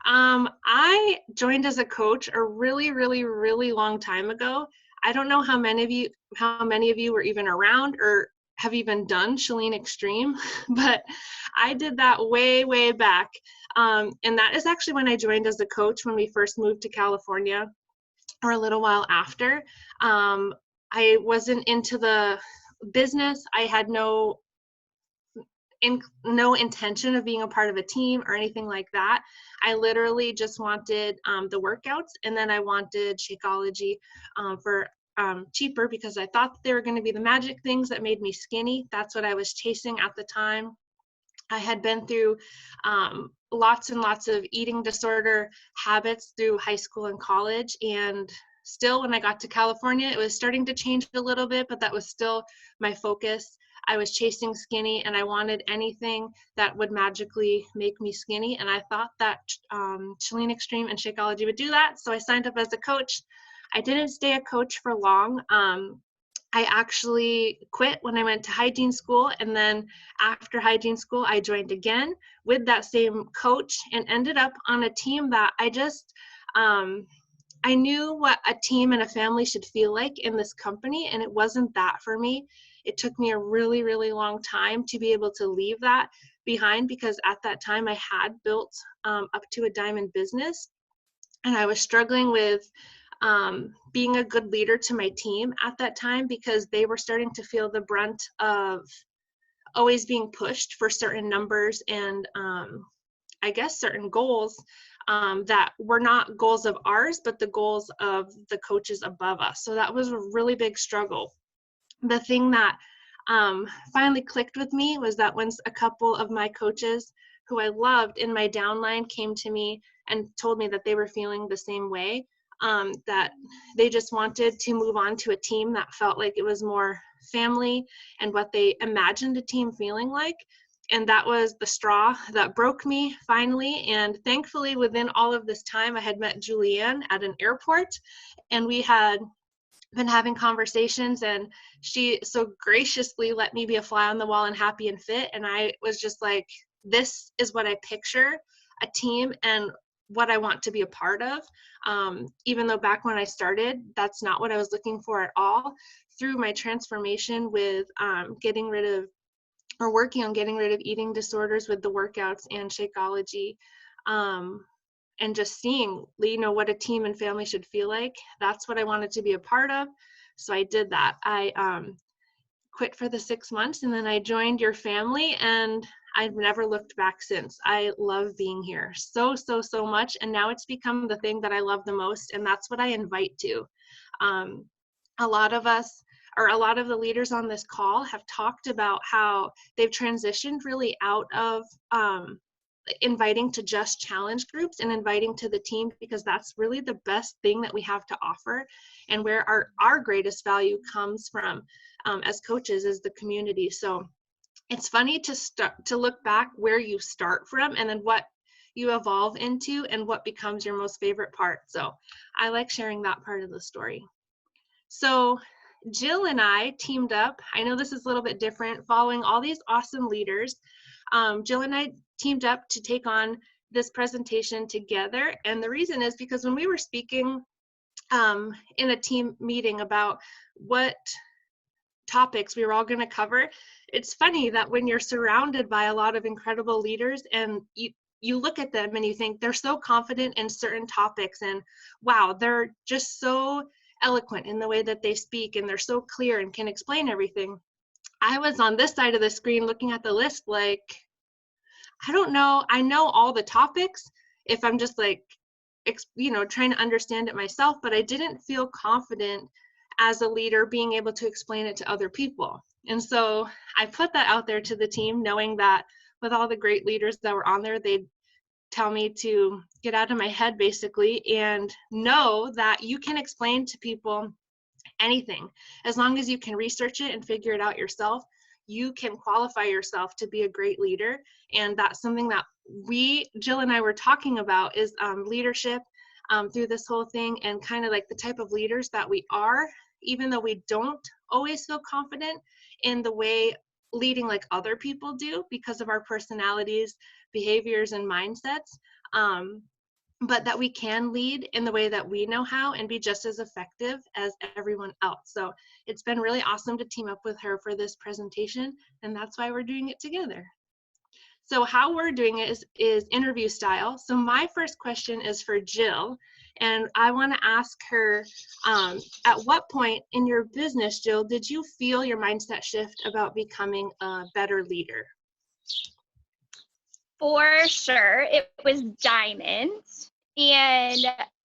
I joined as a coach a really long time ago. I don't know how many of you were even around or have even done Chalene Extreme, but I did that way back. And that is actually when I joined as a coach when we first moved to California, or a little while after. I wasn't into the business. I had no intention of being a part of a team or anything like that. I literally just wanted the workouts, and then I wanted Shakeology for cheaper, because I thought they were going to be the magic things that made me skinny. That's what I was chasing at the time. I had been through lots and lots of eating disorder habits through high school and college, and still when I got to California, it was starting to change a little bit, but that was still my focus. I was chasing skinny, and I wanted anything that would magically make me skinny, and I thought that Chalene Extreme and Shakeology would do that, so I signed up as a coach. I didn't stay a coach for long. I actually quit when I went to hygiene school, and then after hygiene school, I joined again with that same coach and ended up on a team that I just, I knew what a team and a family should feel like in this company, and it wasn't that for me. It took me a really long time to be able to leave that behind, because at that time I had built up to a diamond business, and I was struggling with being a good leader to my team at that time, because they were starting to feel the brunt of always being pushed for certain numbers and I guess certain goals that were not goals of ours, but the goals of the coaches above us. So that was a really big struggle. The thing that finally clicked with me was that once a couple of my coaches who I loved in my downline came to me and told me that they were feeling the same way, that they just wanted to move on to a team that felt like it was more family and what they imagined a team feeling like. And that was the straw that broke me finally. And thankfully, within all of this time, I had met Julianne at an airport, and we had been having conversations, and she so graciously let me be a fly on the wall in Happy and Fit. And I was just like, this is what I picture a team and what I want to be a part of. Even though back when I started, that's not what I was looking for at all. Through my transformation with working on getting rid of eating disorders with the workouts and Shakeology, and just seeing, what a team and family should feel like, that's what I wanted to be a part of. So I did that. I quit for the 6 months, and then I joined your family, and I've never looked back since. I love being here so, so, so much. And now it's become the thing that I love the most. And that's what I invite to. A lot of us, or a lot of the leaders on this call, have talked about how they've transitioned really out of inviting to just challenge groups and inviting to the team, because that's really the best thing that we have to offer, and where our greatest value comes from as coaches is the community. So it's funny to look back where you start from, and then what you evolve into, and what becomes your most favorite part. So I like sharing that part of the story. So Jill and I teamed up. I know this is a little bit different, following all these awesome leaders. Jill and I teamed up to take on this presentation together. And the reason is because when we were speaking in a team meeting about what topics we were all going to cover, it's funny that when you're surrounded by a lot of incredible leaders and you look at them and you think they're so confident in certain topics, and wow, they're just so eloquent in the way that they speak, and they're so clear and can explain everything. I was on this side of the screen looking at the list like, I don't know, I know all the topics if I'm just like, trying to understand it myself, but I didn't feel confident as a leader being able to explain it to other people. And so I put that out there to the team, knowing that with all the great leaders that were on there, they'd tell me to get out of my head basically, and know that you can explain to people anything. As long as you can research it and figure it out yourself, you can qualify yourself to be a great leader. And that's something that Jill and I were talking about, is leadership through this whole thing, and kind of like the type of leaders that we are, even though we don't always feel confident in the way leading like other people do because of our personalities, behaviors, and mindsets, but that we can lead in the way that we know how and be just as effective as everyone else. So it's been really awesome to team up with her for this presentation, and that's why we're doing it together. So how we're doing it is interview style. So my first question is for Jill, and I want to ask her, at what point in your business, Jill, did you feel your mindset shift about becoming a better leader? For sure, it was Diamond. And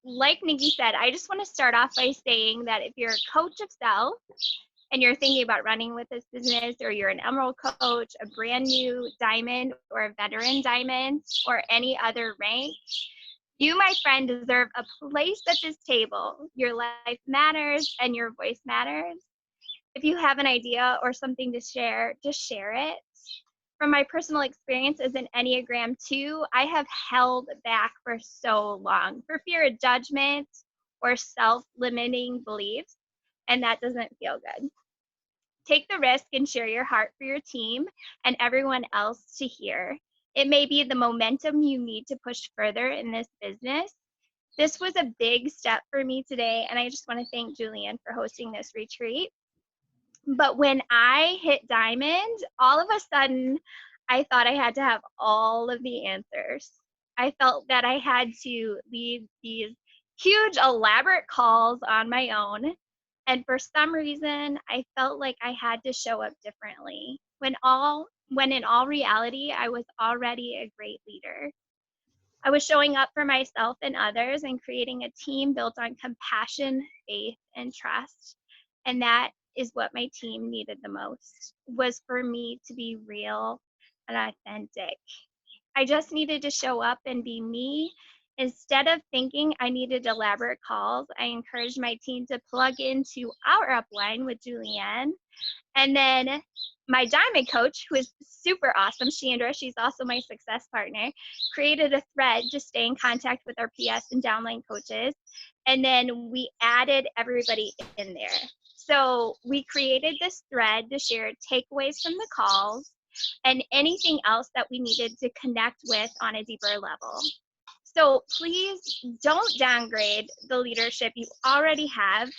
like Nikki said, I just want to start off by saying that if you're a coach of self and you're thinking about running with this business, or you're an Emerald coach, a brand new Diamond, or a veteran Diamond, or any other rank, you, my friend, deserve a place at this table. Your life matters and your voice matters. If you have an idea or something to share, just share it. From my personal experience as an Enneagram 2, I have held back for so long for fear of judgment or self-limiting beliefs, and that doesn't feel good. Take the risk and share your heart for your team and everyone else to hear. It may be the momentum you need to push further in this business. This was a big step for me today, and I just want to thank Julianne for hosting this retreat. But when I hit Diamond, all of a sudden, I thought I had to have all of the answers. I felt that I had to lead these huge, elaborate calls on my own. And for some reason, I felt like I had to show up differently, when in all reality, I was already a great leader. I was showing up for myself and others and creating a team built on compassion, faith, and trust. And that is what my team needed the most, was for me to be real and authentic. I just needed to show up and be me. Instead of thinking I needed elaborate calls, I encouraged my team to plug into our upline with Julianne. And then my Diamond coach, who is super awesome, Chandra, she's also my success partner, created a thread to stay in contact with our PS and downline coaches. And then we added everybody in there. So we created this thread to share takeaways from the calls and anything else that we needed to connect with on a deeper level. So please don't downgrade the leadership you already have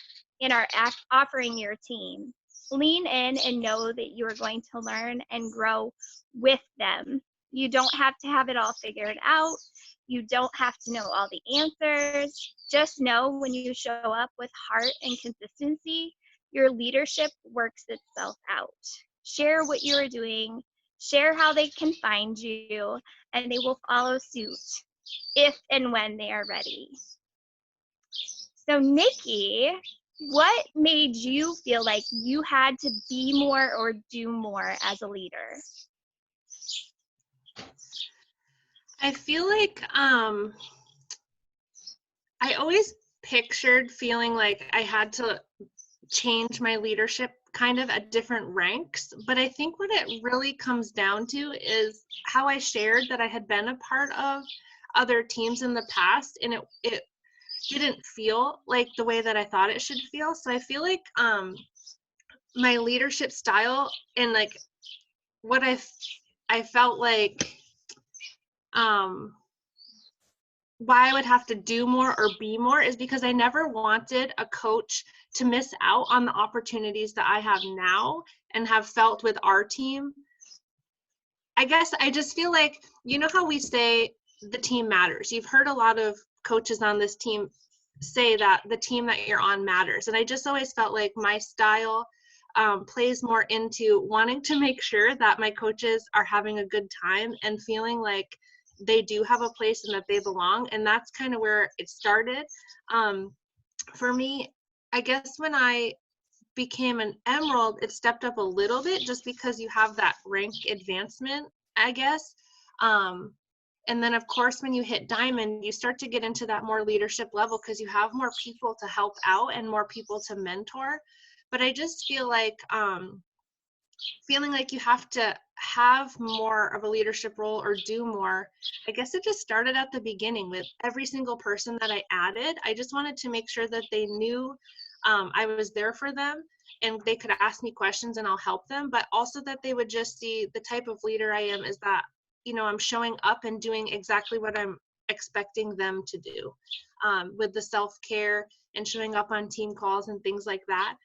in our offering your team. Lean in and know that you are going to learn and grow with them. You don't have to have it all figured out. You don't have to know all the answers. Just know when you show up with heart and consistency, your leadership works itself out. Share what you are doing, share how they can find you, and they will follow suit if and when they are ready. So Nikki, what made you feel like you had to be more or do more as a leader? I feel like I always pictured feeling like I had to change my leadership kind of at different ranks, but I think what it really comes down to is how I shared that I had been a part of other teams in the past, and it didn't feel like the way that I thought it should feel. So I feel like my leadership style and like what I felt like why I would have to do more or be more is because I never wanted a coach to miss out on the opportunities that I have now and have felt with our team. I guess I just feel like, you know how we say the team matters. You've heard a lot of coaches on this team say that the team that you're on matters. And I just always felt like my style plays more into wanting to make sure that my coaches are having a good time and feeling like they do have a place and that they belong. And that's kind of where it started. For me, I guess when I became an emerald, it stepped up a little bit just because you have that rank advancement, I guess. And then of course, when you hit diamond, you start to get into that more leadership level because you have more people to help out and more people to mentor. But I just feel like feeling like you have to have more of a leadership role or do more, I guess it just started at the beginning with every single person that I added. I just wanted to make sure that they knew I was there for them and they could ask me questions and I'll help them, but also that they would just see the type of leader I am is that, you know, I'm showing up and doing exactly what I'm expecting them to do with the self-care and showing up on team calls and things like that.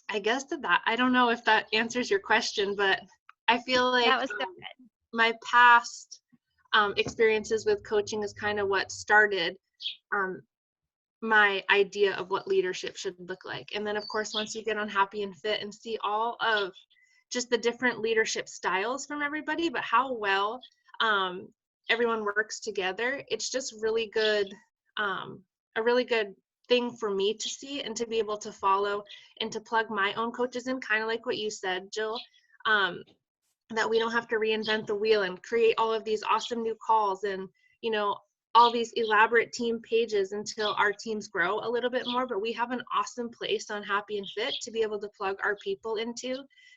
I guess that I don't know if that answers your question, but I feel like That was so good. My past experiences with coaching is kind of what started my idea of what leadership should look like. And then of course, once you get on Happy and Fit and see all of just the different leadership styles from everybody, but how well everyone works together, it's just really good, a really good thing for me to see and to be able to follow and to plug my own coaches in, kind of like what you said, Jill, that we don't have to reinvent the wheel and create all of these awesome new calls and, you know, all these elaborate team pages until our teams grow a little bit more, but we have an awesome place on Happy and Fit to be able to plug our people into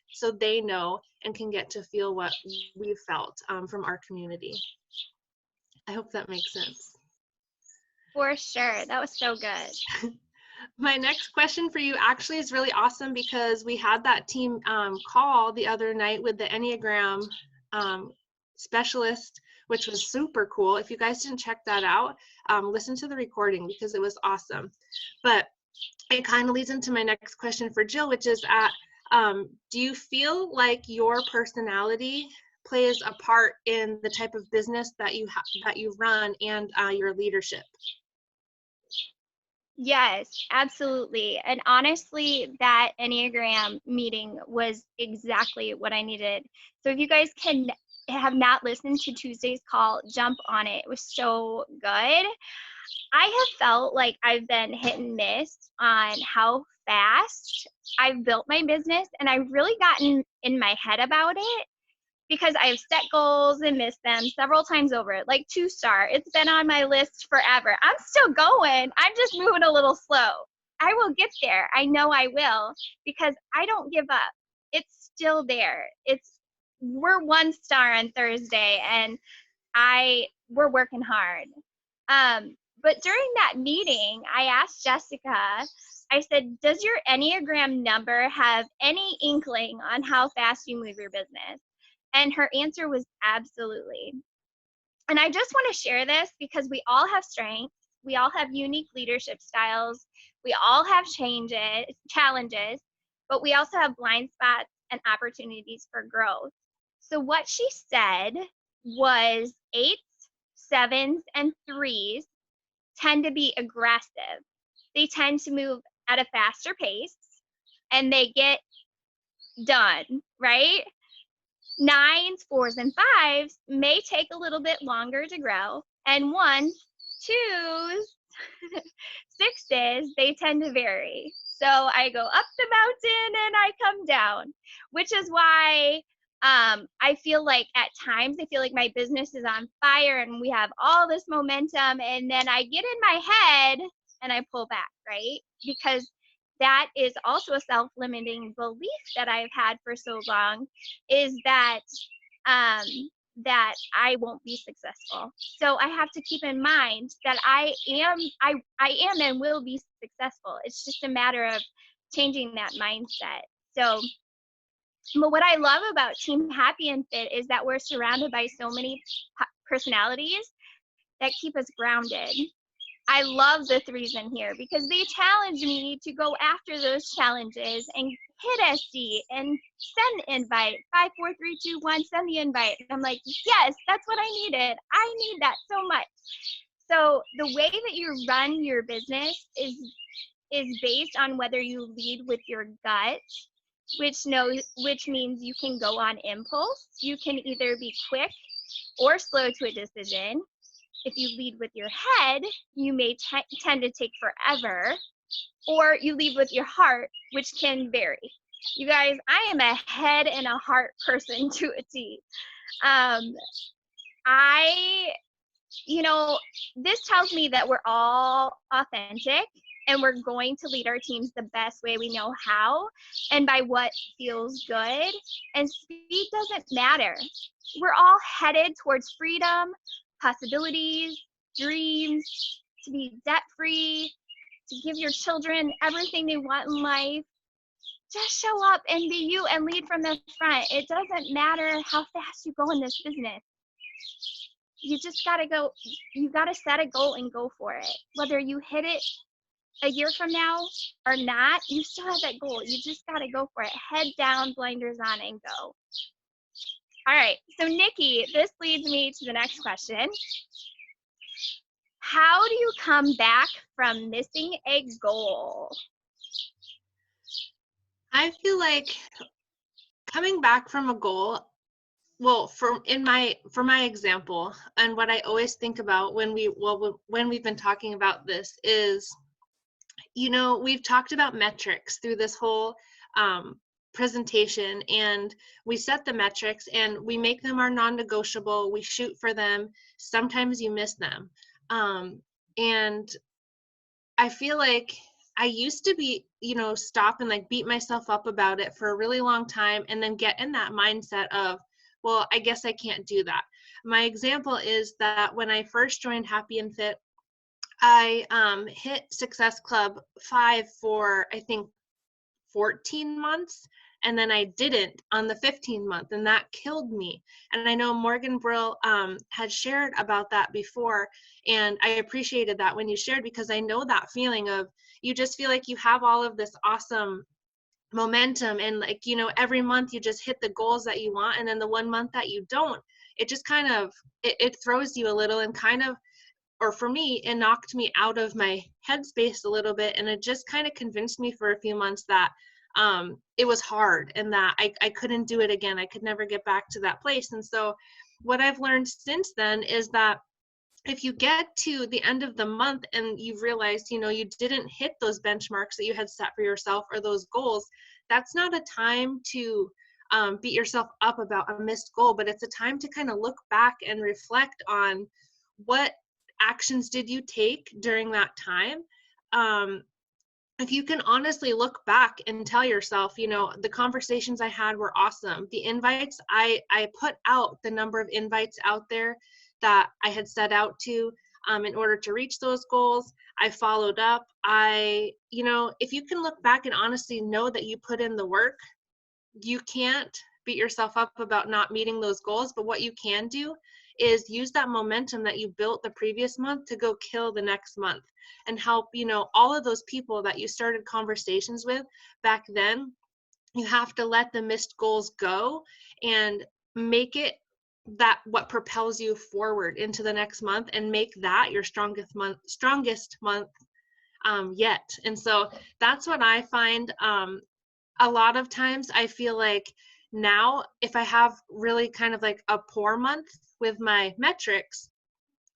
so they know and can get to feel what we've felt from our community. I hope that makes sense. For sure. That was so good. My next question for you actually is really awesome because we had that team call the other night with the Enneagram specialist, which was super cool. If you guys didn't check that out, listen to the recording because it was awesome. But it kind of leads into my next question for Jill, which is do you feel like your personality plays a part in the type of business that you run and your leadership? Yes, absolutely. And honestly, that Enneagram meeting was exactly what I needed. So if you guys have not listened to Tuesday's call, jump on it. It was so good. I have felt like I've been hit and miss on how fast I've built my business, and I've really gotten in my head about it because I've set goals and missed them several times over. Like 2-star, it's been on my list forever. I'm still going. I'm just moving a little slow. I will get there. I know I will because I don't give up. It's still there. We're 1 star on Thursday, and we're working hard. But during that meeting, I asked Jessica, I said, does your Enneagram number have any inkling on how fast you move your business? And her answer was absolutely. And I just want to share this because we all have strengths. We all have unique leadership styles. We all have challenges, but we also have blind spots and opportunities for growth. So what she said was 8s, 7s, and 3s tend to be aggressive. They tend to move at a faster pace and they get done, right? 9s, 4s, and 5s may take a little bit longer to grow, and 1s, 2s, 6s, they tend to vary. So I go up the mountain and I come down, which is why I feel like at times I feel like my business is on fire and we have all this momentum, and then I get in my head and I pull back, right? Because that is also a self-limiting belief that I've had for so long, is that that I won't be successful. So I have to keep in mind that I am and will be successful. It's just a matter of changing that mindset. So, but what I love about Team Happy and Fit is that we're surrounded by so many personalities that keep us grounded. I love the 3s in here because they challenge me to go after those challenges and hit SC and send the invite. 5, 4, 3, 2, 1, send the invite. And I'm like, yes, that's what I needed. I need that so much. So the way that you run your business is based on whether you lead with your gut, which means you can go on impulse. You can either be quick or slow to a decision. If you lead with your head, you may tend to take forever, or you lead with your heart, which can vary. You guys, I am a head and a heart person to a T. This tells me that we're all authentic and we're going to lead our teams the best way we know how and by what feels good. And speed doesn't matter. We're all headed towards freedom, possibilities, dreams, to be debt-free, to give your children everything they want in life. Just show up and be you and lead from the front. It doesn't matter how fast you go in this business. You just gotta go, you gotta set a goal and go for it. Whether you hit it a year from now or not, you still have that goal. You just gotta go for it. Head down, blinders on, and go. All right, so Nikki, this leads me to the next question. How do you come back from missing a goal? I feel like coming back from a goal, well, for my example, and what I always think about when we've been talking about this is, we've talked about metrics through this whole presentation, and we set the metrics and we make them our non-negotiable. We shoot for them. Sometimes you miss them. And I feel like I used to be, stop and like beat myself up about it for a really long time and then get in that mindset of, well, I guess I can't do that. My example is that when I first joined Happy and Fit, I hit Success Club 5 for, I think, 14 months. And then I didn't on the 15th month, and that killed me. And I know Morgan Brill had shared about that before, and I appreciated that when you shared, because I know that feeling of you just feel like you have all of this awesome momentum, and like, every month you just hit the goals that you want, and then the one month that you don't, it just kind of, it throws you a little, and kind of, or for me, it knocked me out of my headspace a little bit, and it just kind of convinced me for a few months that it was hard and that I couldn't do it again. I could never get back to that place. And so what I've learned since then is that if you get to the end of the month and you've realized, you didn't hit those benchmarks that you had set for yourself or those goals, that's not a time to beat yourself up about a missed goal, but it's a time to kind of look back and reflect on what actions did you take during that time. If you can honestly look back and tell yourself, the conversations I had were awesome. The invites, I put out the number of invites out there that I had set out to in order to reach those goals. I followed up. If you can look back and honestly know that you put in the work, you can't beat yourself up about not meeting those goals. But what you can do is use that momentum that you built the previous month to go kill the next month and help, all of those people that you started conversations with back then. You have to let the missed goals go and make it that what propels you forward into the next month, and make that your strongest month yet. And so that's what I find. A lot of times I feel like now if I have really kind of like a poor month with my metrics,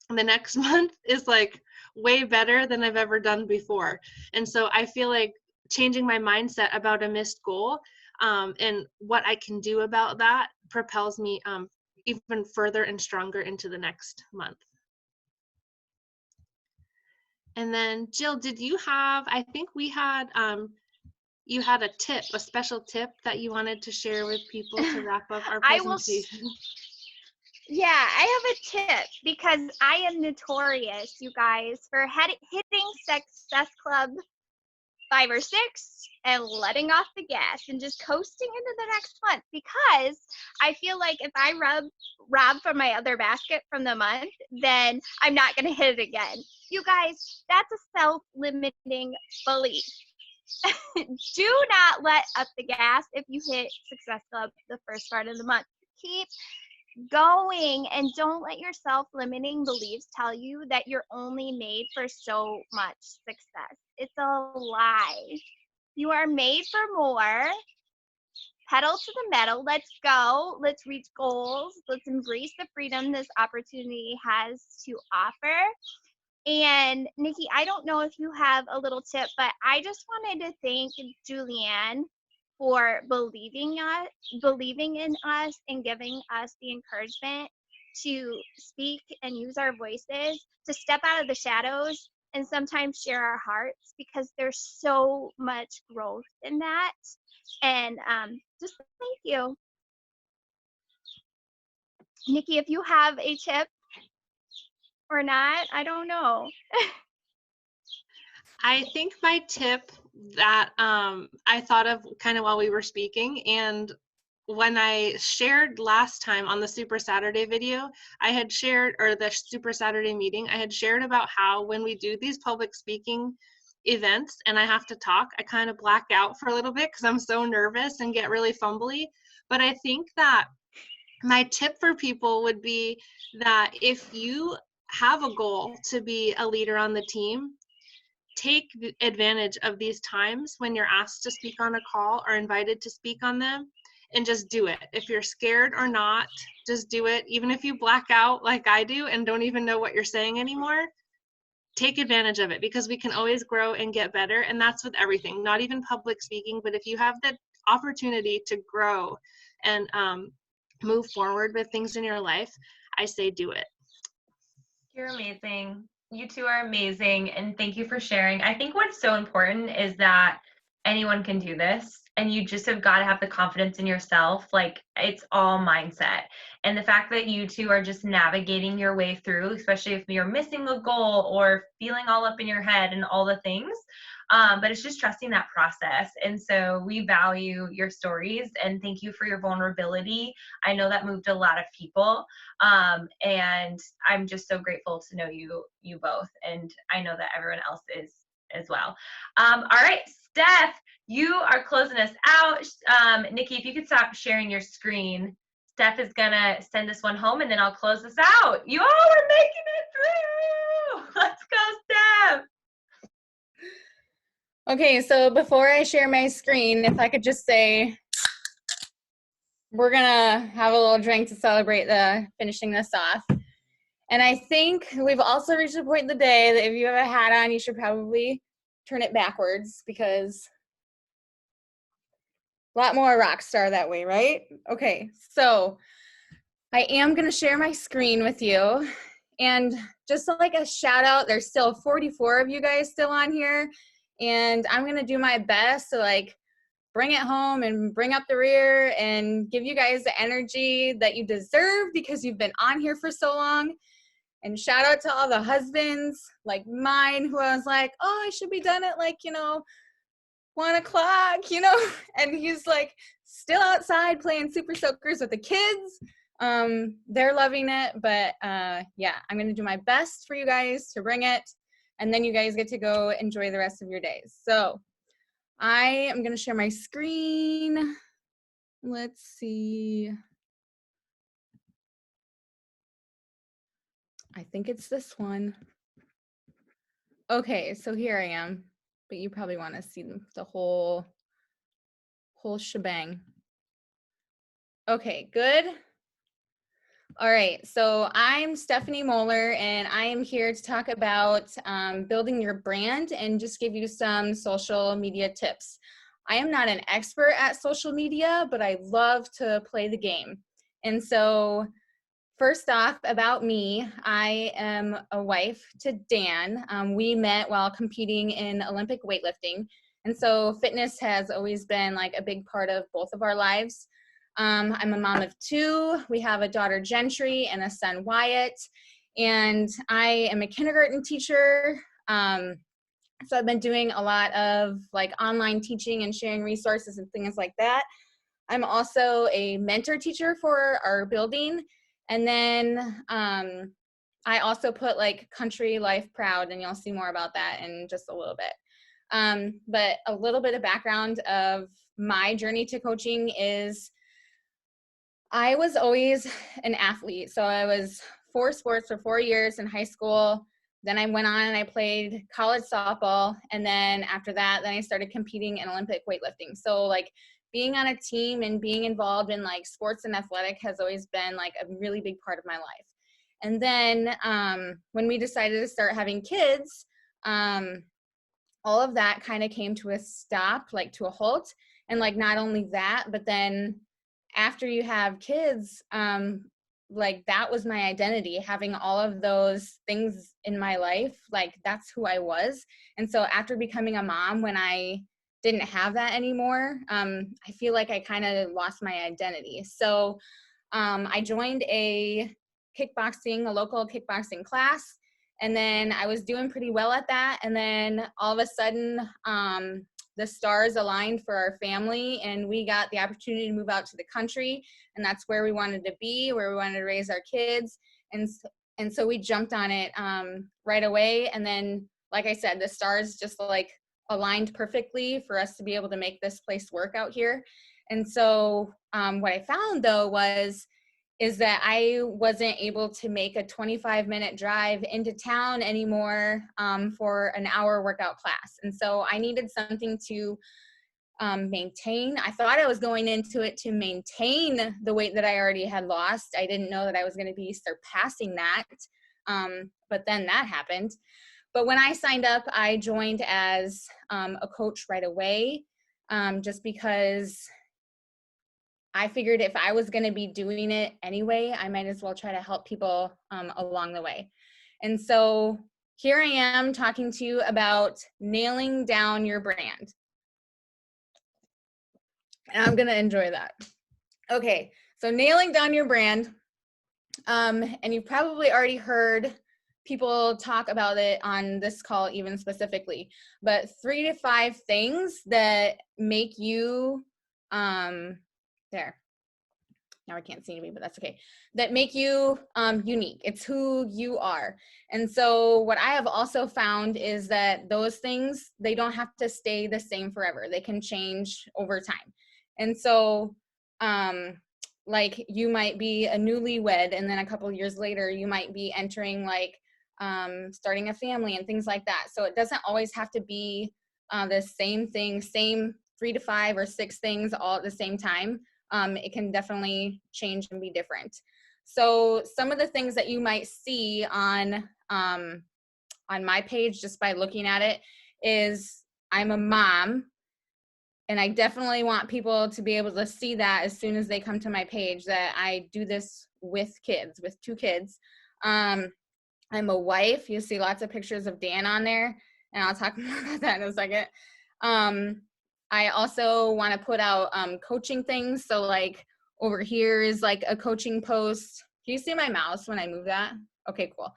the next month is like way better than I've ever done before. And so I feel like changing my mindset about a missed goal and what I can do about that propels me even further and stronger into the next month. And then Jill, did you have, I think we had, you had a tip, a special tip that you wanted to share with people to wrap up our presentation. Yeah, I have a tip because I am notorious, you guys, for hitting Success Club 5 or 6 and letting off the gas and just coasting into the next month, because I feel like if I rob from my other basket from the month, then I'm not going to hit it again. You guys, that's a self-limiting belief. Do not let up the gas if you hit Success Club the first part of the month. Keep going and don't let your self-limiting beliefs tell you that you're only made for so much success. It's a lie. You are made for more. Pedal to the metal. Let's go. Let's reach goals. Let's embrace the freedom this opportunity has to offer. And Nikki, I don't know if you have a little tip, but I just wanted to thank Julianne for believing in us and giving us the encouragement to speak and use our voices, to step out of the shadows and sometimes share our hearts, because there's so much growth in that. And just thank you. Nikki, if you have a tip or not, I don't know. I think my tip that I thought of kind of while we were speaking, and when I shared last time on the Super Saturday video, I had shared, or the Super Saturday meeting, I had shared about how when we do these public speaking events and I have to talk, I kind of black out for a little bit because I'm so nervous and get really fumbly. But I think that my tip for people would be that if you have a goal to be a leader on the team, take advantage of these times when you're asked to speak on a call or invited to speak on them, and just do it. If you're scared or not, just do it. Even if you black out like I do and don't even know what you're saying anymore, take advantage of it, because we can always grow and get better. And that's with everything, not even public speaking, but if you have the opportunity to grow and move forward with things in your life, I say do it. You're amazing. You two are amazing, and thank you for sharing. I think what's so important is that anyone can do this, and you just have got to have the confidence in yourself. Like, it's all mindset. And the fact that you two are just navigating your way through, especially if you're missing a goal or feeling all up in your head and all the things, but it's just trusting that process. And so we value your stories, and thank you for your vulnerability. I know that moved a lot of people, and I'm just so grateful to know you both, and I know that everyone else is as well. All right, Steph, you are closing us out. Nikki, if you could stop sharing your screen, Steph is gonna send this one home, and then I'll close this out. You all are making it through. Let's go, Steph. Okay, so before I share my screen, if I could just say, we're gonna have a little drink to celebrate the finishing this off. And I think we've also reached a point in the day that if you have a hat on, you should probably turn it backwards, because a lot more rock star that way, right? Okay, so I am gonna share my screen with you. And just like a shout out, there's still 44 of you guys still on here. And I'm gonna do my best to like bring it home and bring up the rear and give you guys the energy that you deserve, because you've been on here for so long. And shout out to all the husbands like mine, who I was like, oh, I should be done at like, 1 o'clock, and he's like still outside playing Super Soakers with the kids. They're loving it, but yeah, I'm gonna do my best for you guys to bring it, and then you guys get to go enjoy the rest of your days. So I am gonna share my screen. Let's see. I think it's this one. Okay, so here I am, but you probably want to see the whole shebang. Okay, good. All right, so I'm Stephanie Moeller, and I am here to talk about building your brand and just give you some social media tips. I am not an expert at social media, but I love to play the game. And so first off, about me, I am a wife to Dan. We met while competing in Olympic weightlifting. And so fitness has always been like a big part of both of our lives. I'm a mom of 2. We have a daughter, Gentry, and a son, Wyatt. And I am a kindergarten teacher. So I've been doing a lot of like online teaching and sharing resources and things like that. I'm also a mentor teacher for our building. And then I also put like Country Life Proud, and you'll see more about that in just a little bit. But a little bit of background of my journey to coaching is I was always an athlete. So I was 4 sports for 4 years in high school. Then I went on and I played college softball. And then after that, then I started competing in Olympic weightlifting. So like being on a team and being involved in like sports and athletic has always been like a really big part of my life. And then when we decided to start having kids, all of that kind of came to a stop, like to a halt. And like not only that, but then after you have kids, like that was my identity, having all of those things in my life, like that's who I was. And so after becoming a mom, when I didn't have that anymore, I feel like I kind of lost my identity. So I joined a local kickboxing class, and then I was doing pretty well at that. And then all of a sudden, the stars aligned for our family, and we got the opportunity to move out to the country, and that's where we wanted to be, where we wanted to raise our kids. And so we jumped on it right away. And then, like I said, the stars just like aligned perfectly for us to be able to make this place work out here. And so what I found though is that I wasn't able to make a 25-minute drive into town anymore for an hour workout class. And so I needed something to maintain. I thought I was going into it to maintain the weight that I already had lost. I didn't know that I was going to be surpassing that. But then that happened. But when I signed up, I joined as a coach right away, just because I figured if I was going to be doing it anyway, I might as well try to help people along the way. And so here I am talking to you about nailing down your brand. And I'm going to enjoy that. Okay, so nailing down your brand. And you've probably already heard people talk about it on this call even specifically, but 3 to 5 things that make you, there. Now I can't see me, but that's okay. That make you unique. It's who you are. And so what I have also found is that those things, they don't have to stay the same forever. They can change over time. And so like you might be a newlywed, and then a couple of years later, you might be entering like starting a family and things like that. So it doesn't always have to be the same thing, same 3 to 5 or 6 things all at the same time. It can definitely change and be different. So some of the things that you might see on my page just by looking at it is I'm a mom, and I definitely want people to be able to see that as soon as they come to my page, that I do this with kids, with 2 kids. I'm a wife. You'll see lots of pictures of Dan on there, and I'll talk more about that in a second. I also want to put out coaching things. So like over here is like a coaching post. Can you see my mouse when I move that? Okay, cool.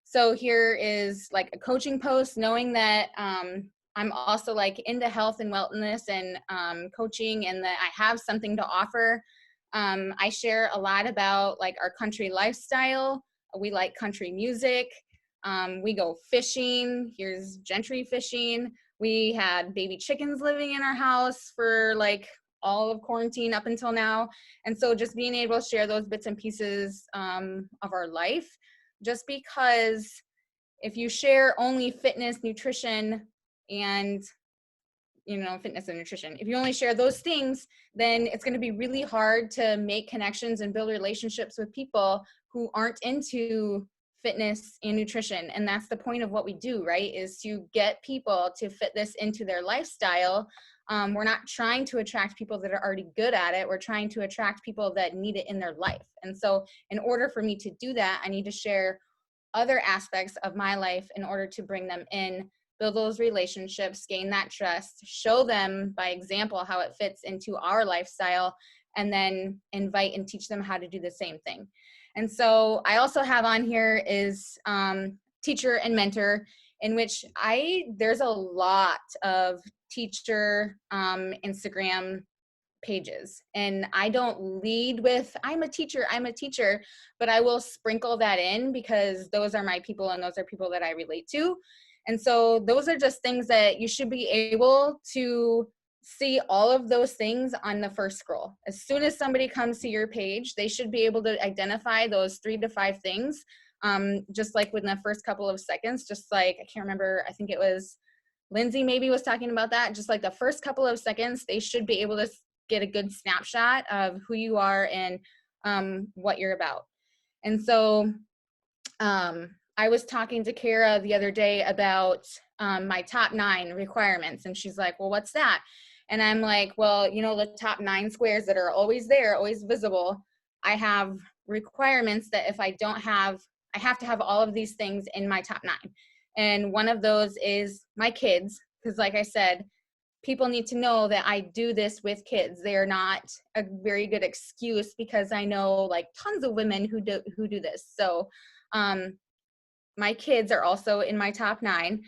So here is like a coaching post, knowing that I'm also like into health and wellness and coaching, and that I have something to offer. I share a lot about like our country lifestyle. We like country music. We go fishing. Here's Gentry fishing. We had baby chickens living in our house for like all of quarantine up until now. And so just being able to share those bits and pieces of our life, just because if you share only fitness, nutrition, and fitness and nutrition, if you only share those things, then it's going to be really hard to make connections and build relationships with people who aren't into fitness and nutrition. And that's the point of what we do, right? Is to get people to fit this into their lifestyle. We're not trying to attract people that are already good at it. We're trying to attract people that need it in their life. And so in order for me to do that, I need to share other aspects of my life in order to bring them in, build those relationships, gain that trust, show them by example how it fits into our lifestyle, and then invite and teach them how to do the same thing. And so I also have on here is teacher and mentor, in which there's a lot of teacher Instagram pages, and I don't lead with I'm a teacher, but I will sprinkle that in because those are my people and those are people that I relate to. And so those are just things that you should be able to see all of those things on the first scroll. As soon as somebody comes to your page, they should be able to identify those 3 to 5 things, just like within the first couple of seconds. Just like, I can't remember, I think it was Lindsay maybe was talking about that. Just like the first couple of seconds, they should be able to get a good snapshot of who you are and what you're about. And so I was talking to Kara the other day about my top 9 requirements, and she's like, well, what's that? And I'm like, well, the top 9 squares that are always there, always visible, I have requirements that if I don't have, I have to have all of these things in my top 9. And one of those is my kids, because like I said, people need to know that I do this with kids. They are not a very good excuse, because I know like tons of women who do this. So my kids are also in my top 9.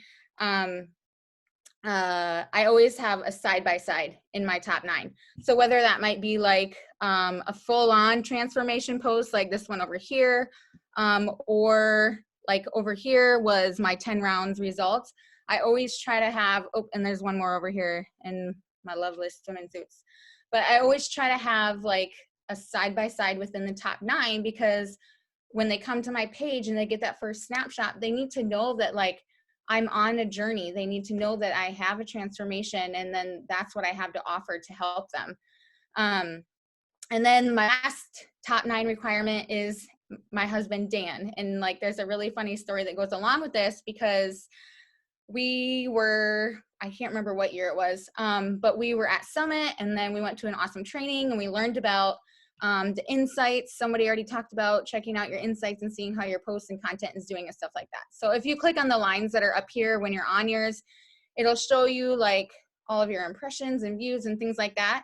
I always have a side-by-side in my top 9. So whether that might be like a full-on transformation post like this one over here, or like over here was my 10 rounds results, I always try to have, and there's one more over here in my lovely swimming suits, but I always try to have like a side-by-side within the top 9, because when they come to my page and they get that first snapshot, they need to know that like I'm on a journey. They need to know that I have a transformation, and then that's what I have to offer to help them. And then my last top 9 requirement is my husband, Dan. And like, there's a really funny story that goes along with this, because we were, I can't remember what year it was, but we were at Summit, and then we went to an awesome training, and we learned about the insights. Somebody already talked about checking out your insights and seeing how your posts and content is doing and stuff like that. So if you click on the lines that are up here when you're on yours, it'll show you like all of your impressions and views and things like that.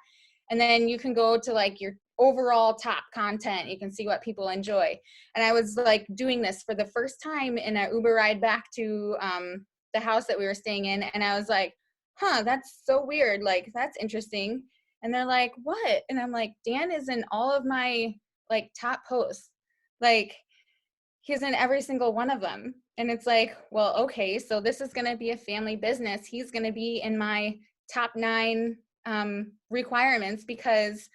And then you can go to like your overall top content. You can see what people enjoy. And I was like doing this for the first time in an Uber ride back to the house that we were staying in. And I was like, huh, that's so weird. Like, that's interesting. And they're like, what? And I'm like, Dan is in all of my like top posts. Like, he's in every single one of them. And it's like, well, okay, so this is going to be a family business. He's going to be in my top 9 requirements because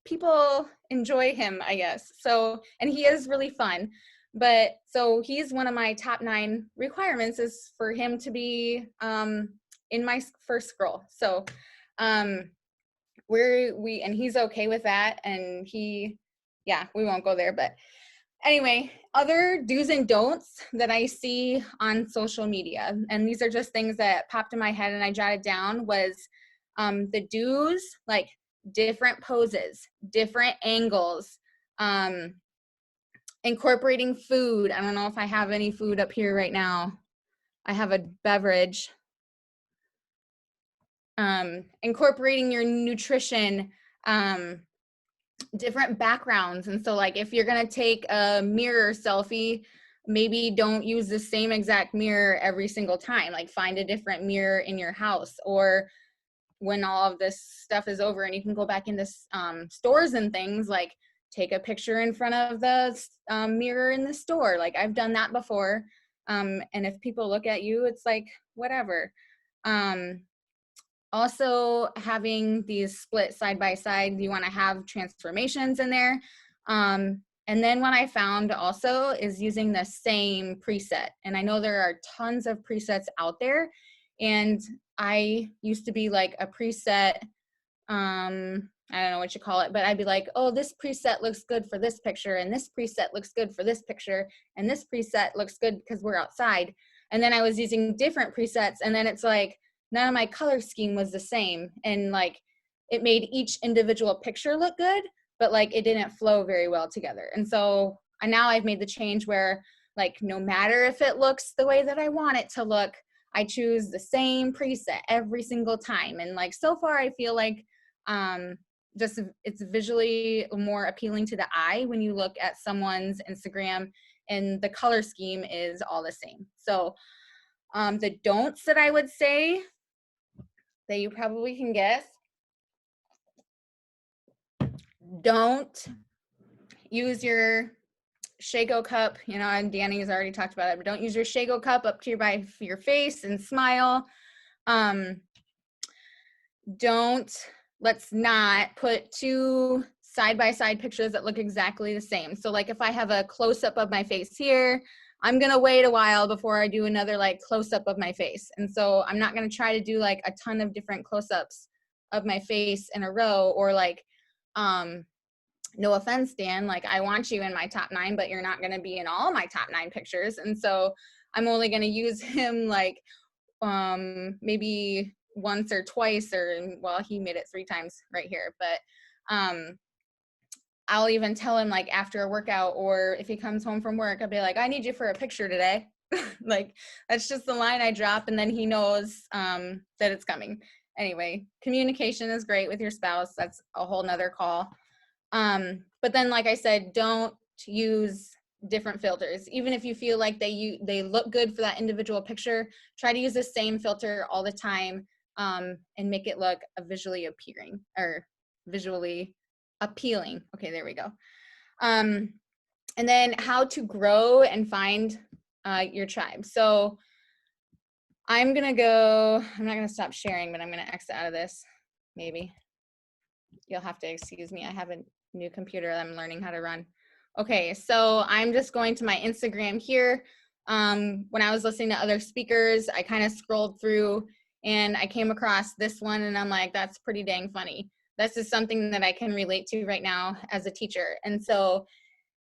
people enjoy him, I guess. So, and he is really fun. But so he's one of my top 9 requirements is for him to be in my first scroll. So, and he's okay with that. And we won't go there, but anyway, other do's and don'ts that I see on social media, and these are just things that popped in my head and I jotted down, was the do's, like different poses, different angles, incorporating food. I don't know if I have any food up here right now. I have a beverage. Incorporating your nutrition, different backgrounds. And so like if you're going to take a mirror selfie, maybe don't use the same exact mirror every single time. Like find a different mirror in your house, or when all of this stuff is over and you can go back into stores and things, like take a picture in front of the mirror in the store. Like I've done that before. And if people look at you, it's like, whatever. Also having these split side by side, you want to have transformations in there. And And then what I found also is using the same preset. And I know there are tons of presets out there. And I used to be like a preset, I don't know what you call it, but I'd be like, oh, this preset looks good for this picture, and this preset looks good for this picture, and this preset looks good because we're outside. And then I was using different presets, and then it's like none of my color scheme was the same. And like it made each individual picture look good, but like it didn't flow very well together. And so now I've made the change where like no matter if it looks the way that I want it to look, I choose the same preset every single time. And like so far I feel like just it's visually more appealing to the eye when you look at someone's Instagram and the color scheme is all the same. So the don'ts that I would say that you probably can guess: don't use your Shago cup, you know, and Danny has already talked about it, but don't use your Shago cup up to your face and smile. Let's not put two side-by-side pictures that look exactly the same. So like if I have a close-up of my face here, I'm gonna wait a while before I do another like close-up of my face. And so I'm not gonna try to do like a ton of different close-ups of my face in a row, or like, no offense, Dan, like I want you in my top 9, but you're not gonna be in all my top 9 pictures. And so I'm only gonna use him like maybe once or twice, or well, he made it 3 times right here, but I'll even tell him like after a workout, or if he comes home from work, I'll be like, I need you for a picture today. Like that's just the line I drop, and then he knows that it's coming. Anyway, communication is great with your spouse. That's a whole nother call. But then like I said, don't use different filters. Even if you feel like they look good for that individual picture, try to use the same filter all the time, and make it look visually appealing. Okay, there we go. And then how to grow and find your tribe. So I'm not gonna stop sharing, but I'm gonna exit out of this. Maybe you'll have to excuse me. I have a new computer that I'm learning how to run. Okay, so I'm just going to my Instagram here. When I was listening to other speakers, I kind of scrolled through and I came across this one, and I'm like, that's pretty dang funny. This is something that I can relate to right now as a teacher. And so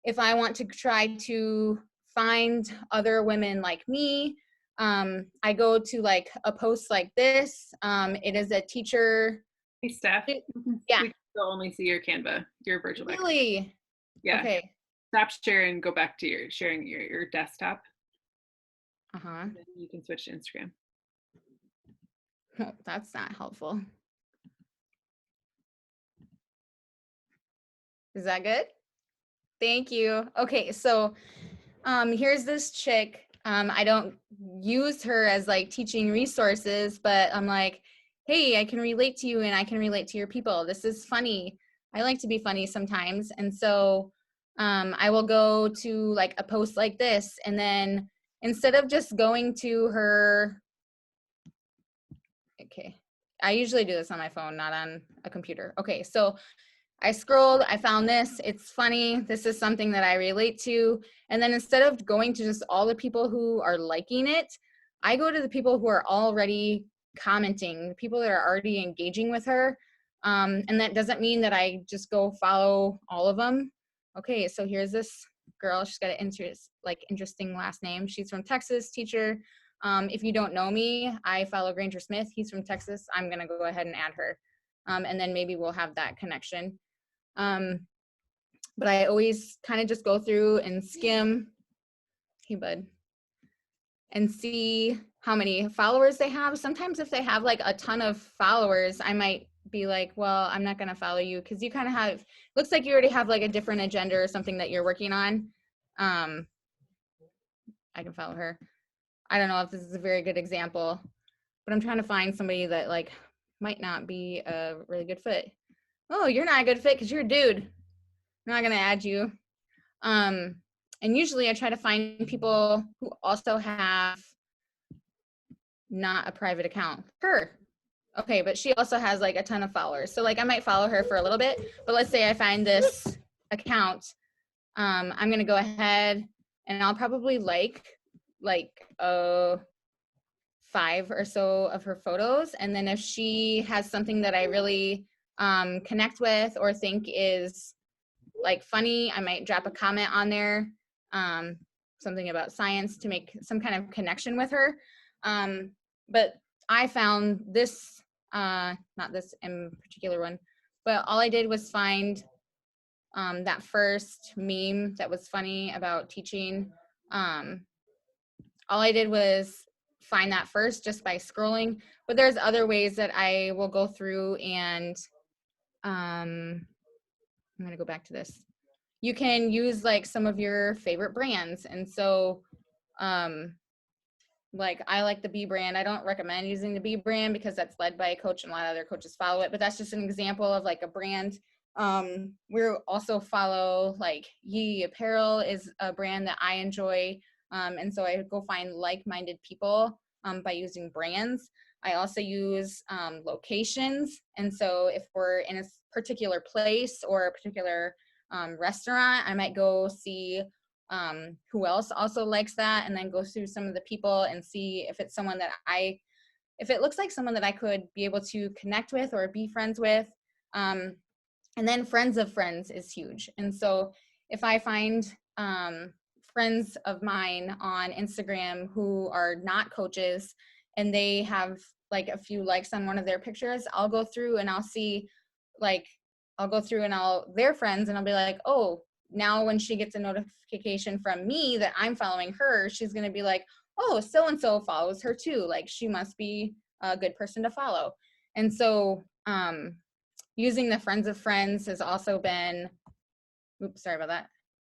if I want to try to find other women like me, I go to like a post like this. It is a teacher. Hey, Steph. Yeah. We can still only see your Canva, your virtual background. Really? Yeah. Okay. Stop sharing, go back to sharing your desktop. Uh-huh. And then you can switch to Instagram. Oh, that's not helpful. Is that good? Thank you. Okay, so here's this chick. I don't use her as like teaching resources, but I'm like, hey, I can relate to you and I can relate to your people. This is funny. I like to be funny sometimes. And so I will go to like a post like this, and then instead of just going to her, okay, I usually do this on my phone, not on a computer. Okay, so I scrolled, I found this, it's funny, this is something that I relate to. And then instead of going to just all the people who are liking it, I go to the people who are already commenting, the people that are already engaging with her. And that doesn't mean that I just go follow all of them. Okay, so here's this girl, she's got an interesting last name. She's from Texas, teacher. If you don't know me, I follow Granger Smith, he's from Texas. I'm gonna go ahead and add her. And then maybe we'll have that connection. But I always kind of just go through and skim, hey bud, and see how many followers they have. Sometimes if they have like a ton of followers, I might be like, well, I'm not gonna follow you because you kind of have, looks like you already have like a different agenda or something that you're working on. I can follow her. I don't know if this is a very good example, but I'm trying to find somebody that like might not be a really good fit. Oh, you're not a good fit because you're a dude. I'm not gonna add you. And usually I try to find people who also have not a private account. Her. Okay, but she also has like a ton of followers. So like I might follow her for a little bit, but let's say I find this account I'm gonna go ahead and I'll probably like 5 or so of her photos. And then if she has something that I really connect with or think is like funny, I might drop a comment on there, something about science to make some kind of connection with her. But I found this, not this in particular one, but all I did was find that first meme that was funny about teaching. All I did was find that first just by scrolling, but there's other ways that I will go through and I'm gonna go back to this. You can use like some of your favorite brands. And so like I like the B brand. I don't recommend using the B brand because that's led by a coach and a lot of other coaches follow it, but that's just an example of like a brand. We also follow like Yee Apparel is a brand that I enjoy. And so I go find like-minded people by using brands. I also use locations. And so if we're in a particular place or a particular restaurant, I might go see who else also likes that, and then go through some of the people and see if it's someone that if it looks like someone that I could be able to connect with or be friends with. And then friends of friends is huge. And so if I find friends of mine on Instagram who are not coaches and they have like a few likes on one of their pictures, I'll go through and I'll see like, they're friends and I'll be like, oh, now when she gets a notification from me that I'm following her, she's going to be like, oh, so-and-so follows her too. Like she must be a good person to follow. And so using the friends of friends has also been,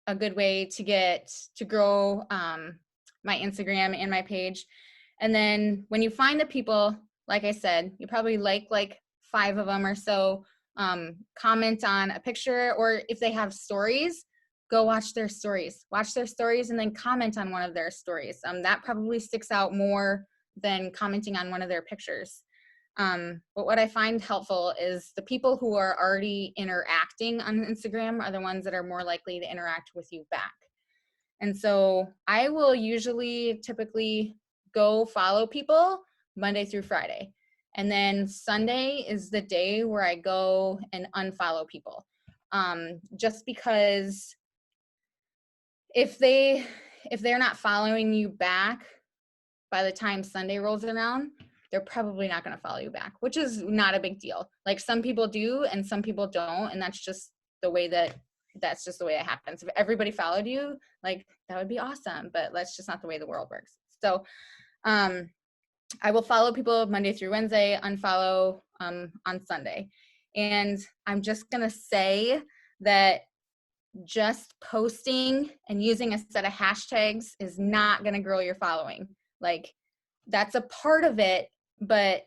a good way to grow my Instagram and my page. And then when you find the people, like I said, you probably like 5 of them or so, comment on a picture, or if they have stories, go watch their stories and then comment on one of their stories. That probably sticks out more than commenting on one of their pictures. But what I find helpful is the people who are already interacting on Instagram are the ones that are more likely to interact with you back. And so I will typically go follow people Monday through Friday. And then Sunday is the day where I go and unfollow people. Just because if they're not following you back by the time Sunday rolls around, they're probably not going to follow you back, which is not a big deal. Like some people do and some people don't. And that's just the way it happens. If everybody followed you, like that would be awesome, but that's just not the way the world works. So, I will follow people Monday through Wednesday, unfollow on Sunday. And I'm just going to say that just posting and using a set of hashtags is not going to grow your following. Like that's a part of it, but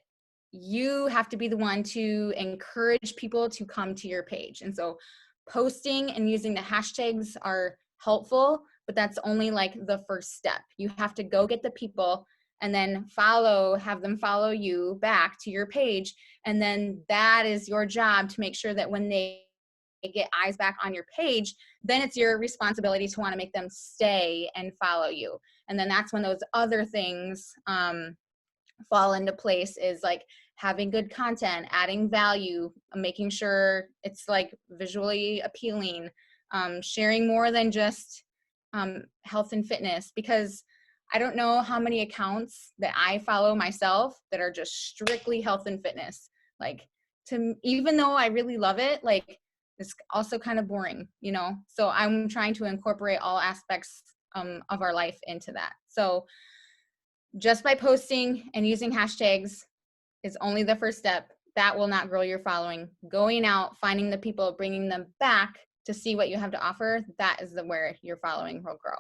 you have to be the one to encourage people to come to your page. And so posting and using the hashtags are helpful, but that's only like the first step. You have to go get the people and then have them follow you back to your page. And then that is your job to make sure that when they get eyes back on your page, then it's your responsibility to want to make them stay and follow you. And then that's when those other things fall into place, is like having good content, adding value, making sure it's like visually appealing, sharing more than just health and fitness, because I don't know how many accounts that I follow myself that are just strictly health and fitness. Like even though I really love it, like it's also kind of boring, you know? So I'm trying to incorporate all aspects of our life into that. So just by posting and using hashtags is only the first step. That will not grow your following. Going out, finding the people, bringing them back to see what you have to offer, that is where your following will grow.